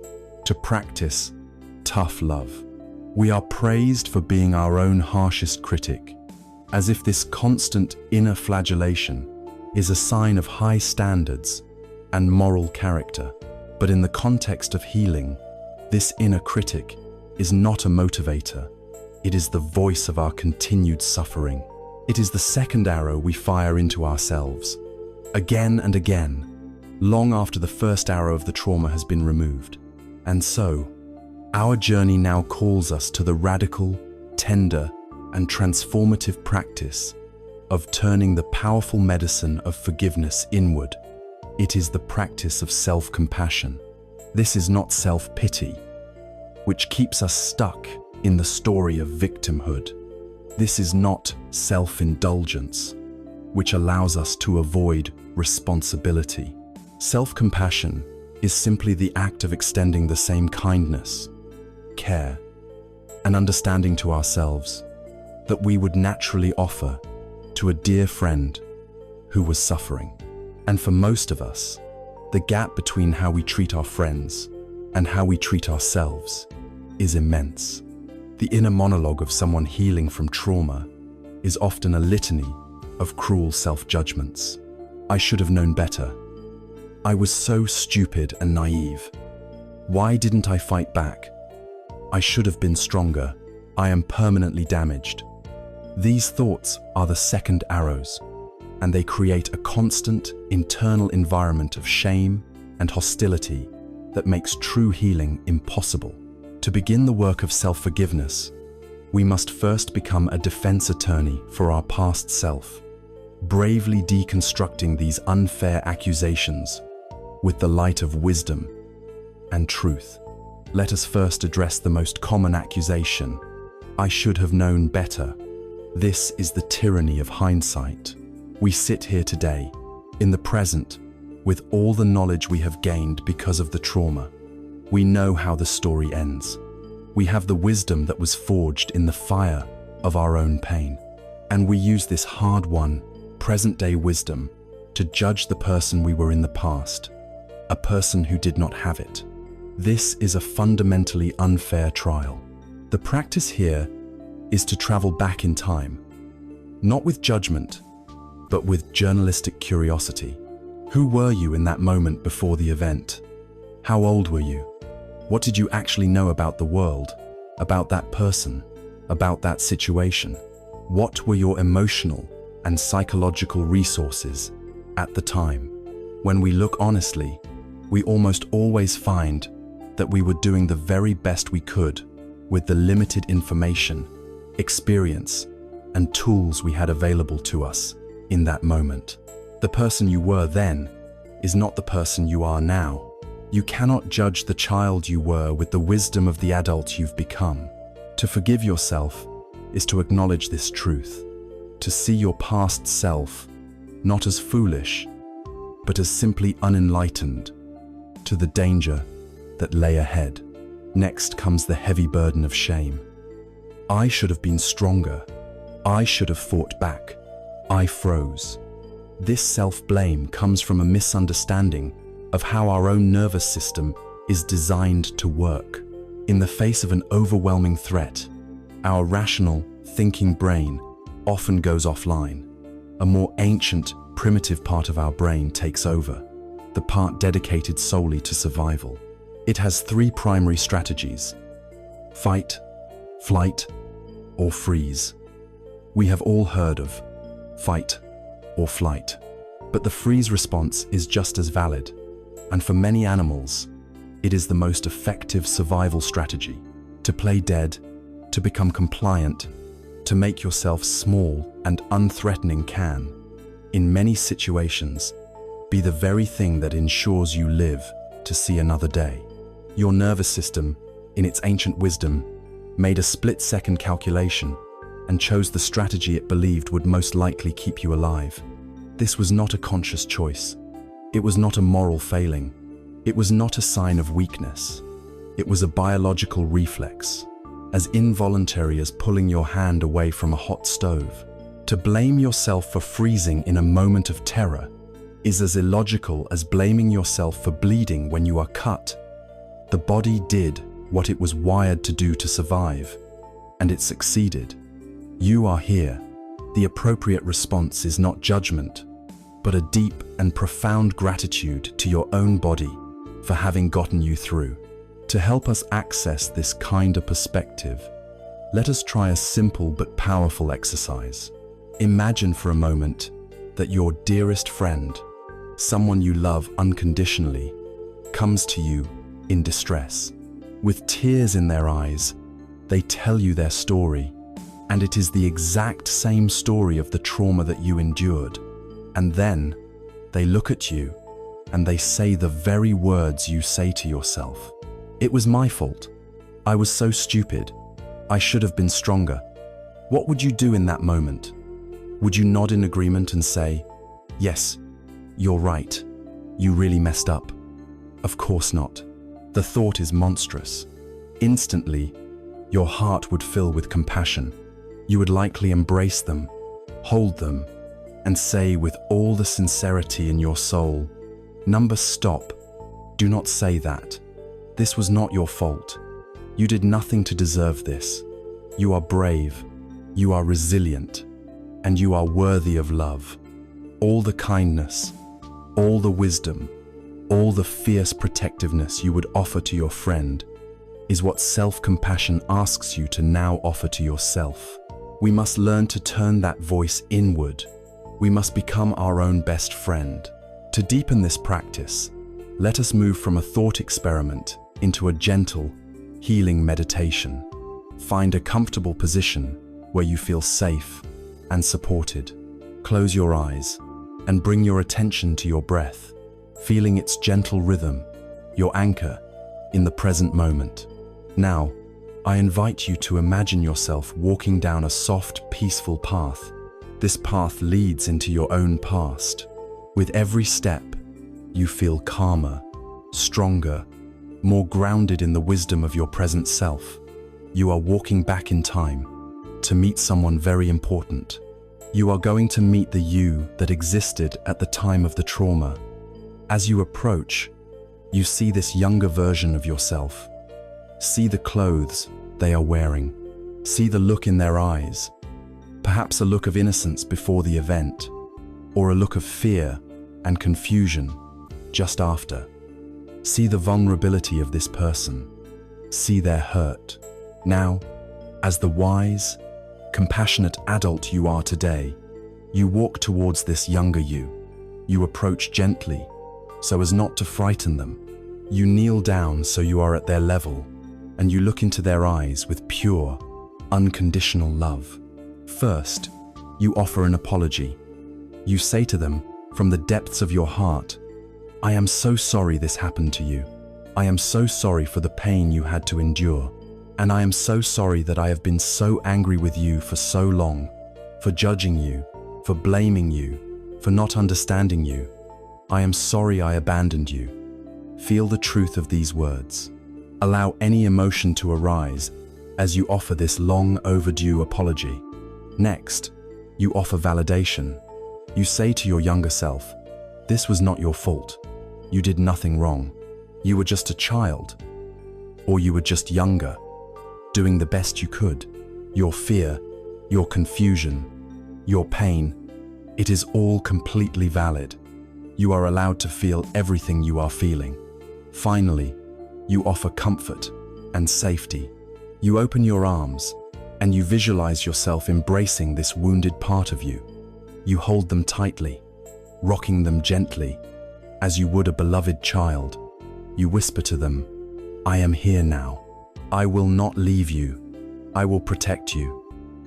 to practice tough love. We are praised for being our own harshest critic, as if this constant inner flagellation is a sign of high standards and moral character. But in the context of healing, this inner critic is not a motivator. It is the voice of our continued suffering. It is the second arrow we fire into ourselves, again and again, long after the first arrow of the trauma has been removed. And so, our journey now calls us to the radical, tender, and transformative practice of turning the powerful medicine of forgiveness inward. It is the practice of self-compassion. This is not self-pity, which keeps us stuck in the story of victimhood. This is not self-indulgence, which allows us to avoid responsibility. Self-compassion is simply the act of extending the same kindness, care, and understanding to ourselves that we would naturally offer to a dear friend who was suffering. And for most of us, the gap between how we treat our friends and how we treat ourselves is immense. The inner monologue of someone healing from trauma is often a litany of cruel self-judgments. I should have known better. I was so stupid and naive. Why didn't I fight back? I should have been stronger. I am permanently damaged. These thoughts are the second arrows, and they create a constant internal environment of shame and hostility that makes true healing impossible. To begin the work of self-forgiveness, we must first become a defense attorney for our past self, bravely deconstructing these unfair accusations with the light of wisdom and truth. Let us first address the most common accusation: I should have known better. This is the tyranny of hindsight. We sit here today, in the present, with all the knowledge we have gained because of the trauma. We know how the story ends. We have the wisdom that was forged in the fire of our own pain. And we use this hard-won, present-day wisdom to judge the person we were in the past, a person who did not have it. This is a fundamentally unfair trial. The practice here is to travel back in time, not with judgment, but with journalistic curiosity. Who were you in that moment before the event? How old were you? What did you actually know about the world, about that person, about that situation? What were your emotional and psychological resources at the time? When we look honestly, we almost always find that we were doing the very best we could with the limited information, experience, and tools we had available to us in that moment. The person you were then is not the person you are now. You cannot judge the child you were with the wisdom of the adult you've become. To forgive yourself is to acknowledge this truth, to see your past self not as foolish, but as simply unenlightened, to the danger that lay ahead. Next comes the heavy burden of shame. I should have been stronger. I should have fought back. I froze. This self-blame comes from a misunderstanding of how our own nervous system is designed to work. In the face of an overwhelming threat, our rational, thinking brain often goes offline. A more ancient, primitive part of our brain takes over, the part dedicated solely to survival. It has three primary strategies: fight, flight, or freeze. We have all heard of fight or flight, but the freeze response is just as valid, and for many animals, it is the most effective survival strategy. To play dead, to become compliant, to make yourself small and unthreatening can, in many situations, be the very thing that ensures you live to see another day. Your nervous system, in its ancient wisdom, made a split-second calculation and chose the strategy it believed would most likely keep you alive. This was not a conscious choice. It was not a moral failing. It was not a sign of weakness. It was a biological reflex, as involuntary as pulling your hand away from a hot stove. To blame yourself for freezing in a moment of terror is as illogical as blaming yourself for bleeding when you are cut. The body did what it was wired to do to survive, and it succeeded. You are here. The appropriate response is not judgment, but a deep and profound gratitude to your own body for having gotten you through. To help us access this kinder perspective, let us try a simple but powerful exercise. Imagine for a moment that your dearest friend, someone you love unconditionally, comes to you in distress. With tears in their eyes, they tell you their story, and it is the exact same story of the trauma that you endured. And then they look at you and they say the very words you say to yourself. It was my fault. I was so stupid. I should have been stronger. What would you do in that moment? Would you nod in agreement and say, "Yes, you're right. You really messed up"? Of course not. The thought is monstrous. Instantly, your heart would fill with compassion. You would likely embrace them, hold them, and say with all the sincerity in your soul, "Stop. Do not say that. This was not your fault. You did nothing to deserve this. You are brave, you are resilient, and you are worthy of love. All the kindness, all the wisdom, all the fierce protectiveness you would offer to your friend is what self-compassion asks you to now offer to yourself." We must learn to turn that voice inward. We must become our own best friend. To deepen this practice, let us move from a thought experiment into a gentle, healing meditation. Find a comfortable position where you feel safe and supported. Close your eyes and bring your attention to your breath, feeling its gentle rhythm, your anchor in the present moment. Now, I invite you to imagine yourself walking down a soft, peaceful path. This path leads into your own past. With every step, you feel calmer, stronger, more grounded in the wisdom of your present self. You are walking back in time to meet someone very important. You are going to meet the you that existed at the time of the trauma. As you approach, you see this younger version of yourself. See the clothes they are wearing. See the look in their eyes. Perhaps a look of innocence before the event, or a look of fear and confusion just after. See the vulnerability of this person. See their hurt. Now, as the wise, compassionate adult you are today, you walk towards this younger you. You approach gently, so as not to frighten them. You kneel down so you are at their level, and you look into their eyes with pure, unconditional love. First, you offer an apology. You say to them, from the depths of your heart, "I am so sorry this happened to you. I am so sorry for the pain you had to endure. And I am so sorry that I have been so angry with you for so long, for judging you, for blaming you, for not understanding you. I am sorry I abandoned you." Feel the truth of these words. Allow any emotion to arise as you offer this long overdue apology. Next, you offer validation. You say to your younger self, "This was not your fault. You did nothing wrong. You were just a child. Or you were just younger, doing the best you could. Your fear, your confusion, your pain, it is all completely valid. You are allowed to feel everything you are feeling." Finally, you offer comfort and safety. You open your arms and you visualize yourself embracing this wounded part of you. You hold them tightly, rocking them gently, as you would a beloved child. You whisper to them, "I am here now. I will not leave you. I will protect you.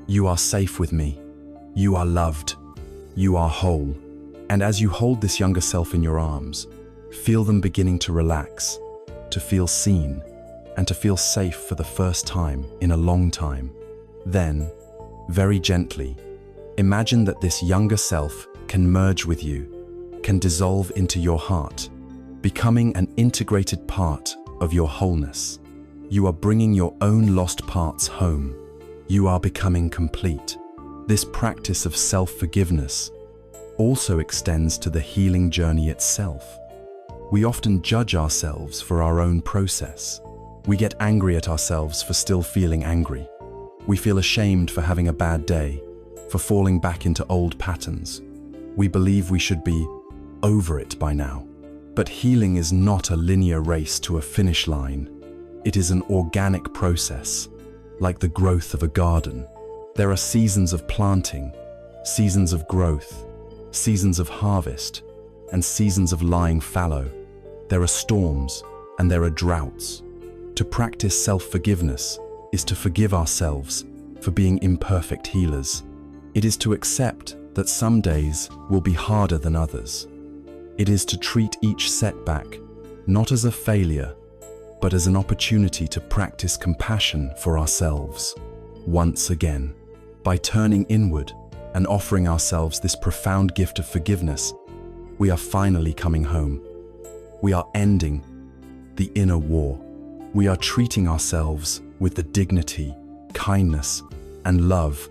You are safe with me. You are loved. You are whole." And as you hold this younger self in your arms, feel them beginning to relax, to feel seen, and to feel safe for the first time in a long time. Then, very gently, imagine that this younger self can merge with you, can dissolve into your heart, becoming an integrated part of your wholeness. You are bringing your own lost parts home. You are becoming complete. This practice of self-forgiveness also extends to the healing journey itself. We often judge ourselves for our own process. We get angry at ourselves for still feeling angry. We feel ashamed for having a bad day, for falling back into old patterns. We believe we should be over it by now. But healing is not a linear race to a finish line. It is an organic process, like the growth of a garden. There are seasons of planting, seasons of growth, seasons of harvest, and seasons of lying fallow. There are storms and there are droughts. To practice self-forgiveness is to forgive ourselves for being imperfect healers. It is to accept that some days will be harder than others. It is to treat each setback not as a failure, but as an opportunity to practice compassion for ourselves once again. By turning inward and offering ourselves this profound gift of forgiveness, we are finally coming home. We are ending the inner war. We are treating ourselves with the dignity, kindness, and love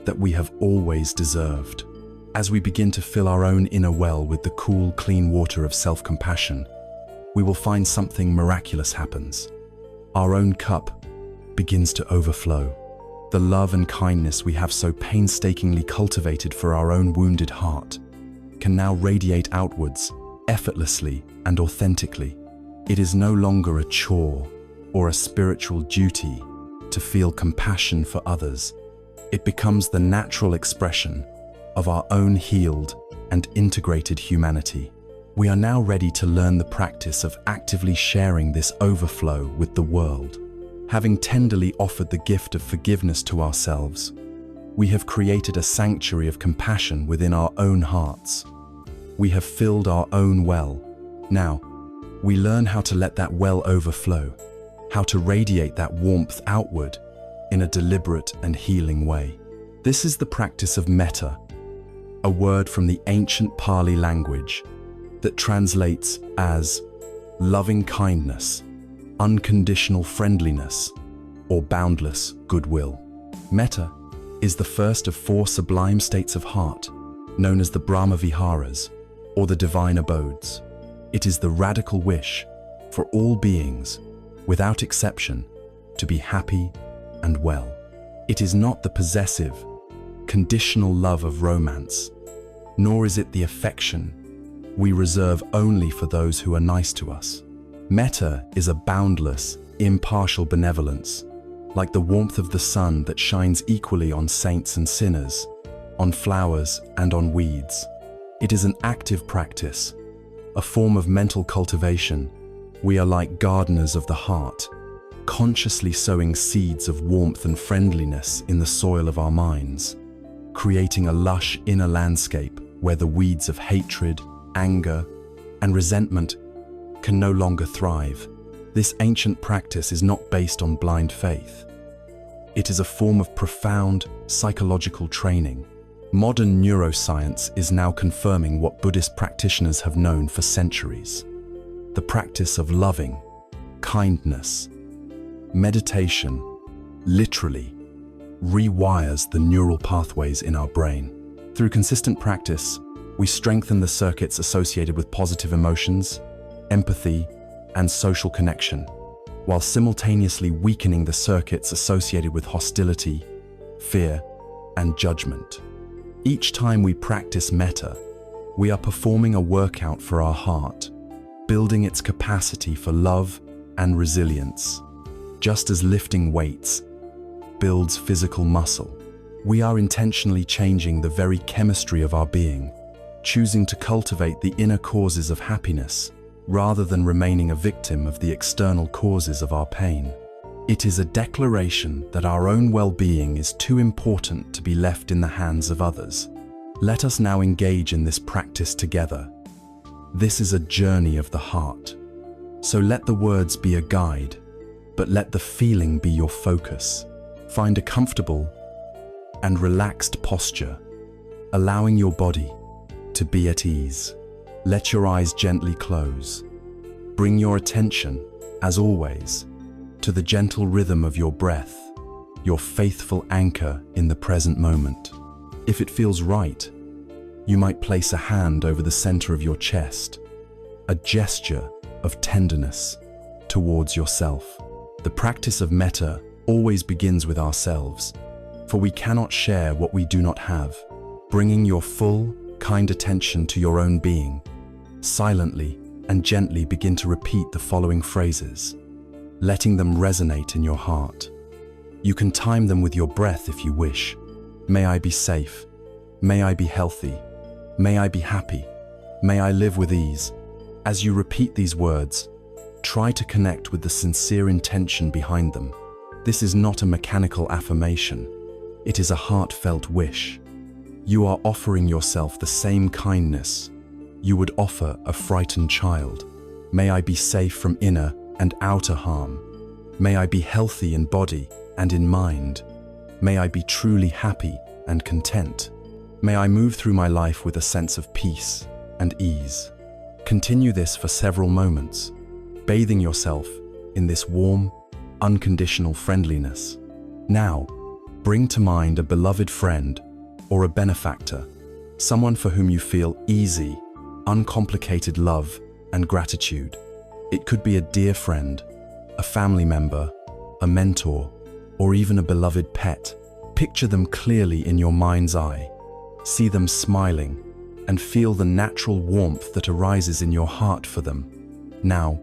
that we have always deserved. As we begin to fill our own inner well with the cool, clean water of self-compassion, we will find something miraculous happens. Our own cup begins to overflow. The love and kindness we have so painstakingly cultivated for our own wounded heart can now radiate outwards, effortlessly and authentically. It is no longer a chore or a spiritual duty to feel compassion for others. It becomes the natural expression of our own healed and integrated humanity. We are now ready to learn the practice of actively sharing this overflow with the world. Having tenderly offered the gift of forgiveness to ourselves, we have created a sanctuary of compassion within our own hearts. We have filled our own well. Now, we learn how to let that well overflow, how to radiate that warmth outward in a deliberate and healing way. This is the practice of metta, a word from the ancient Pali language that translates as loving kindness, unconditional friendliness, or boundless goodwill. Metta is the first of 4 sublime states of heart, known as the Brahma Viharas, or the divine abodes. It is the radical wish for all beings, without exception, to be happy and well. It is not the possessive, conditional love of romance, nor is it the affection we reserve only for those who are nice to us. Metta is a boundless, impartial benevolence, like the warmth of the sun that shines equally on saints and sinners, on flowers and on weeds. It is an active practice, a form of mental cultivation. We are like gardeners of the heart, consciously sowing seeds of warmth and friendliness in the soil of our minds, creating a lush inner landscape where the weeds of hatred, anger, and resentment can no longer thrive. This ancient practice is not based on blind faith. It is a form of profound psychological training. Modern neuroscience is now confirming what Buddhist practitioners have known for centuries. the practice of loving, kindness. Meditation literally rewires the neural pathways in our brain. Through consistent practice, we strengthen the circuits associated with positive emotions, empathy, and social connection, while simultaneously weakening the circuits associated with hostility, fear, and judgment. Each time we practice metta, we are performing a workout for our heart, building its capacity for love and resilience. Just as lifting weights builds physical muscle, we are intentionally changing the very chemistry of our being, choosing to cultivate the inner causes of happiness rather than remaining a victim of the external causes of our pain. It is a declaration that our own well-being is too important to be left in the hands of others. Let us now engage in this practice together. This is a journey of the heart. So let the words be a guide, but let the feeling be your focus. Find a comfortable and relaxed posture, allowing your body to be at ease. Let your eyes gently close. Bring your attention, as always, to the gentle rhythm of your breath, your faithful anchor in the present moment. If it feels right, you might place a hand over the center of your chest, a gesture of tenderness towards yourself. The practice of metta always begins with ourselves, for we cannot share what we do not have. Bringing your full, kind attention to your own being, silently and gently begin to repeat the following phrases, letting them resonate in your heart. You can time them with your breath if you wish. May I be safe. May I be healthy. May I be happy. May I live with ease. As you repeat these words, try to connect with the sincere intention behind them. This is not a mechanical affirmation. It is a heartfelt wish. You are offering yourself the same kindness you would offer a frightened child. May I be safe from inner and outer harm. May I be healthy in body and in mind. May I be truly happy and content. May I move through my life with a sense of peace and ease. Continue this for several moments, bathing yourself in this warm, unconditional friendliness. Now, bring to mind a beloved friend or a benefactor, someone for whom you feel easy, uncomplicated love and gratitude. It could be a dear friend, a family member, a mentor, or even a beloved pet. Picture them clearly in your mind's eye. See them smiling and feel the natural warmth that arises in your heart for them. Now,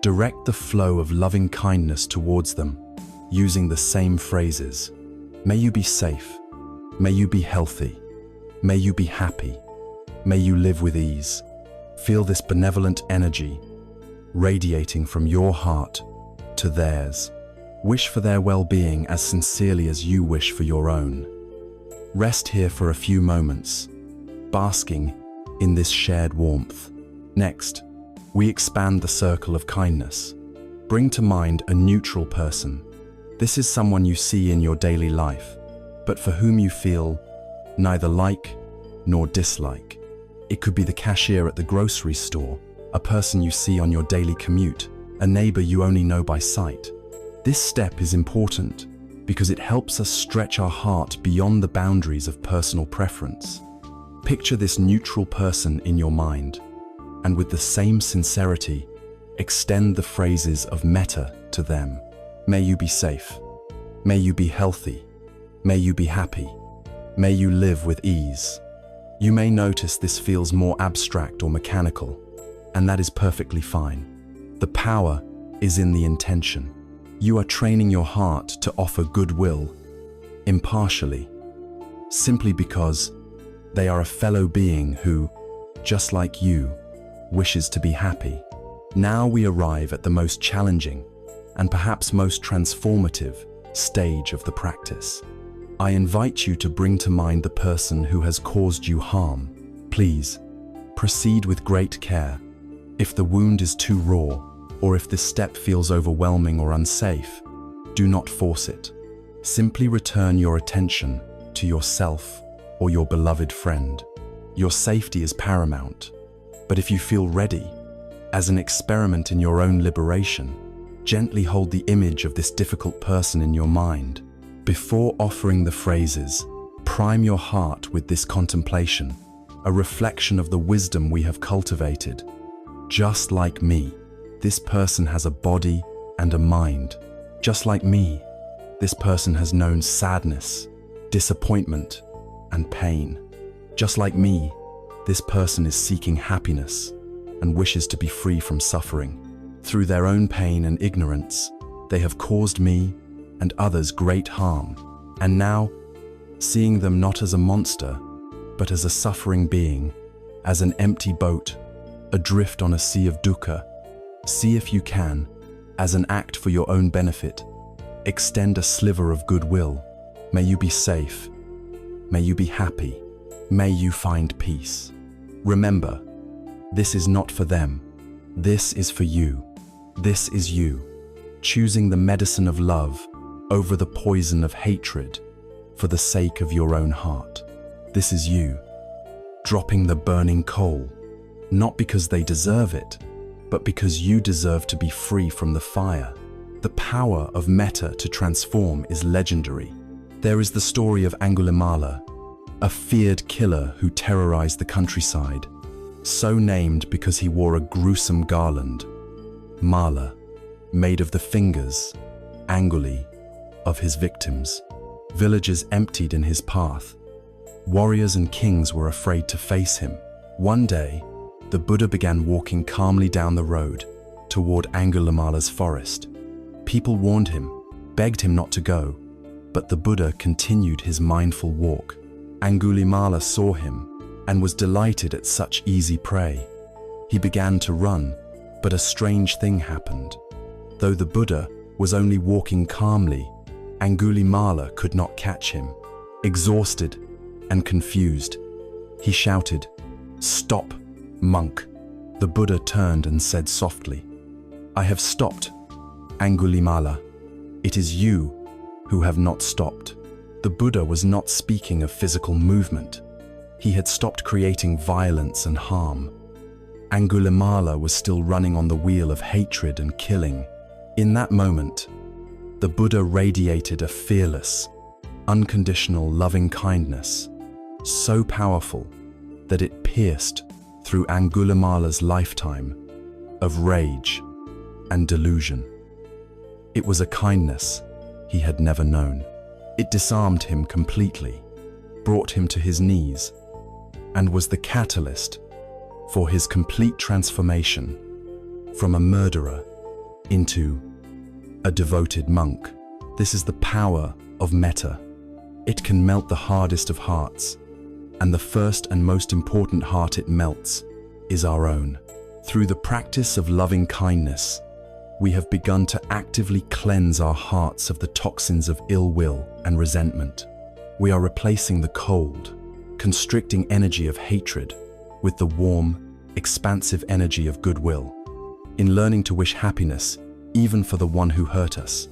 direct the flow of loving kindness towards them, using the same phrases. May you be safe. May you be healthy. May you be happy. May you live with ease. Feel this benevolent energy radiating from your heart to theirs. Wish for their well-being as sincerely as you wish for your own. Rest here for a few moments, basking in this shared warmth. Next, we expand the circle of kindness. Bring to mind a neutral person. This is someone you see in your daily life, but for whom you feel neither like nor dislike. It could be the cashier at the grocery store, a person you see on your daily commute, a neighbor you only know by sight. This step is important because it helps us stretch our heart beyond the boundaries of personal preference. Picture this neutral person in your mind, and with the same sincerity, extend the phrases of metta to them. May you be safe. May you be healthy. May you be happy. May you live with ease. You may notice this feels more abstract or mechanical, and that is perfectly fine. The power is in the intention. You are training your heart to offer goodwill, impartially, simply because they are a fellow being who, just like you, wishes to be happy. Now we arrive at the most challenging and perhaps most transformative stage of the practice. I invite you to bring to mind the person who has caused you harm. Please, proceed with great care. If the wound is too raw, or if this step feels overwhelming or unsafe, do not force it. Simply return your attention to yourself or your beloved friend. Your safety is paramount, but if you feel ready, As an experiment in your own liberation, gently hold the image of this difficult person in your mind. Before offering the phrases, prime your heart with this contemplation, a reflection of the wisdom we have cultivated. Just like me, this person has a body and a mind. Just like me, this person has known sadness, disappointment, and pain. Just like me, this person is seeking happiness and wishes to be free from suffering. Through their own pain and ignorance, they have caused me and others great harm. And now, seeing them not as a monster, but as a suffering being, as an empty boat, adrift on a sea of dukkha, see if you can, as an act for your own benefit, extend a sliver of goodwill. May you be safe. May you be happy. May you find peace. Remember, this is not for them. This is for you. This is you, choosing the medicine of love over the poison of hatred for the sake of your own heart. This is you, dropping the burning coal, not because they deserve it, but because you deserve to be free from the fire. The power of metta to transform is legendary. There is the story of Angulimala, a feared killer who terrorized the countryside, so named because he wore a gruesome garland, mala, made of the fingers, anguli, of his victims. Villages emptied in his path. Warriors and kings were afraid to face him. One day, the Buddha began walking calmly down the road toward Angulimala's forest. People warned him, begged him not to go, but the Buddha continued his mindful walk. Angulimala saw him and was delighted at such easy prey. He began to run, but a strange thing happened. Though the Buddha was only walking calmly, Angulimala could not catch him. Exhausted and confused, he shouted, "Stop, monk." The Buddha turned and said softly, "I have stopped, Angulimala. It is you who have not stopped." The Buddha was not speaking of physical movement. He had stopped creating violence and harm. Angulimala was still running on the wheel of hatred and killing. In that moment, the Buddha radiated a fearless, unconditional loving kindness, so powerful that it pierced through Angulimala's lifetime of rage and delusion. It was a kindness he had never known. It disarmed him completely, brought him to his knees, and was the catalyst for his complete transformation from a murderer into a devoted monk. This is the power of metta. It can melt the hardest of hearts, and the first and most important heart it melts is our own. Through the practice of loving kindness, we have begun to actively cleanse our hearts of the toxins of ill will and resentment. We are replacing the cold, constricting energy of hatred with the warm, expansive energy of goodwill. In learning to wish happiness, even for the one who hurt us,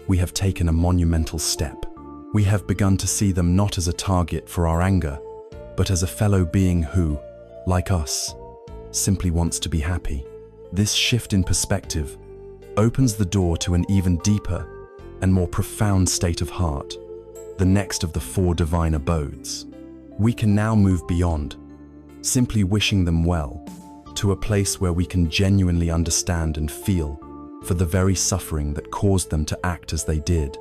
we have taken a monumental step. We have begun to see them not as a target for our anger, but as a fellow being who, like us, simply wants to be happy. This shift in perspective opens the door to an even deeper and more profound state of heart, the next of the 4 divine abodes. We can now move beyond simply wishing them well to a place where we can genuinely understand and feel for the very suffering that caused them to act as they did.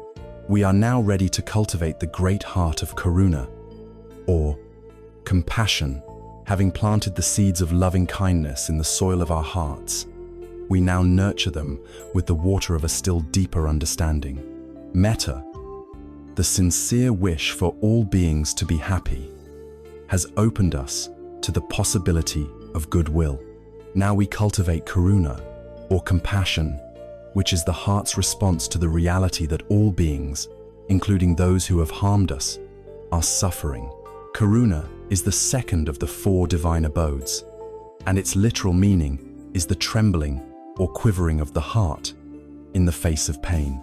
We are now ready to cultivate the great heart of karuna, or compassion. Having planted the seeds of loving kindness in the soil of our hearts, we now nurture them with the water of a still deeper understanding. Metta, the sincere wish for all beings to be happy, has opened us to the possibility of goodwill. Now we cultivate karuna, or compassion, which is the heart's response to the reality that all beings, including those who have harmed us, are suffering. Karuna is the second of the 4 divine abodes, and its literal meaning is the trembling or quivering of the heart in the face of pain.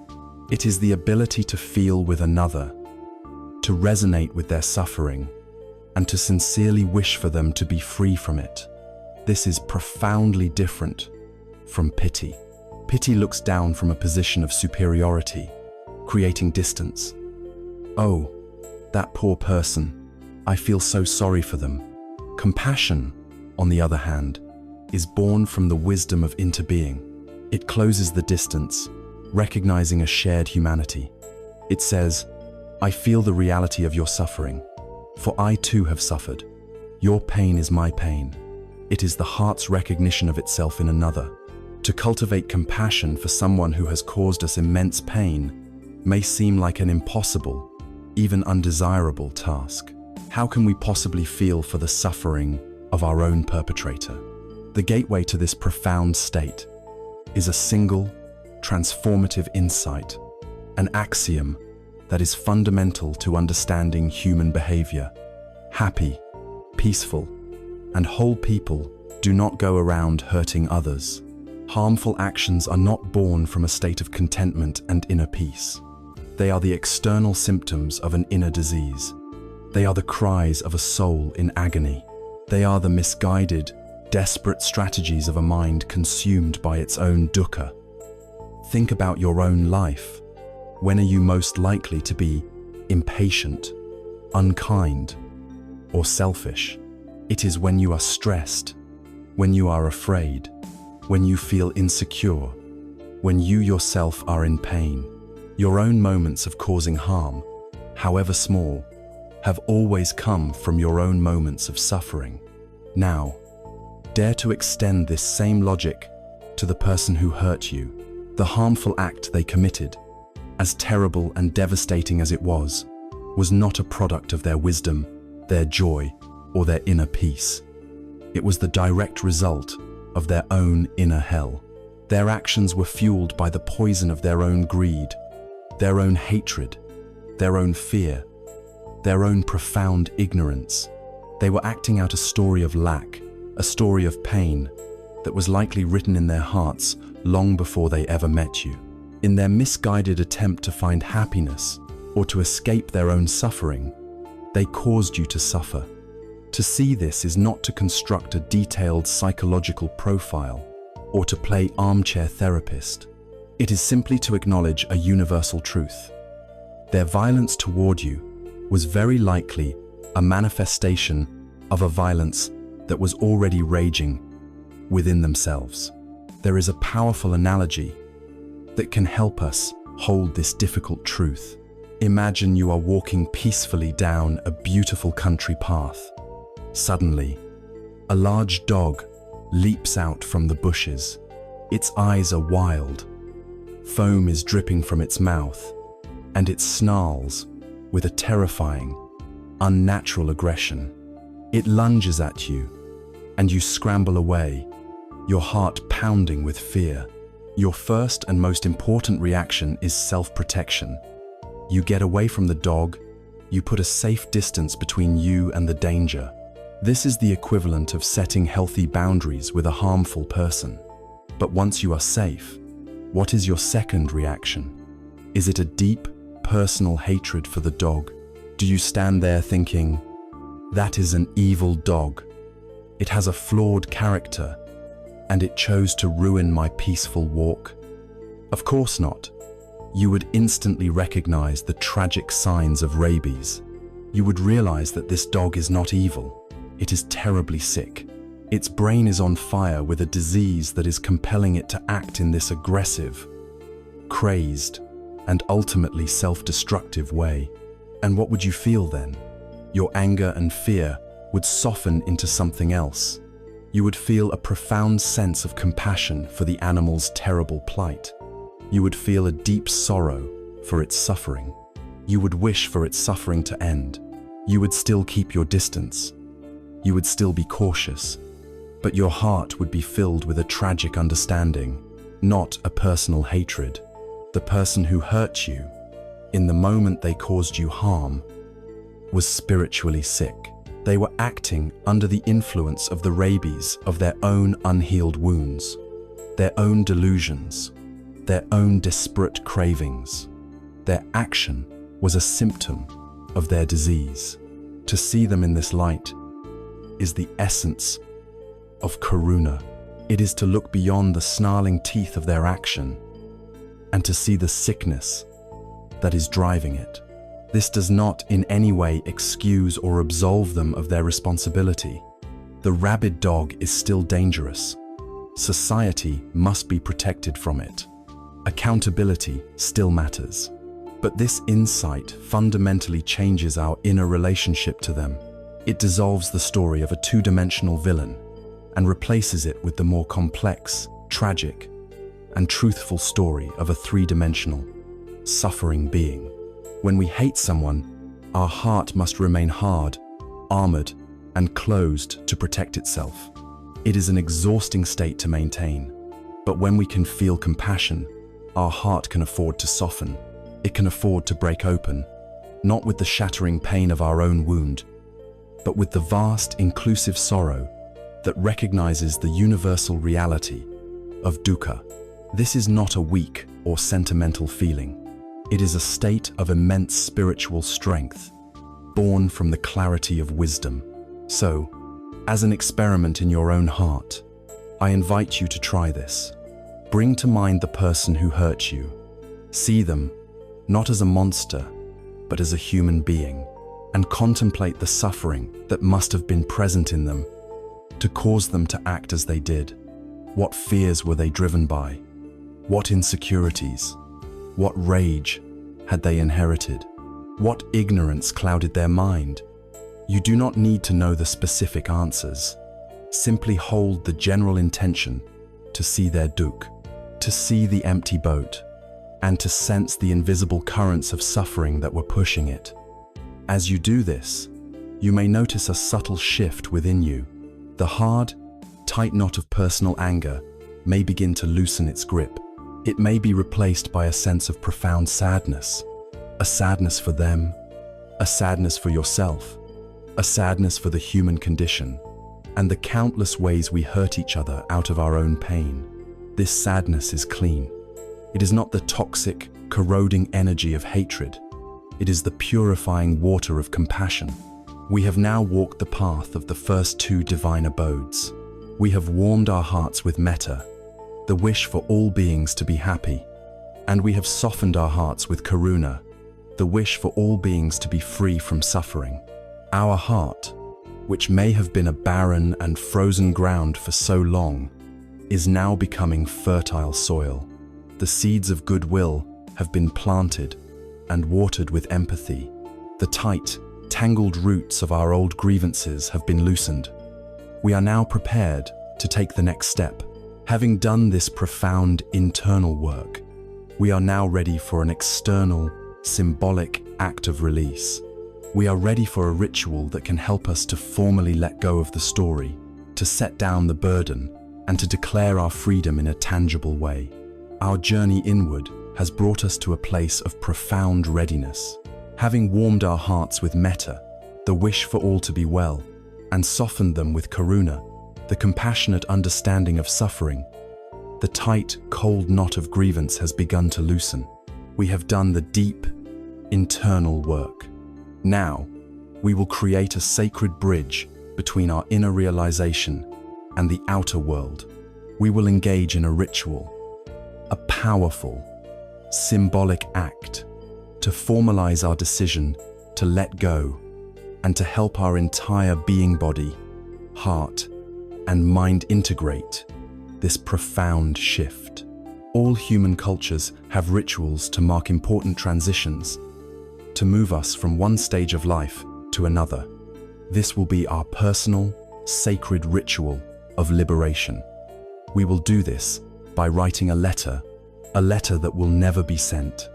It is the ability to feel with another, to resonate with their suffering, and to sincerely wish for them to be free from it. This is profoundly different from pity. Pity looks down from a position of superiority, creating distance. Oh, that poor person. I feel so sorry for them. Compassion, on the other hand, is born from the wisdom of interbeing. It closes the distance, recognizing a shared humanity. It says, I feel the reality of your suffering, for I too have suffered. Your pain is my pain. It is the heart's recognition of itself in another. To cultivate compassion for someone who has caused us immense pain may seem like an impossible, even undesirable task. How can we possibly feel for the suffering of our own perpetrator? The gateway to this profound state is a single, transformative insight, an axiom that is fundamental to understanding human behavior. Happy, peaceful, and whole people do not go around hurting others. Harmful actions are not born from a state of contentment and inner peace. They are the external symptoms of an inner disease. They are the cries of a soul in agony. They are the misguided, desperate strategies of a mind consumed by its own dukkha. Think about your own life. When are you most likely to be impatient, unkind, or selfish? It is when you are stressed, when you are afraid, when you feel insecure, when you yourself are in pain. Your own moments of causing harm, however small, have always come from your own moments of suffering. Now, dare to extend this same logic to the person who hurt you. The harmful act they committed, as terrible and devastating as it was not a product of their wisdom, their joy, or their inner peace. It was the direct result of their own inner hell. Their actions were fueled by the poison of their own greed, their own hatred, their own fear, their own profound ignorance. They were acting out a story of lack, a story of pain that was likely written in their hearts long before they ever met you. In their misguided attempt to find happiness or to escape their own suffering, they caused you to suffer. To see this is not to construct a detailed psychological profile or to play armchair therapist. It is simply to acknowledge a universal truth. Their violence toward you was very likely a manifestation of a violence that was already raging within themselves. There is a powerful analogy that can help us hold this difficult truth. Imagine you are walking peacefully down a beautiful country path. Suddenly, a large dog leaps out from the bushes. Its eyes are wild. Foam is dripping from its mouth, and it snarls with a terrifying, unnatural aggression. It lunges at you, and you scramble away, your heart pounding with fear. Your first and most important reaction is self-protection. You get away from the dog, you put a safe distance between you and the danger. This is the equivalent of setting healthy boundaries with a harmful person. But once you are safe, what is your second reaction? Is it a deep, personal hatred for the dog? Do you stand there thinking, that is an evil dog. It has a flawed character, and it chose to ruin my peaceful walk? Of course not. You would instantly recognize the tragic signs of rabies. You would realize that this dog is not evil. It is terribly sick. Its brain is on fire with a disease that is compelling it to act in this aggressive, crazed, and ultimately self-destructive way. And what would you feel then? Your anger and fear would soften into something else. You would feel a profound sense of compassion for the animal's terrible plight. You would feel a deep sorrow for its suffering. You would wish for its suffering to end. You would still keep your distance. You would still be cautious, but your heart would be filled with a tragic understanding, not a personal hatred. The person who hurt you, in the moment they caused you harm, was spiritually sick. They were acting under the influence of the rabies of their own unhealed wounds, their own delusions, their own desperate cravings. Their action was a symptom of their disease. To see them in this light is the essence of karuna. It is to look beyond the snarling teeth of their action and to see the sickness that is driving it. This does not in any way excuse or absolve them of their responsibility. The rabid dog is still dangerous. Society must be protected from it. Accountability still matters. But this insight fundamentally changes our inner relationship to them. It dissolves the story of a two-dimensional villain and replaces it with the more complex, tragic, and truthful story of a three-dimensional, suffering being. When we hate someone, our heart must remain hard, armored, and closed to protect itself. It is an exhausting state to maintain. But when we can feel compassion, our heart can afford to soften. It can afford to break open, not with the shattering pain of our own wound, but with the vast, inclusive sorrow that recognizes the universal reality of dukkha. This is not a weak or sentimental feeling. It is a state of immense spiritual strength, born from the clarity of wisdom. So, as an experiment in your own heart, I invite you to try this. Bring to mind the person who hurt you. See them not as a monster, but as a human being, and contemplate the suffering that must have been present in them to cause them to act as they did. What fears were they driven by? What insecurities? What rage had they inherited? What ignorance clouded their mind? You do not need to know the specific answers. Simply hold the general intention to see their dukkha, to see the empty boat, and to sense the invisible currents of suffering that were pushing it. As you do this, you may notice a subtle shift within you. The hard, tight knot of personal anger may begin to loosen its grip. It may be replaced by a sense of profound sadness. A sadness for them, a sadness for yourself, a sadness for the human condition, and the countless ways we hurt each other out of our own pain. This sadness is clean. It is not the toxic, corroding energy of hatred. It is the purifying water of compassion. We have now walked the path of the first two divine abodes. We have warmed our hearts with metta, the wish for all beings to be happy, and we have softened our hearts with karuna, the wish for all beings to be free from suffering. Our heart, which may have been a barren and frozen ground for so long, is now becoming fertile soil. The seeds of goodwill have been planted and watered with empathy. The tight, tangled roots of our old grievances have been loosened. We are now prepared to take the next step. Having done this profound internal work, we are now ready for an external, symbolic act of release. We are ready for a ritual that can help us to formally let go of the story, to set down the burden, and to declare our freedom in a tangible way. Our journey inward has brought us to a place of profound readiness. Having warmed our hearts with metta, the wish for all to be well, and softened them with karuna, the compassionate understanding of suffering, the tight, cold knot of grievance has begun to loosen. We have done the deep, internal work. Now, we will create a sacred bridge between our inner realization and the outer world. We will engage in a ritual, a powerful, symbolic act to formalize our decision to let go and to help our entire being, body, heart, and mind integrate this profound shift. All human cultures have rituals to mark important transitions, to move us from one stage of life to another. This will be our personal, sacred ritual of liberation. We will do this by writing a letter that will never be sent.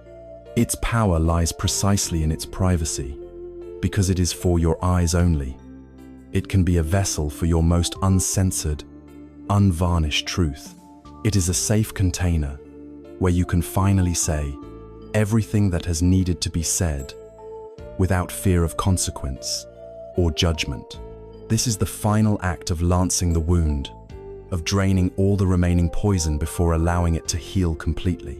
Its power lies precisely in its privacy, because it is for your eyes only. It can be a vessel for your most uncensored, unvarnished truth. It is a safe container where you can finally say everything that has needed to be said without fear of consequence or judgment. This is the final act of lancing the wound, of draining all the remaining poison before allowing it to heal completely.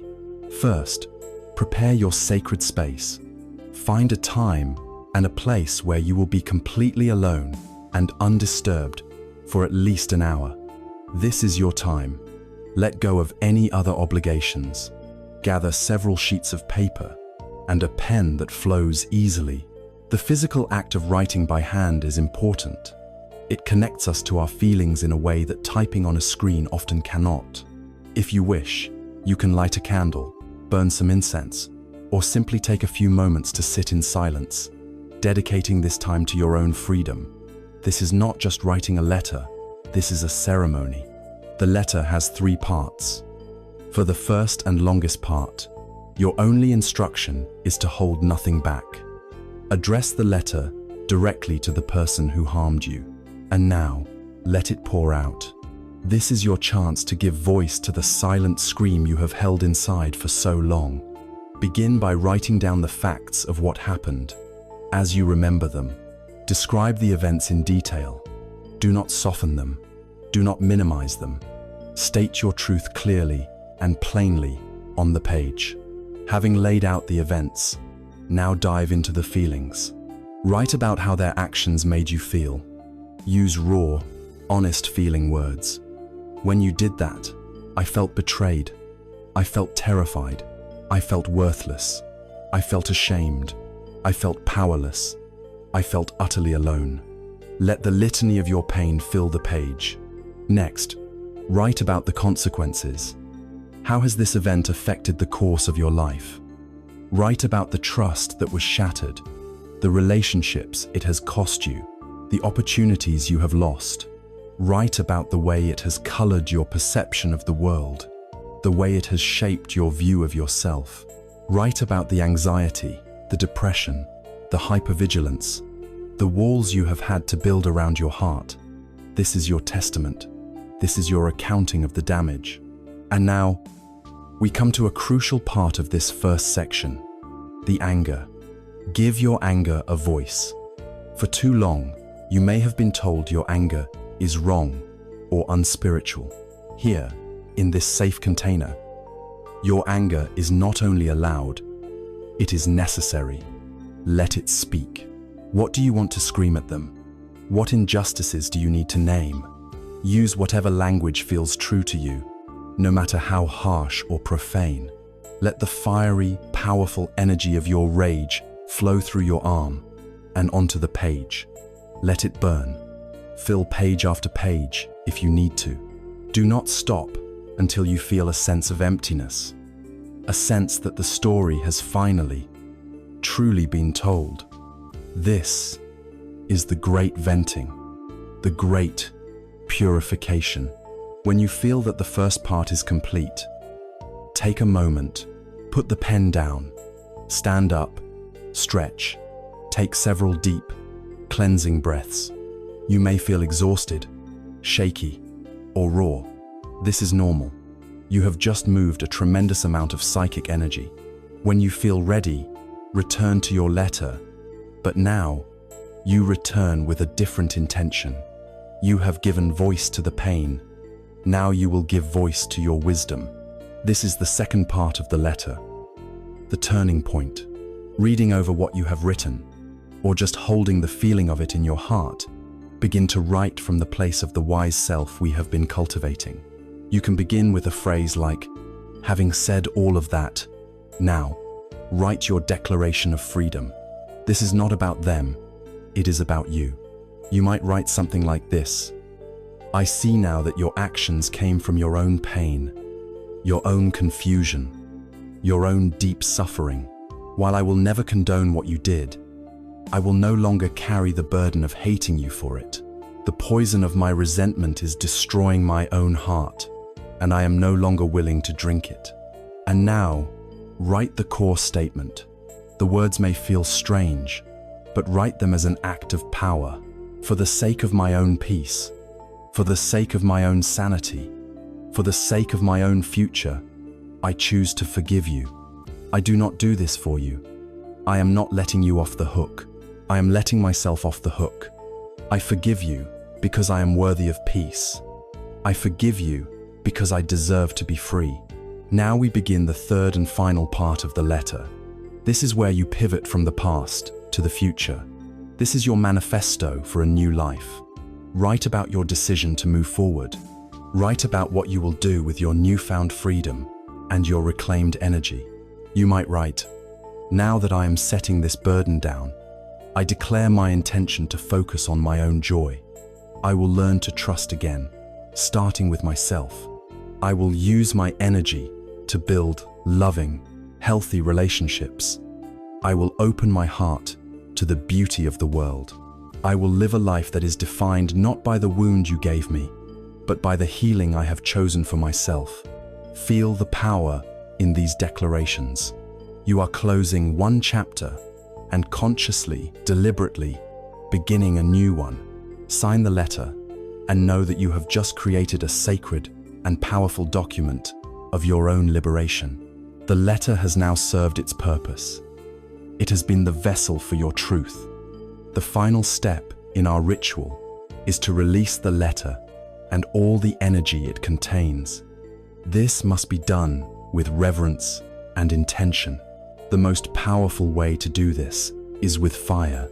First, prepare your sacred space. Find a time and a place where you will be completely alone and undisturbed for at least an hour. This is your time. Let go of any other obligations. Gather several sheets of paper and a pen that flows easily. The physical act of writing by hand is important. It connects us to our feelings in a way that typing on a screen often cannot. If you wish, you can light a candle, burn some incense, or simply take a few moments to sit in silence, dedicating this time to your own freedom. This is not just writing a letter, this is a ceremony. The letter has 3 parts. For the first and longest part, your only instruction is to hold nothing back. Address the letter directly to the person who harmed you. And now, let it pour out. This is your chance to give voice to the silent scream you have held inside for so long. Begin by writing down the facts of what happened, as you remember them. Describe the events in detail. Do not soften them. Do not minimize them. State your truth clearly and plainly on the page. Having laid out the events, now dive into the feelings. Write about how their actions made you feel. Use raw, honest feeling words. When you did that, I felt betrayed. I felt terrified. I felt worthless. I felt ashamed. I felt powerless. I felt utterly alone. Let the litany of your pain fill the page. Next, write about the consequences. How has this event affected the course of your life? Write about the trust that was shattered, the relationships it has cost you, the opportunities you have lost. Write about the way it has colored your perception of the world, the way it has shaped your view of yourself. Write about the anxiety, the depression, the hypervigilance, the walls you have had to build around your heart. This is your testament. This is your accounting of the damage. And now, we come to a crucial part of this first section, the anger. Give your anger a voice. For too long, you may have been told your anger is wrong or unspiritual. Here, in this safe container, your anger is not only allowed, it is necessary. Let it speak. What do you want to scream at them? What injustices do you need to name? Use whatever language feels true to you, no matter how harsh or profane. Let the fiery, powerful energy of your rage flow through your arm and onto the page. Let it burn. Fill page after page if you need to. Do not stop until you feel a sense of emptiness, a sense that the story has finally, truly been told. This is the great venting, the great purification. When you feel that the first part is complete, take a moment, put the pen down, stand up, stretch, take several deep, cleansing breaths. You may feel exhausted, shaky, or raw. This is normal. You have just moved a tremendous amount of psychic energy. When you feel ready, return to your letter. But now, you return with a different intention. You have given voice to the pain. Now you will give voice to your wisdom. This is the second part of the letter, the turning point. Reading over what you have written, or just holding the feeling of it in your heart, begin to write from the place of the wise self we have been cultivating. You can begin with a phrase like, having said all of that, now, write your declaration of freedom. This is not about them, it is about you. You might write something like this: I see now that your actions came from your own pain, your own confusion, your own deep suffering. While I will never condone what you did, I will no longer carry the burden of hating you for it. The poison of my resentment is destroying my own heart, and I am no longer willing to drink it. And now, write the core statement. The words may feel strange, but write them as an act of power. For the sake of my own peace, for the sake of my own sanity, for the sake of my own future, I choose to forgive you. I do not do this for you. I am not letting you off the hook. I am letting myself off the hook. I forgive you because I am worthy of peace. I forgive you because I deserve to be free. Now we begin the third and final part of the letter. This is where you pivot from the past to the future. This is your manifesto for a new life. Write about your decision to move forward. Write about what you will do with your newfound freedom and your reclaimed energy. You might write, "Now that I am setting this burden down, I declare my intention to focus on my own joy. I will learn to trust again, starting with myself. I will use my energy to build loving, healthy relationships. I will open my heart to the beauty of the world. I will live a life that is defined not by the wound you gave me, but by the healing I have chosen for myself." Feel the power in these declarations. You are closing one chapter and consciously, deliberately, beginning a new one. Sign the letter and know that you have just created a sacred and powerful document of your own liberation. The letter has now served its purpose. It has been the vessel for your truth. The final step in our ritual is to release the letter and all the energy it contains. This must be done with reverence and intention. The most powerful way to do this is with fire.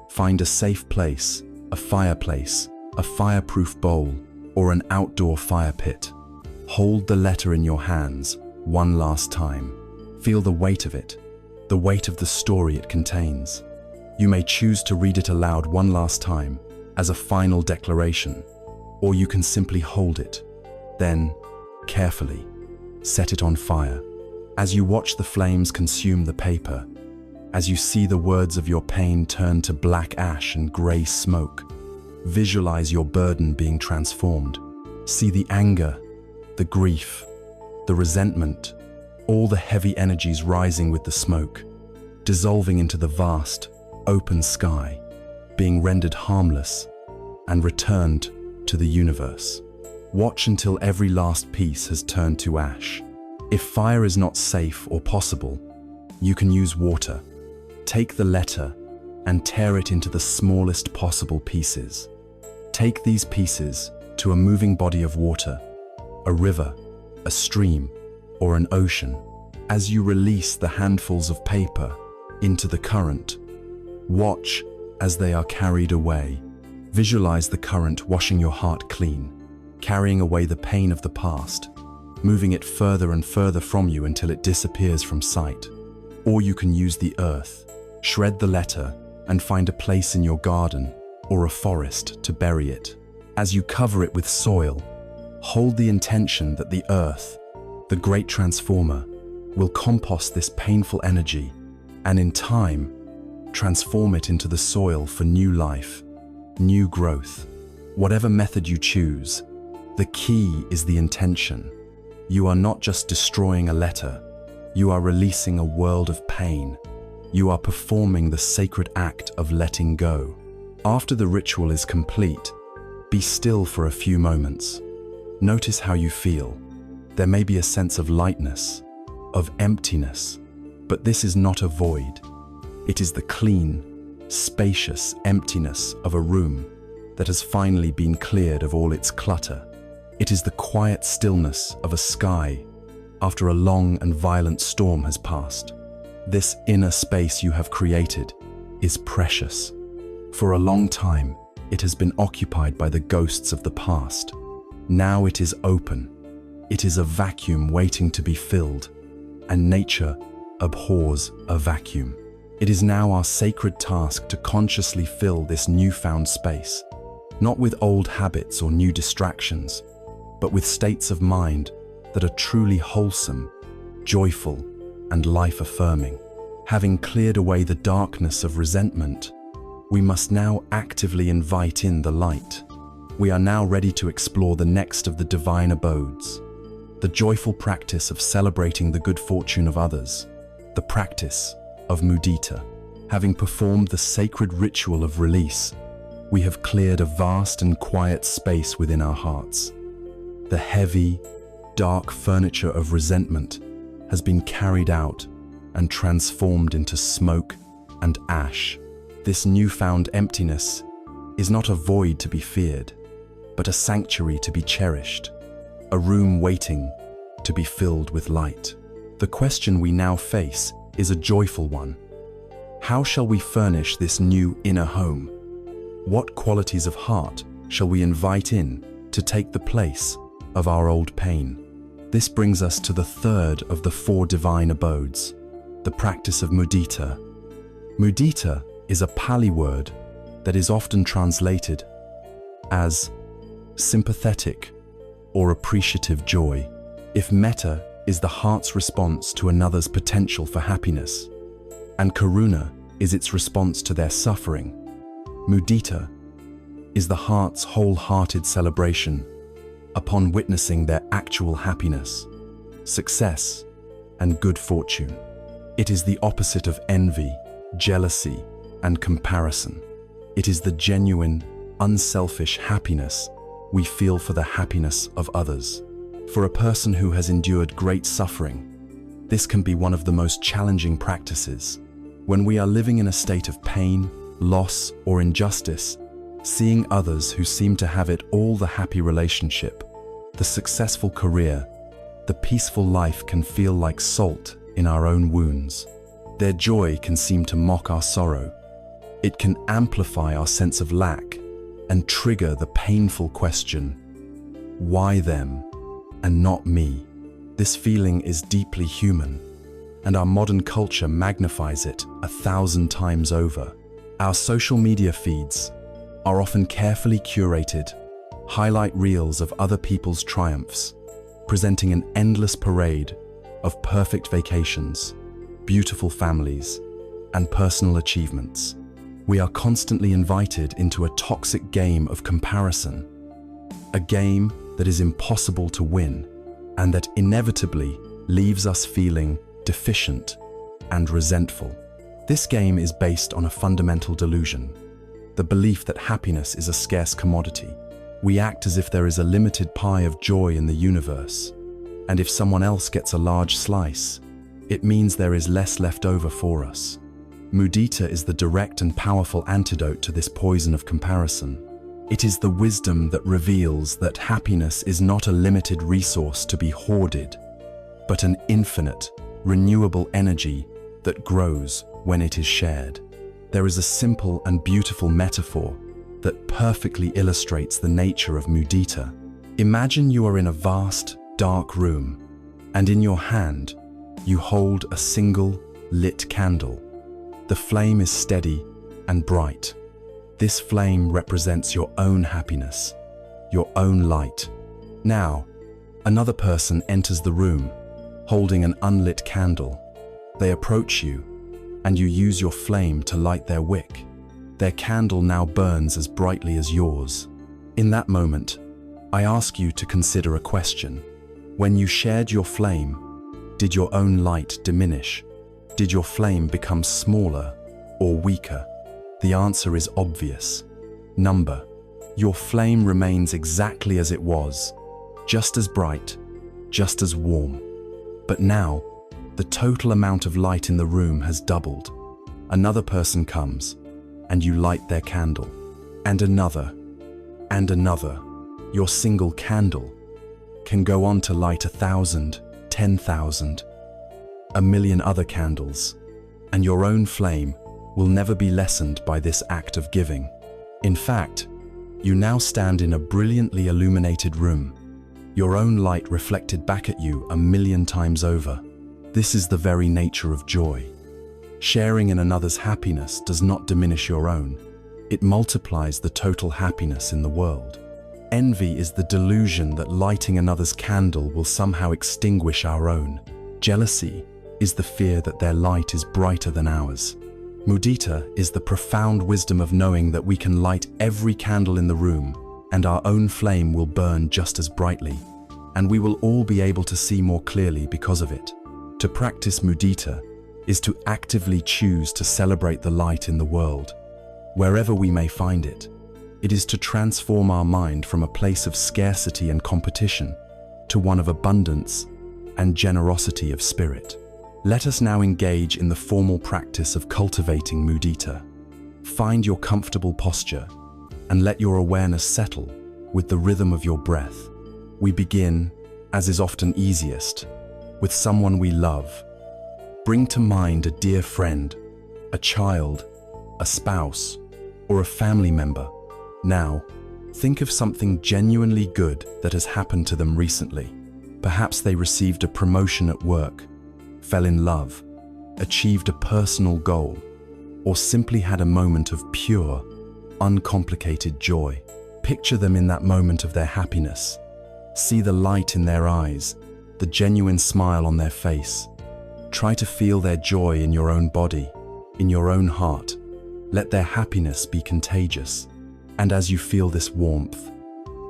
Find a safe place, a fireplace, a fireproof bowl, or an outdoor fire pit. Hold the letter in your hands one last time. Feel the weight of it, the weight of the story it contains. You may choose to read it aloud one last time as a final declaration, or you can simply hold it. Then, carefully, set it on fire. As you watch the flames consume the paper, as you see the words of your pain turn to black ash and gray smoke, visualize your burden being transformed. See the anger, the grief, the resentment, all the heavy energies rising with the smoke, dissolving into the vast, open sky, being rendered harmless and returned to the universe. Watch until every last piece has turned to ash. If fire is not safe or possible, you can use water. Take the letter and tear it into the smallest possible pieces. Take these pieces to a moving body of water, a river, a stream, or an ocean. As you release the handfuls of paper into the current, watch as they are carried away. Visualize the current washing your heart clean, carrying away the pain of the past, moving it further and further from you until it disappears from sight. Or you can use the earth, shred the letter, and find a place in your garden or a forest to bury it. As you cover it with soil, hold the intention that the earth, the great transformer, will compost this painful energy and in time, transform it into the soil for new life, new growth. Whatever method you choose, the key is the intention. You are not just destroying a letter, you are releasing a world of pain. You are performing the sacred act of letting go. After the ritual is complete, be still for a few moments. Notice how you feel. There may be a sense of lightness, of emptiness, but this is not a void. It is the clean, spacious emptiness of a room that has finally been cleared of all its clutter. It is the quiet stillness of a sky after a long and violent storm has passed. This inner space you have created is precious. For a long time, it has been occupied by the ghosts of the past. Now it is open. It is a vacuum waiting to be filled, and nature abhors a vacuum. It is now our sacred task to consciously fill this newfound space, not with old habits or new distractions, but with states of mind that are truly wholesome, joyful, and life-affirming. Having cleared away the darkness of resentment, we must now actively invite in the light. We are now ready to explore the next of the divine abodes, the joyful practice of celebrating the good fortune of others, the practice of mudita. Having performed the sacred ritual of release, we have cleared a vast and quiet space within our hearts. The heavy, dark furniture of resentment has been carried out and transformed into smoke and ash. This newfound emptiness is not a void to be feared, but a sanctuary to be cherished, a room waiting to be filled with light. The question we now face is a joyful one. How shall we furnish this new inner home? What qualities of heart shall we invite in to take the place of our old pain. This brings us to the third of the 4 divine abodes, the practice of mudita. Mudita is a Pali word that is often translated as sympathetic or appreciative joy. If metta is the heart's response to another's potential for happiness, and karuna is its response to their suffering, mudita is the heart's wholehearted celebration upon witnessing their actual happiness, success, and good fortune. It is the opposite of envy, jealousy, and comparison. It is the genuine, unselfish happiness we feel for the happiness of others. For a person who has endured great suffering, this can be one of the most challenging practices. When we are living in a state of pain, loss, or injustice, seeing others who seem to have it all, the happy relationship, the successful career, the peaceful life, can feel like salt in our own wounds. Their joy can seem to mock our sorrow. It can amplify our sense of lack and trigger the painful question, why them and not me? This feeling is deeply human, and our modern culture magnifies it 1,000 times over. Our social media feeds are often carefully curated highlight reels of other people's triumphs, presenting an endless parade of perfect vacations, beautiful families, and personal achievements. We are constantly invited into a toxic game of comparison, a game that is impossible to win and that inevitably leaves us feeling deficient and resentful. This game is based on a fundamental delusion, the belief that happiness is a scarce commodity. We act as if there is a limited pie of joy in the universe, and if someone else gets a large slice, it means there is less left over for us. Mudita is the direct and powerful antidote to this poison of comparison. It is the wisdom that reveals that happiness is not a limited resource to be hoarded, but an infinite, renewable energy that grows when it is shared. There is a simple and beautiful metaphor that perfectly illustrates the nature of mudita. Imagine you are in a vast, dark room, and in your hand, you hold a single, lit candle. The flame is steady and bright. This flame represents your own happiness, your own light. Now, another person enters the room, holding an unlit candle. They approach you, and you use your flame to light their wick. Their candle now burns as brightly as yours. In that moment, I ask you to consider a question. When you shared your flame, did your own light diminish? Did your flame become smaller or weaker? The answer is obvious. Number. Your flame remains exactly as it was, just as bright, just as warm. But now, the total amount of light in the room has doubled. Another person comes, and you light their candle. And another, and another. Your single candle can go on to light 1,000, 10,000, 1,000,000 other candles, and your own flame will never be lessened by this act of giving. In fact, you now stand in a brilliantly illuminated room, your own light reflected back at you 1,000,000 times over. This is the very nature of joy. Sharing in another's happiness does not diminish your own. It multiplies the total happiness in the world. Envy is the delusion that lighting another's candle will somehow extinguish our own. Jealousy is the fear that their light is brighter than ours. Mudita is the profound wisdom of knowing that we can light every candle in the room and our own flame will burn just as brightly, and we will all be able to see more clearly because of it. To practice mudita is to actively choose to celebrate the light in the world, wherever we may find it. It is to transform our mind from a place of scarcity and competition to one of abundance and generosity of spirit. Let us now engage in the formal practice of cultivating mudita. Find your comfortable posture and let your awareness settle with the rhythm of your breath. We begin, as is often easiest, with someone we love. Bring to mind a dear friend, a child, a spouse, or a family member. Now, Think of something genuinely good that has happened to them recently. Perhaps they received a promotion at work, fell in love, achieved a personal goal, or simply had a moment of pure, uncomplicated joy. Picture them in that moment of their happiness. See the light in their eyes, the genuine smile on their face. Try to feel their joy in your own body, in your own heart. Let their happiness be contagious. And as you feel this warmth,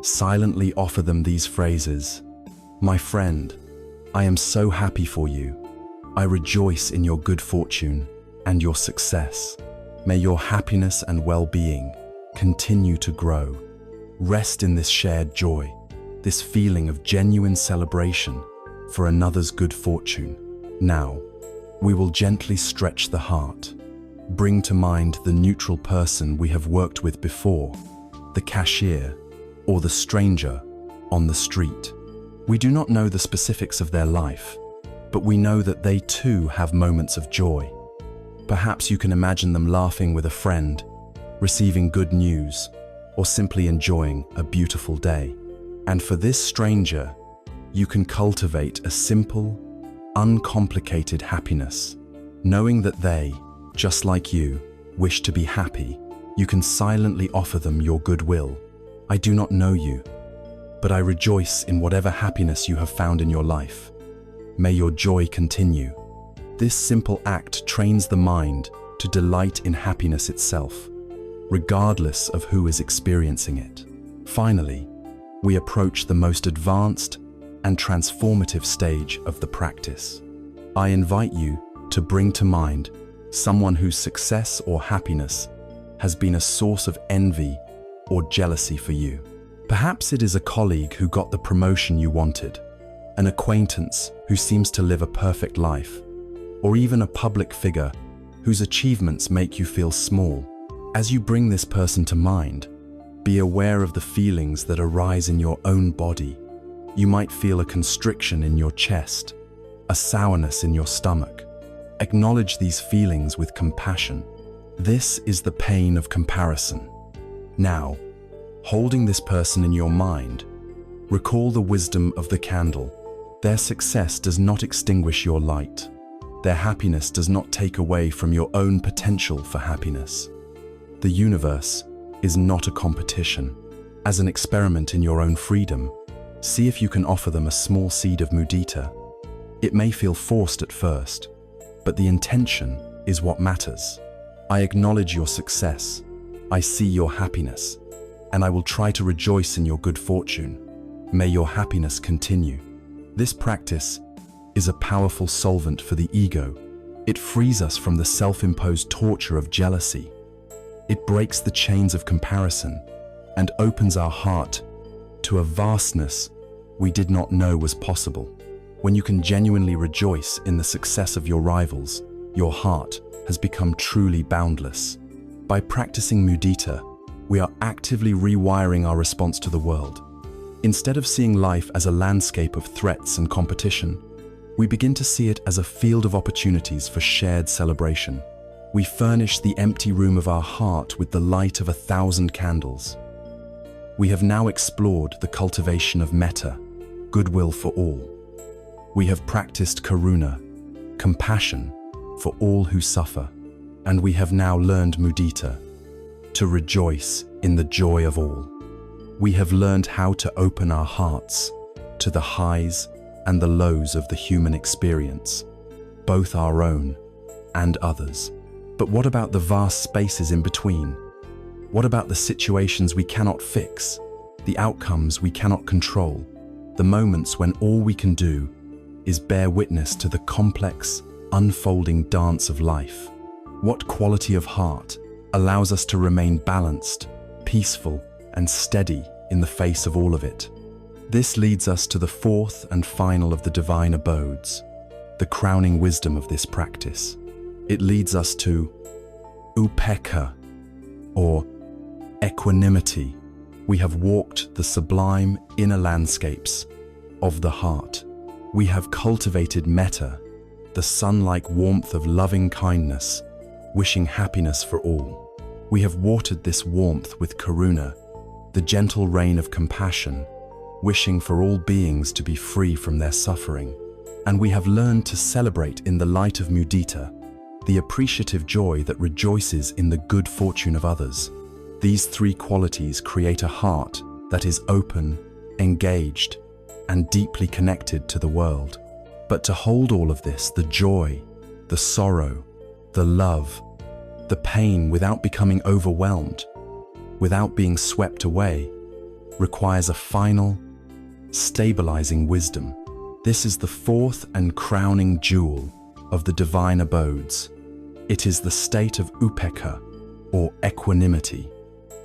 silently offer them these phrases. My friend, I am so happy for you. I rejoice in your good fortune and your success. May your happiness and well-being continue to grow. Rest in this shared joy, this feeling of genuine celebration for another's good fortune. Now, we will gently stretch the heart. Bring to mind the neutral person we have worked with before, the cashier, or the stranger on the street. We do not know the specifics of their life, but we know that they too have moments of joy. Perhaps you can imagine them laughing with a friend, receiving good news, or simply enjoying a beautiful day. And for this stranger, you can cultivate a simple, uncomplicated happiness. Knowing that they, just like you, wish to be happy, you can silently offer them your goodwill. I do not know you, but I rejoice in whatever happiness you have found in your life. May your joy continue. This simple act trains the mind to delight in happiness itself, regardless of who is experiencing it. Finally, we approach the most advanced and transformative stage of the practice. I invite you to bring to mind someone whose success or happiness has been a source of envy or jealousy for you. Perhaps it is a colleague who got the promotion you wanted, an acquaintance who seems to live a perfect life, or even a public figure whose achievements make you feel small. As you bring this person to mind, be aware of the feelings that arise in your own body. You might feel a constriction in your chest, a sourness in your stomach. Acknowledge these feelings with compassion. This is the pain of comparison. Now, holding this person in your mind, recall the wisdom of the candle. Their success does not extinguish your light. Their happiness does not take away from your own potential for happiness. The universe is not a competition. As an experiment in your own freedom, see if you can offer them a small seed of mudita. It may feel forced at first, but the intention is what matters. I acknowledge your success. I see your happiness, and I will try to rejoice in your good fortune. May your happiness continue. This practice is a powerful solvent for the ego. It frees us from the self-imposed torture of jealousy. It breaks the chains of comparison and opens our heart to a vastness we did not know was possible. When you can genuinely rejoice in the success of your rivals, your heart has become truly boundless. By practicing mudita, we are actively rewiring our response to the world. Instead of seeing life as a landscape of threats and competition, we begin to see it as a field of opportunities for shared celebration. We furnish the empty room of our heart with the light of 1,000 candles. We have now explored the cultivation of metta, goodwill for all. We have practiced karuna, compassion for all who suffer. And we have now learned mudita, to rejoice in the joy of all. We have learned how to open our hearts to the highs and the lows of the human experience, both our own and others. But what about the vast spaces in between? What about the situations we cannot fix, the outcomes we cannot control, the moments when all we can do is bear witness to the complex, unfolding dance of life? What quality of heart allows us to remain balanced, peaceful, and steady in the face of all of it? This leads us to the fourth and final of the divine abodes, the crowning wisdom of this practice. It leads us to upekkha, or equanimity. We have walked the sublime inner landscapes of the heart. We have cultivated metta, the sun-like warmth of loving kindness, wishing happiness for all. We have watered this warmth with karuna, the gentle rain of compassion, wishing for all beings to be free from their suffering. And we have learned to celebrate in the light of mudita, the appreciative joy that rejoices in the good fortune of others. These three qualities create a heart that is open, engaged, and deeply connected to the world. But to hold all of this, the joy, the sorrow, the love, the pain without becoming overwhelmed, without being swept away, requires a final, stabilizing wisdom. This is the fourth and crowning jewel of the divine abodes. It is the state of upekkha, or equanimity.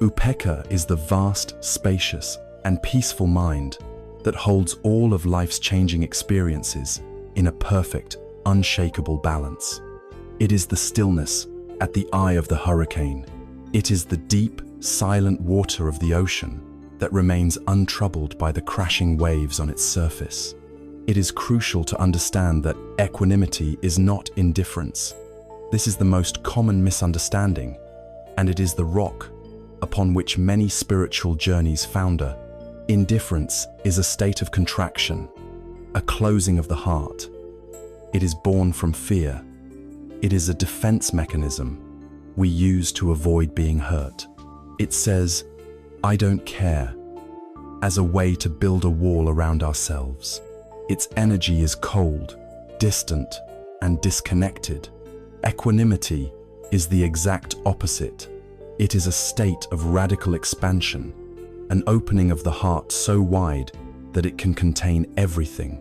Upekkha is the vast, spacious, and peaceful mind that holds all of life's changing experiences in a perfect, unshakable balance. It is the stillness at the eye of the hurricane. It is the deep, silent water of the ocean that remains untroubled by the crashing waves on its surface. It is crucial to understand that equanimity is not indifference. This is the most common misunderstanding, and it is the rock upon which many spiritual journeys founder. Indifference is a state of contraction, a closing of the heart. It is born from fear. It is a defense mechanism we use to avoid being hurt. It says, "I don't care," as a way to build a wall around ourselves. Its energy is cold, distant, and disconnected. Equanimity is the exact opposite. It is a state of radical expansion, an opening of the heart so wide that it can contain everything.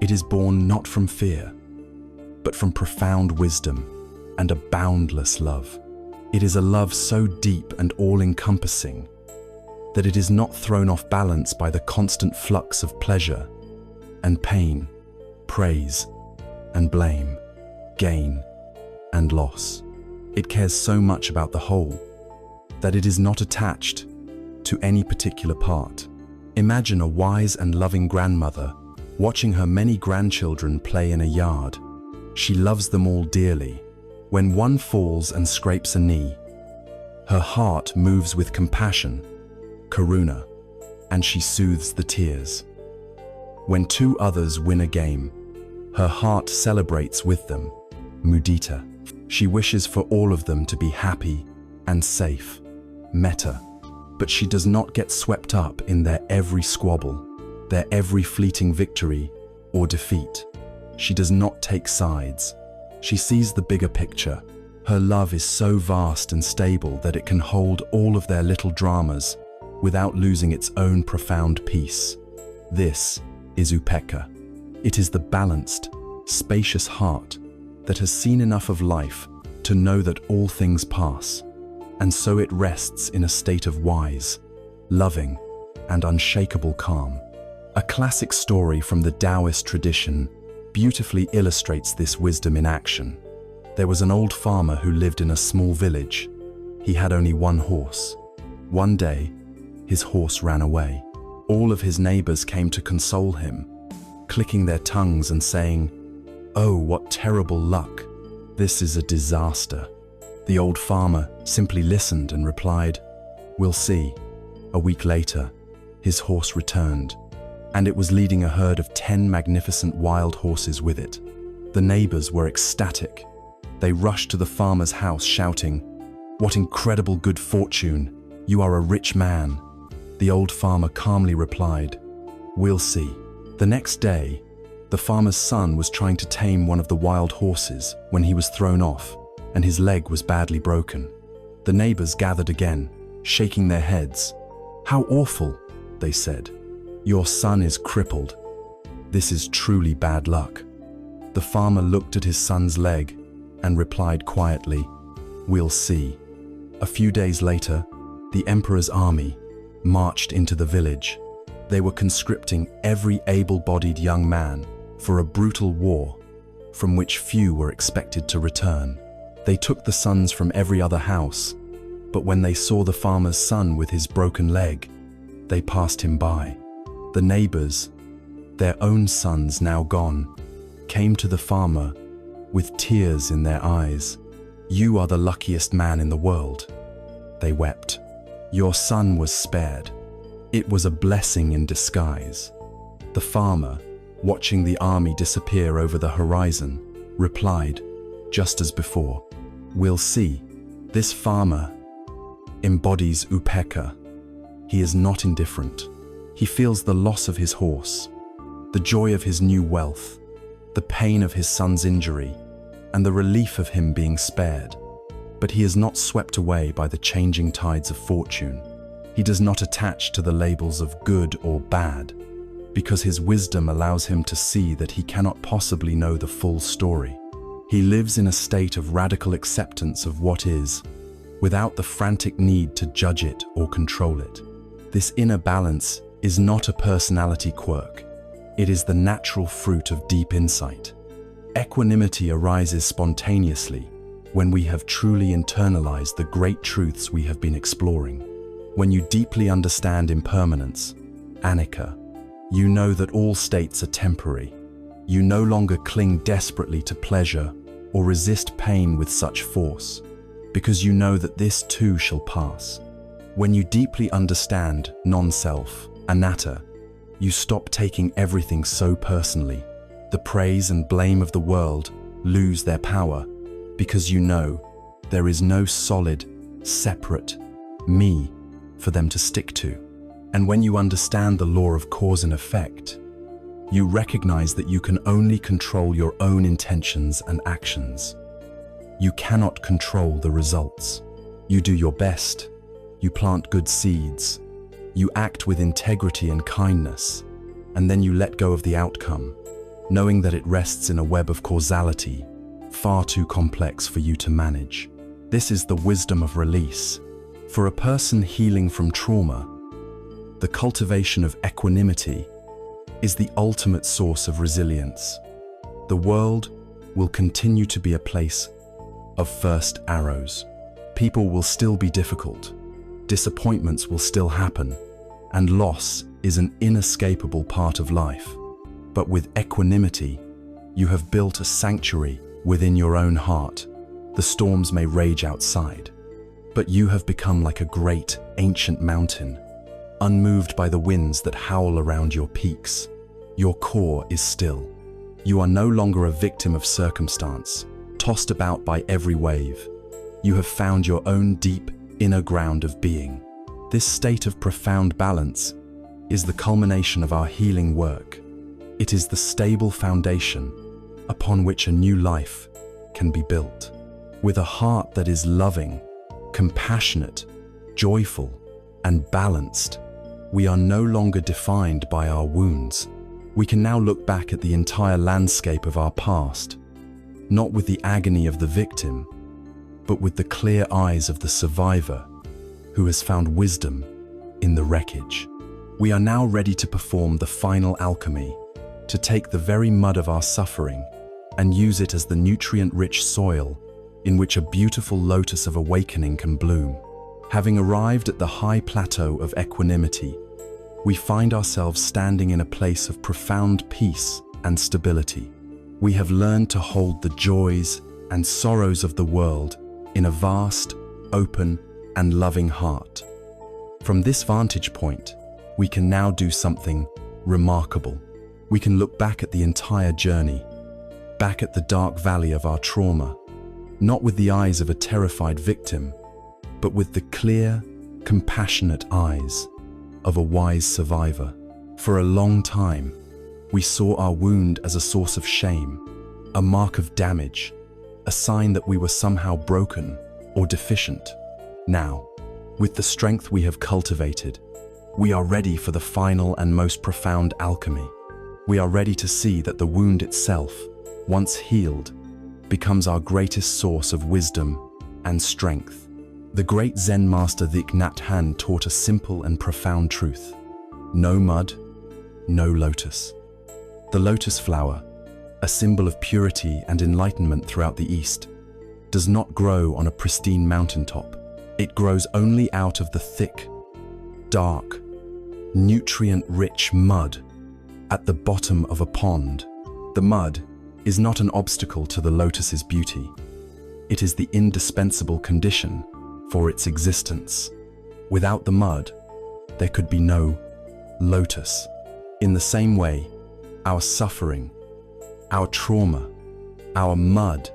It is born not from fear, but from profound wisdom and a boundless love. It is a love so deep and all-encompassing that it is not thrown off balance by the constant flux of pleasure and pain, praise and blame, gain and loss. It cares so much about the whole that it is not attached to any particular part. Imagine a wise and loving grandmother watching her many grandchildren play in a yard. She loves them all dearly. When one falls and scrapes a knee, her heart moves with compassion, karuna, and she soothes the tears. When two others win a game, her heart celebrates with them, mudita. She wishes for all of them to be happy and safe, metta. But she does not get swept up in their every squabble, their every fleeting victory or defeat. She does not take sides. She sees the bigger picture. Her love is so vast and stable that it can hold all of their little dramas without losing its own profound peace. This is upekkha. It is the balanced, spacious heart that has seen enough of life to know that all things pass, and so it rests in a state of wise, loving, and unshakable calm. A classic story from the Taoist tradition beautifully illustrates this wisdom in action. There was an old farmer who lived in a small village. He had only one horse. One day, his horse ran away. All of his neighbors came to console him, clicking their tongues and saying, "Oh, what terrible luck! This is a disaster." The old farmer simply listened and replied, "We'll see." A week later, his horse returned, and it was leading a herd of 10 magnificent wild horses with it. The neighbors were ecstatic. They rushed to the farmer's house shouting, "What incredible good fortune! You are a rich man." The old farmer calmly replied, "We'll see." The next day, the farmer's son was trying to tame one of the wild horses when he was thrown off, and his leg was badly broken. The neighbors gathered again, shaking their heads. "How awful," they said. "Your son is crippled. This is truly bad luck." The farmer looked at his son's leg and replied quietly, "We'll see." A few days later, the emperor's army marched into the village. They were conscripting every able-bodied young man for a brutal war from which few were expected to return. They took the sons from every other house, but when they saw the farmer's son with his broken leg, they passed him by. The neighbors, their own sons now gone, came to the farmer with tears in their eyes. "You are the luckiest man in the world," they wept. "Your son was spared. It was a blessing in disguise. The farmer, watching the army disappear over the horizon, replied, just as before, "We'll see." This farmer embodies upekkha. He is not indifferent. He feels the loss of his horse, the joy of his new wealth, the pain of his son's injury, and the relief of him being spared. But he is not swept away by the changing tides of fortune. He does not attach to the labels of good or bad, because his wisdom allows him to see that he cannot possibly know the full story. He lives in a state of radical acceptance of what is, without the frantic need to judge it or control it. This inner balance is not a personality quirk. It is the natural fruit of deep insight. Equanimity arises spontaneously when we have truly internalized the great truths we have been exploring. When you deeply understand impermanence, anicca, you know that all states are temporary. You no longer cling desperately to pleasure or resist pain with such force, because you know that this too shall pass. When you deeply understand non-self, anatta, you stop taking everything so personally. The praise and blame of the world lose their power, because you know there is no solid, separate me for them to stick to. And when you understand the law of cause and effect, you recognize that you can only control your own intentions and actions. You cannot control the results. You do your best. You plant good seeds. You act with integrity and kindness, and then you let go of the outcome, knowing that it rests in a web of causality, far too complex for you to manage. This is the wisdom of release. For a person healing from trauma, the cultivation of equanimity is the ultimate source of resilience. The world will continue to be a place of first arrows. People will still be difficult. Disappointments will still happen, and loss is an inescapable part of life. But with equanimity, you have built a sanctuary within your own heart. The storms may rage outside, but you have become like a great, ancient mountain, unmoved by the winds that howl around your peaks. Your core is still. You are no longer a victim of circumstance, tossed about by every wave. You have found your own deep, inner ground of being. This state of profound balance is the culmination of our healing work. It is the stable foundation upon which a new life can be built. With a heart that is loving, compassionate, joyful, and balanced, we are no longer defined by our wounds. We can now look back at the entire landscape of our past, not with the agony of the victim, but with the clear eyes of the survivor who has found wisdom in the wreckage. We are now ready to perform the final alchemy, to take the very mud of our suffering and use it as the nutrient-rich soil in which a beautiful lotus of awakening can bloom. Having arrived at the high plateau of equanimity, we find ourselves standing in a place of profound peace and stability. We have learned to hold the joys and sorrows of the world in a vast, open, and loving heart. From this vantage point, we can now do something remarkable. We can look back at the entire journey, back at the dark valley of our trauma, not with the eyes of a terrified victim, but with the clear, compassionate eyes of a wise survivor. For a long time, we saw our wound as a source of shame, a mark of damage, a sign that we were somehow broken or deficient. Now, with the strength we have cultivated, we are ready for the final and most profound alchemy. We are ready to see that the wound itself, once healed, becomes our greatest source of wisdom and strength. The great Zen master Thich Nhat Hanh taught a simple and profound truth. No mud, no lotus. The lotus flower, a symbol of purity and enlightenment throughout the East, does not grow on a pristine mountaintop. It grows only out of the thick, dark, nutrient-rich mud at the bottom of a pond. The mud is not an obstacle to the lotus's beauty. It is the indispensable condition for its existence. Without the mud, there could be no lotus. In the same way, our suffering, our trauma, our mud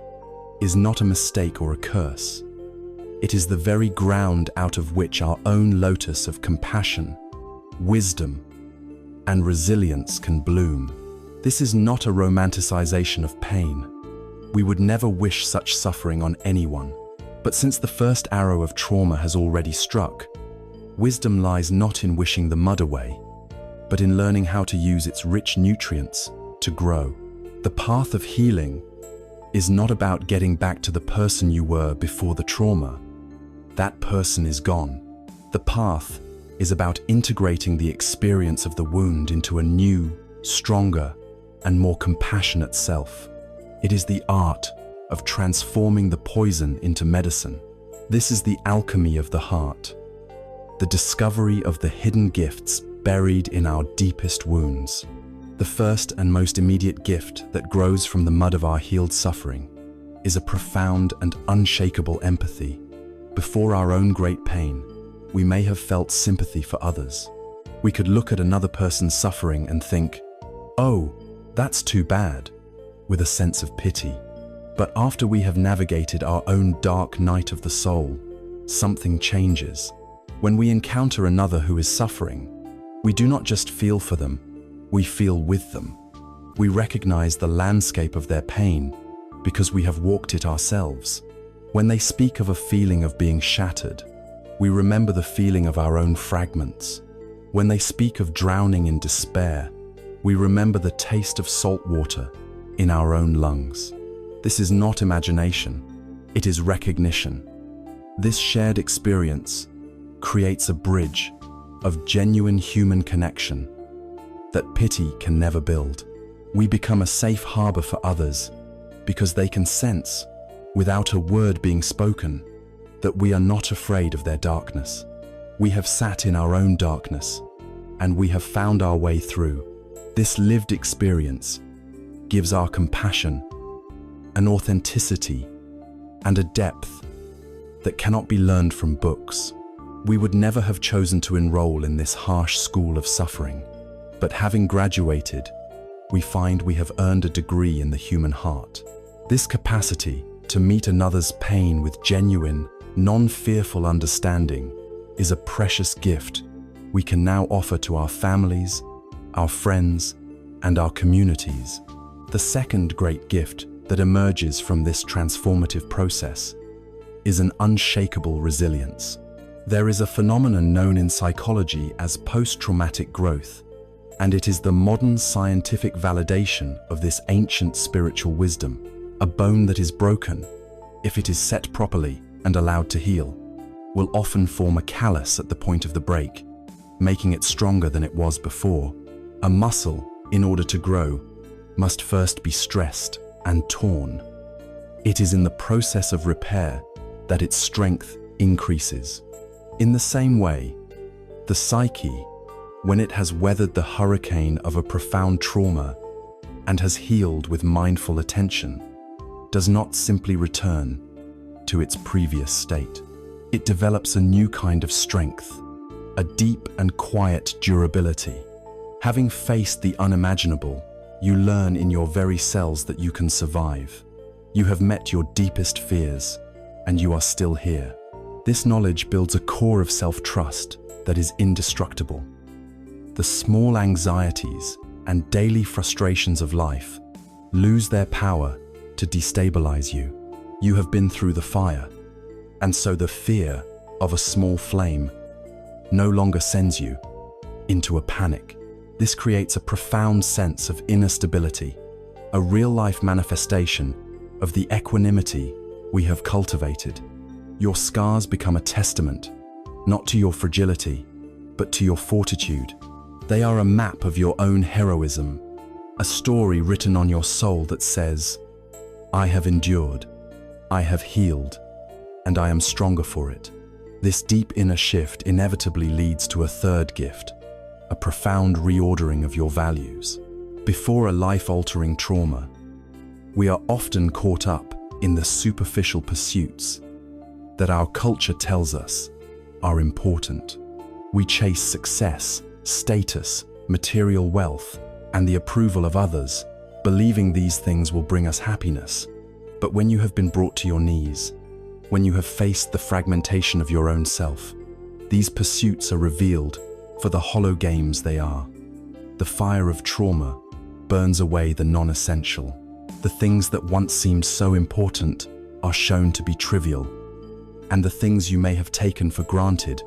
is not a mistake or a curse. It is the very ground out of which our own lotus of compassion, wisdom, and resilience can bloom. This is not a romanticization of pain. We would never wish such suffering on anyone. But since the first arrow of trauma has already struck, wisdom lies not in wishing the mud away, but in learning how to use its rich nutrients to grow. The path of healing is not about getting back to the person you were before the trauma. That person is gone. The path is about integrating the experience of the wound into a new, stronger, and more compassionate self. It is the art of transforming the poison into medicine. This is the alchemy of the heart, the discovery of the hidden gifts buried in our deepest wounds. The first and most immediate gift that grows from the mud of our healed suffering is a profound and unshakable empathy. Before our own great pain, we may have felt sympathy for others. We could look at another person's suffering and think, "Oh, that's too bad," with a sense of pity. But after we have navigated our own dark night of the soul, something changes. When we encounter another who is suffering, we do not just feel for them, we feel with them. We recognize the landscape of their pain because we have walked it ourselves. When they speak of a feeling of being shattered, we remember the feeling of our own fragments. When they speak of drowning in despair, we remember the taste of salt water in our own lungs. This is not imagination, it is recognition. This shared experience creates a bridge of genuine human connection that pity can never build. We become a safe harbor for others because they can sense, without a word being spoken, that we are not afraid of their darkness. We have sat in our own darkness, and we have found our way through. This lived experience gives our compassion an authenticity and a depth that cannot be learned from books. We would never have chosen to enroll in this harsh school of suffering, but having graduated, we find we have earned a degree in the human heart. This capacity to meet another's pain with genuine, non-fearful understanding is a precious gift we can now offer to our families, our friends, and our communities. The second great gift that emerges from this transformative process is an unshakable resilience. There is a phenomenon known in psychology as post-traumatic growth, and it is the modern scientific validation of this ancient spiritual wisdom. A bone that is broken, if it is set properly and allowed to heal, will often form a callus at the point of the break, making it stronger than it was before. A muscle, in order to grow, must first be stressed and torn. It is in the process of repair that its strength increases. In the same way, the psyche, when it has weathered the hurricane of a profound trauma and has healed with mindful attention, does not simply return to its previous state. It develops a new kind of strength, a deep and quiet durability. Having faced the unimaginable, you learn in your very cells that you can survive. You have met your deepest fears, and you are still here. This knowledge builds a core of self-trust that is indestructible. The small anxieties and daily frustrations of life lose their power to destabilize you. You have been through the fire, and so the fear of a small flame no longer sends you into a panic. This creates a profound sense of inner stability, a real-life manifestation of the equanimity we have cultivated. Your scars become a testament, not to your fragility, but to your fortitude. They are a map of your own heroism, a story written on your soul that says, "I have endured, I have healed, and I am stronger for it." This deep inner shift inevitably leads to a third gift, a profound reordering of your values. Before a life-altering trauma, we are often caught up in the superficial pursuits that our culture tells us are important. We chase success, status, material wealth, and the approval of others, believing these things will bring us happiness. But when you have been brought to your knees, when you have faced the fragmentation of your own self, these pursuits are revealed for the hollow games they are. The fire of trauma burns away the non-essential. The things that once seemed so important are shown to be trivial, and the things you may have taken for granted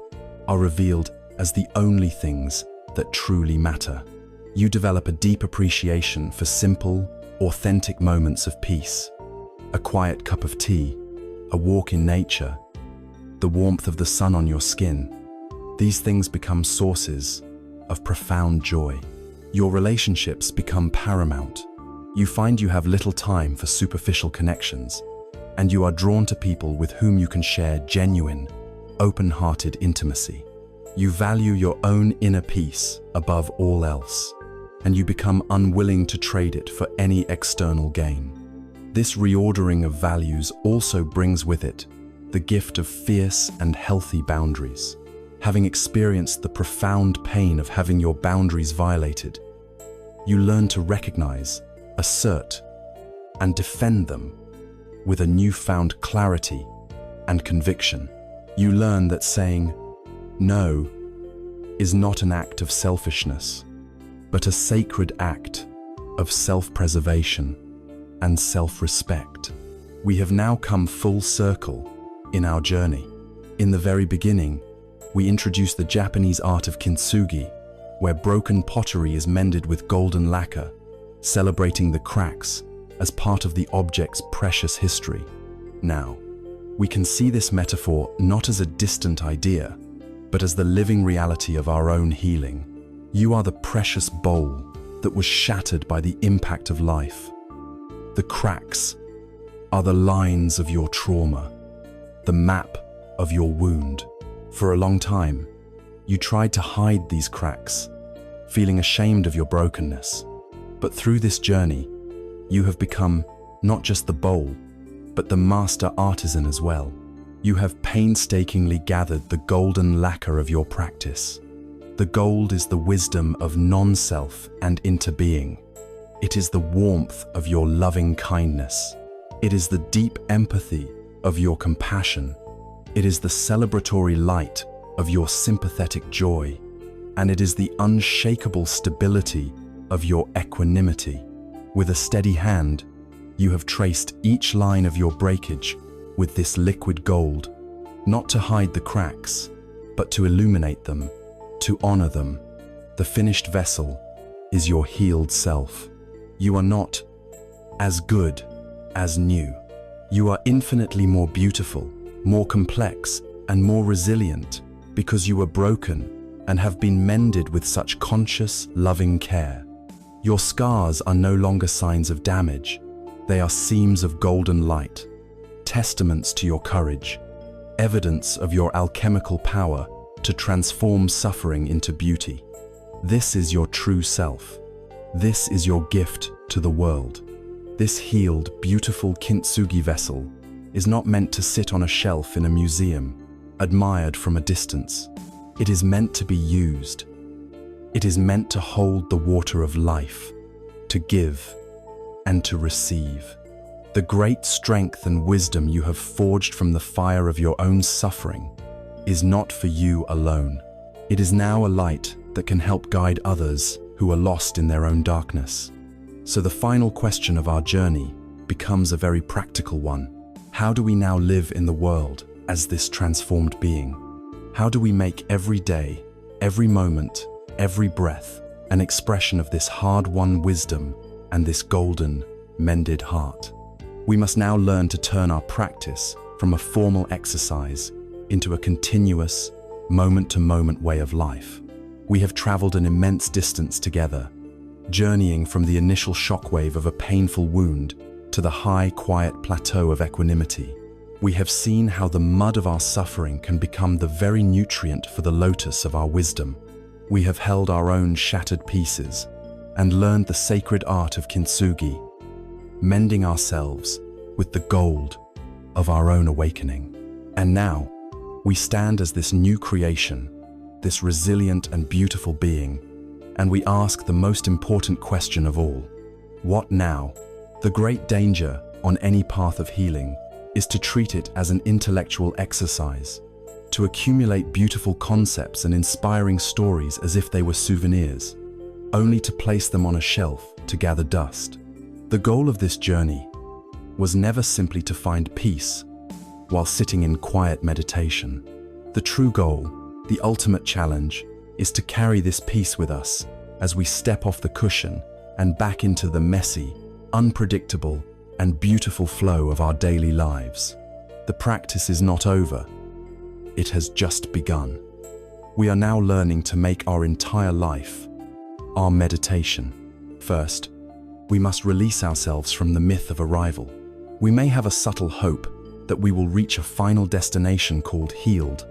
are revealed as the only things that truly matter. You develop a deep appreciation for simple, authentic moments of peace. A quiet cup of tea, a walk in nature, the warmth of the sun on your skin. These things become sources of profound joy. Your relationships become paramount. You find you have little time for superficial connections, and you are drawn to people with whom you can share genuine, open-hearted intimacy. You value your own inner peace above all else, and you become unwilling to trade it for any external gain. This reordering of values also brings with it the gift of fierce and healthy boundaries. Having experienced the profound pain of having your boundaries violated, you learn to recognize, assert, and defend them with a newfound clarity and conviction. You learn that saying no is not an act of selfishness, but a sacred act of self-preservation and self-respect. We have now come full circle in our journey. In the very beginning, we introduced the Japanese art of kintsugi, where broken pottery is mended with golden lacquer, celebrating the cracks as part of the object's precious history. Now, we can see this metaphor not as a distant idea, but as the living reality of our own healing. You are the precious bowl that was shattered by the impact of life. The cracks are the lines of your trauma, the map of your wound. For a long time, you tried to hide these cracks, feeling ashamed of your brokenness. But through this journey, you have become not just the bowl, but the master artisan as well. You have painstakingly gathered the golden lacquer of your practice. The gold is the wisdom of non-self and interbeing. It is the warmth of your loving kindness. It is the deep empathy of your compassion. It is the celebratory light of your sympathetic joy. And it is the unshakable stability of your equanimity. With a steady hand, you have traced each line of your breakage with this liquid gold, not to hide the cracks, but to illuminate them, to honor them. The finished vessel is your healed self. You are not as good as new. You are infinitely more beautiful, more complex, and more resilient because you were broken and have been mended with such conscious, loving care. Your scars are no longer signs of damage. They are seams of golden light, testaments to your courage, evidence of your alchemical power to transform suffering into beauty. This is your true self. This is your gift to the world. This healed, beautiful kintsugi vessel is not meant to sit on a shelf in a museum, admired from a distance. It is meant to be used. It is meant to hold the water of life, to give and to receive. The great strength and wisdom you have forged from the fire of your own suffering is not for you alone. It is now a light that can help guide others who are lost in their own darkness. So the final question of our journey becomes a very practical one. How do we now live in the world as this transformed being? How do we make every day, every moment, every breath an expression of this hard-won wisdom and this golden, mended heart? We must now learn to turn our practice from a formal exercise into a continuous, moment-to-moment way of life. We have traveled an immense distance together, journeying from the initial shockwave of a painful wound to the high, quiet plateau of equanimity. We have seen how the mud of our suffering can become the very nutrient for the lotus of our wisdom. We have held our own shattered pieces and learned the sacred art of kintsugi, mending ourselves with the gold of our own awakening. And now, we stand as this new creation, this resilient and beautiful being, and we ask the most important question of all: what now? The great danger on any path of healing is to treat it as an intellectual exercise, to accumulate beautiful concepts and inspiring stories as if they were souvenirs, only to place them on a shelf to gather dust. The goal of this journey was never simply to find peace while sitting in quiet meditation. The true goal, the ultimate challenge, is to carry this peace with us as we step off the cushion and back into the messy, unpredictable, and beautiful flow of our daily lives. The practice is not over. It has just begun. We are now learning to make our entire life our meditation. First, we must release ourselves from the myth of arrival. We may have a subtle hope that we will reach a final destination called healed,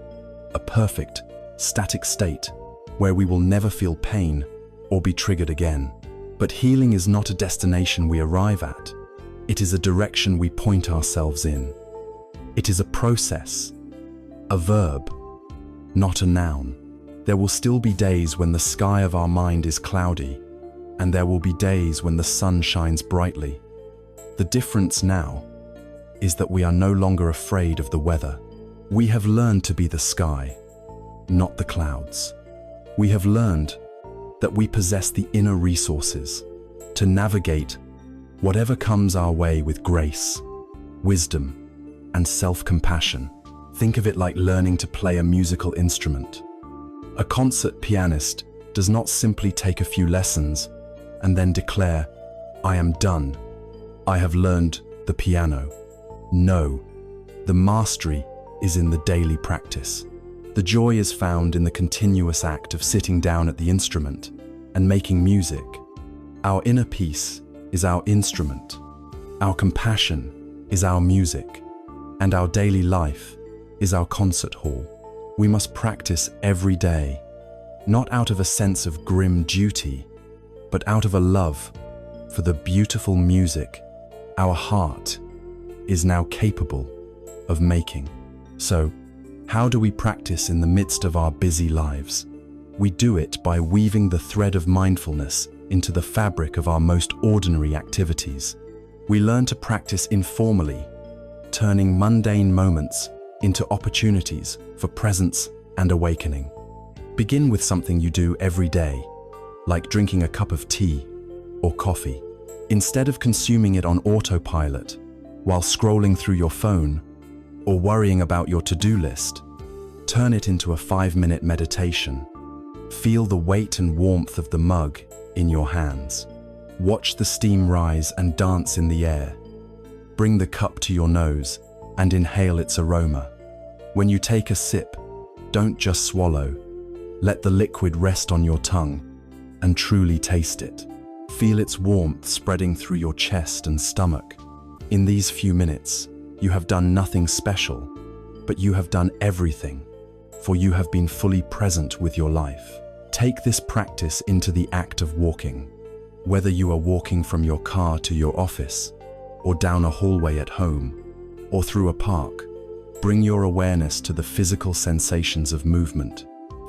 a perfect, static state where we will never feel pain or be triggered again. But healing is not a destination we arrive at. It is a direction we point ourselves in. It is a process, a verb, not a noun. There will still be days when the sky of our mind is cloudy, and there will be days when the sun shines brightly. The difference now is that we are no longer afraid of the weather. We have learned to be the sky, not the clouds. We have learned that we possess the inner resources to navigate whatever comes our way with grace, wisdom, and self-compassion. Think of it like learning to play a musical instrument. A concert pianist does not simply take a few lessons and then declare, "I am done. I have learned the piano." No, the mastery is in the daily practice. The joy is found in the continuous act of sitting down at the instrument and making music. Our inner peace is our instrument. Our compassion is our music. And our daily life is our concert hall. We must practice every day, not out of a sense of grim duty, but out of a love for the beautiful music our heart is now capable of making. So, how do we practice in the midst of our busy lives? We do it by weaving the thread of mindfulness into the fabric of our most ordinary activities. We learn to practice informally, turning mundane moments into opportunities for presence and awakening. Begin with something you do every day, like drinking a cup of tea or coffee. Instead of consuming it on autopilot while scrolling through your phone or worrying about your to-do list, turn it into a 5-minute meditation. Feel the weight and warmth of the mug in your hands. Watch the steam rise and dance in the air. Bring the cup to your nose and inhale its aroma. When you take a sip, don't just swallow. Let the liquid rest on your tongue and truly taste it. Feel its warmth spreading through your chest and stomach. In these few minutes, you have done nothing special, but you have done everything, for you have been fully present with your life. Take this practice into the act of walking. Whether you are walking from your car to your office, or down a hallway at home, or through a park, bring your awareness to the physical sensations of movement.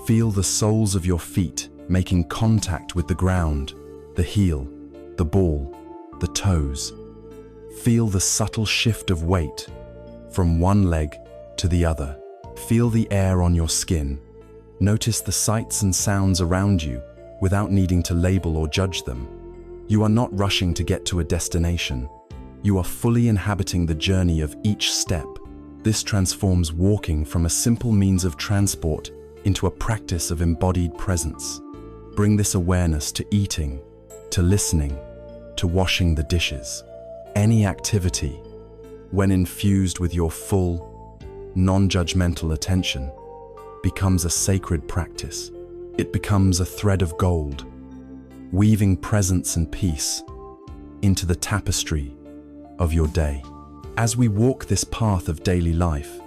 Feel the soles of your feet making contact with the ground, the heel, the ball, the toes. Feel the subtle shift of weight from one leg to the other. Feel the air on your skin. Notice the sights and sounds around you without needing to label or judge them. You are not rushing to get to a destination. You are fully inhabiting the journey of each step. This transforms walking from a simple means of transport into a practice of embodied presence. Bring this awareness to eating, to listening, to washing the dishes. Any activity, when infused with your full, non-judgmental attention, becomes a sacred practice. It becomes a thread of gold, weaving presence and peace into the tapestry of your day. As we walk this path of daily life,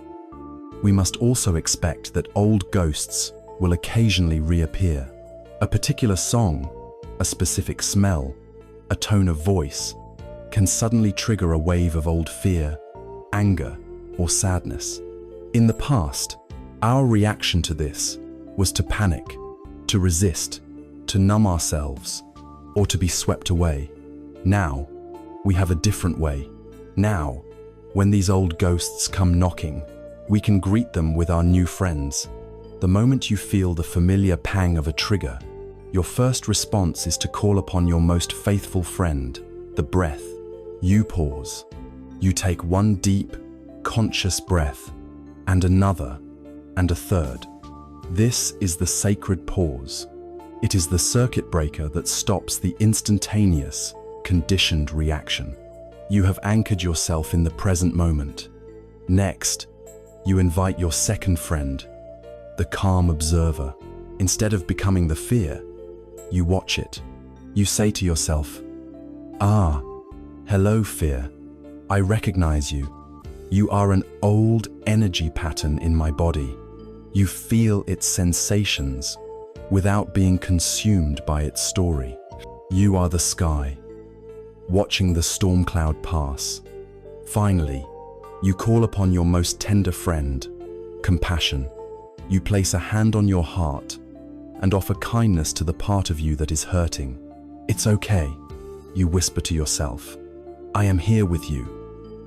we must also expect that old ghosts will occasionally reappear. A particular song, a specific smell, a tone of voice can suddenly trigger a wave of old fear, anger, or sadness. In the past, our reaction to this was to panic, to resist, to numb ourselves, or to be swept away. Now, we have a different way. Now, when these old ghosts come knocking, we can greet them with our new friends. The moment you feel the familiar pang of a trigger, your first response is to call upon your most faithful friend, the breath. You pause. You take one deep, conscious breath, and another, and a third. This is the sacred pause. It is the circuit breaker that stops the instantaneous, conditioned reaction. You have anchored yourself in the present moment. Next, you invite your second friend, the calm observer. Instead of becoming the fear, you watch it. You say to yourself, "Ah, hello fear. I recognize you. You are an old energy pattern in my body." You feel its sensations without being consumed by its story. You are the sky, watching the storm cloud pass. Finally, you call upon your most tender friend, compassion. You place a hand on your heart and offer kindness to the part of you that is hurting. "It's okay," you whisper to yourself. "I am here with you.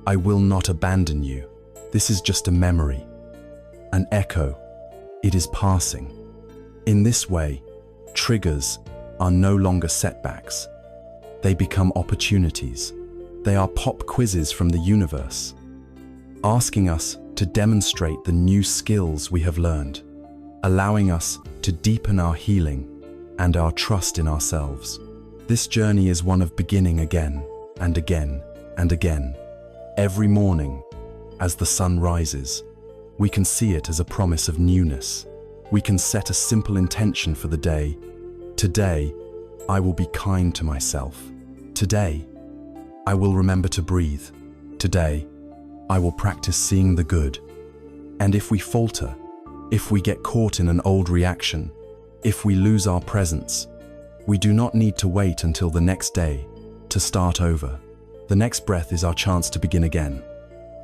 I will not abandon you. This is just a memory, an echo. It is passing." In this way, triggers are no longer setbacks. They become opportunities. They are pop quizzes from the universe, asking us to demonstrate the new skills we have learned, allowing us to deepen our healing and our trust in ourselves. This journey is one of beginning again and again and again. Every morning, as the sun rises, we can see it as a promise of newness. We can set a simple intention for the day. Today, I will be kind to myself. Today, I will remember to breathe. Today, I will practice seeing the good. And if we falter, if we get caught in an old reaction, if we lose our presence, we do not need to wait until the next day to start over. The next breath is our chance to begin again.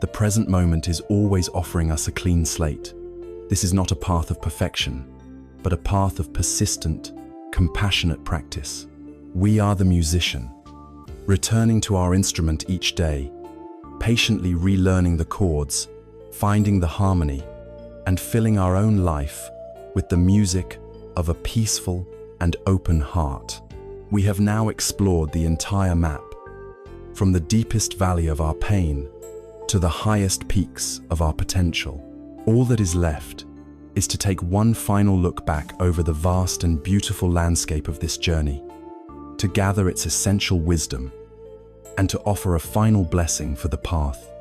The present moment is always offering us a clean slate. This is not a path of perfection, but a path of persistent, compassionate practice. We are the musician, returning to our instrument each day, patiently relearning the chords, finding the harmony, and filling our own life with the music of a peaceful and open heart. We have now explored the entire map, from the deepest valley of our pain to the highest peaks of our potential. All that is left is to take one final look back over the vast and beautiful landscape of this journey, to gather its essential wisdom, and to offer a final blessing for the path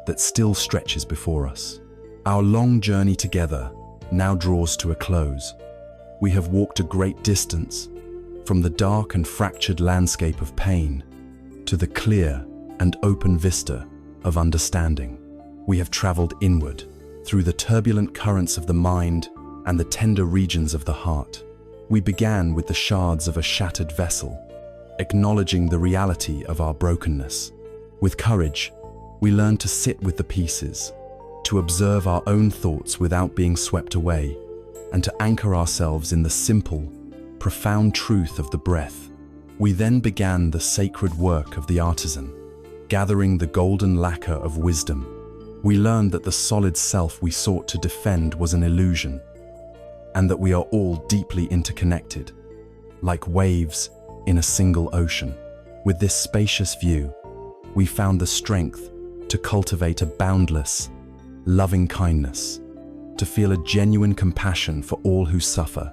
that still stretches before us. Our long journey together now draws to a close. We have walked a great distance, from the dark and fractured landscape of pain to the clear and open vista of understanding. We have traveled inward, through the turbulent currents of the mind and the tender regions of the heart. We began with the shards of a shattered vessel, acknowledging the reality of our brokenness. With courage, we learned to sit with the pieces, to observe our own thoughts without being swept away, and to anchor ourselves in the simple, profound truth of the breath. We then began the sacred work of the artisan, gathering the golden lacquer of wisdom. We learned that the solid self we sought to defend was an illusion, and that we are all deeply interconnected, like waves in a single ocean. With this spacious view, we found the strength to cultivate a boundless, loving kindness, to feel a genuine compassion for all who suffer,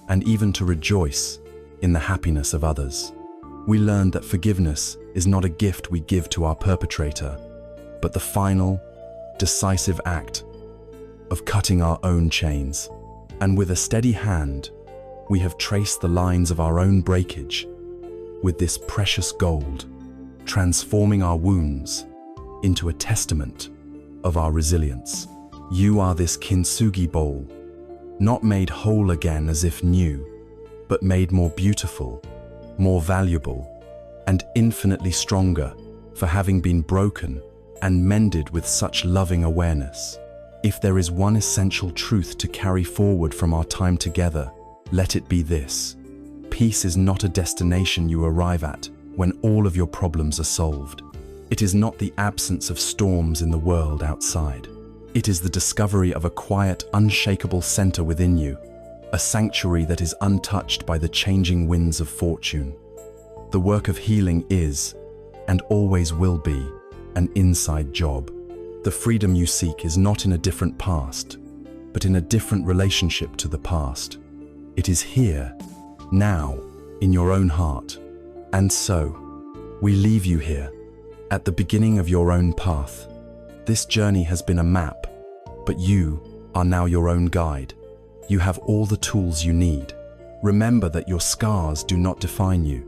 and even to rejoice in the happiness of others. We learned that forgiveness is not a gift we give to our perpetrator, but the final, decisive act of cutting our own chains. And with a steady hand, we have traced the lines of our own breakage with this precious gold, transforming our wounds into a testament of our resilience. You are this kintsugi bowl, not made whole again as if new, but made more beautiful, more valuable, and infinitely stronger for having been broken and mended with such loving awareness. If there is one essential truth to carry forward from our time together, let it be this: peace is not a destination you arrive at when all of your problems are solved. It is not the absence of storms in the world outside. It is the discovery of a quiet, unshakable center within you, a sanctuary that is untouched by the changing winds of fortune. The work of healing is, and always will be, an inside job. The freedom you seek is not in a different past, but in a different relationship to the past. It is here, now, in your own heart. And so, we leave you here, at the beginning of your own path. This journey has been a map, but you are now your own guide. You have all the tools you need. Remember that your scars do not define you.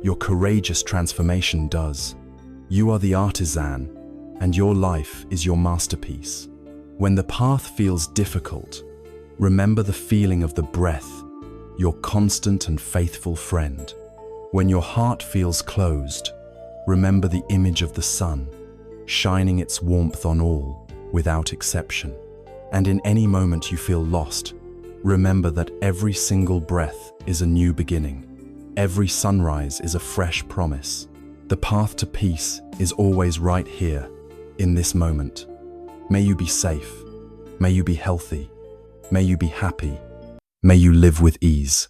Your courageous transformation does. You are the artisan, and your life is your masterpiece. When the path feels difficult, remember the feeling of the breath, your constant and faithful friend. When your heart feels closed, remember the image of the sun, shining its warmth on all, without exception. And in any moment you feel lost, remember that every single breath is a new beginning. Every sunrise is a fresh promise. The path to peace is always right here, in this moment. May you be safe. May you be healthy. May you be happy. May you live with ease.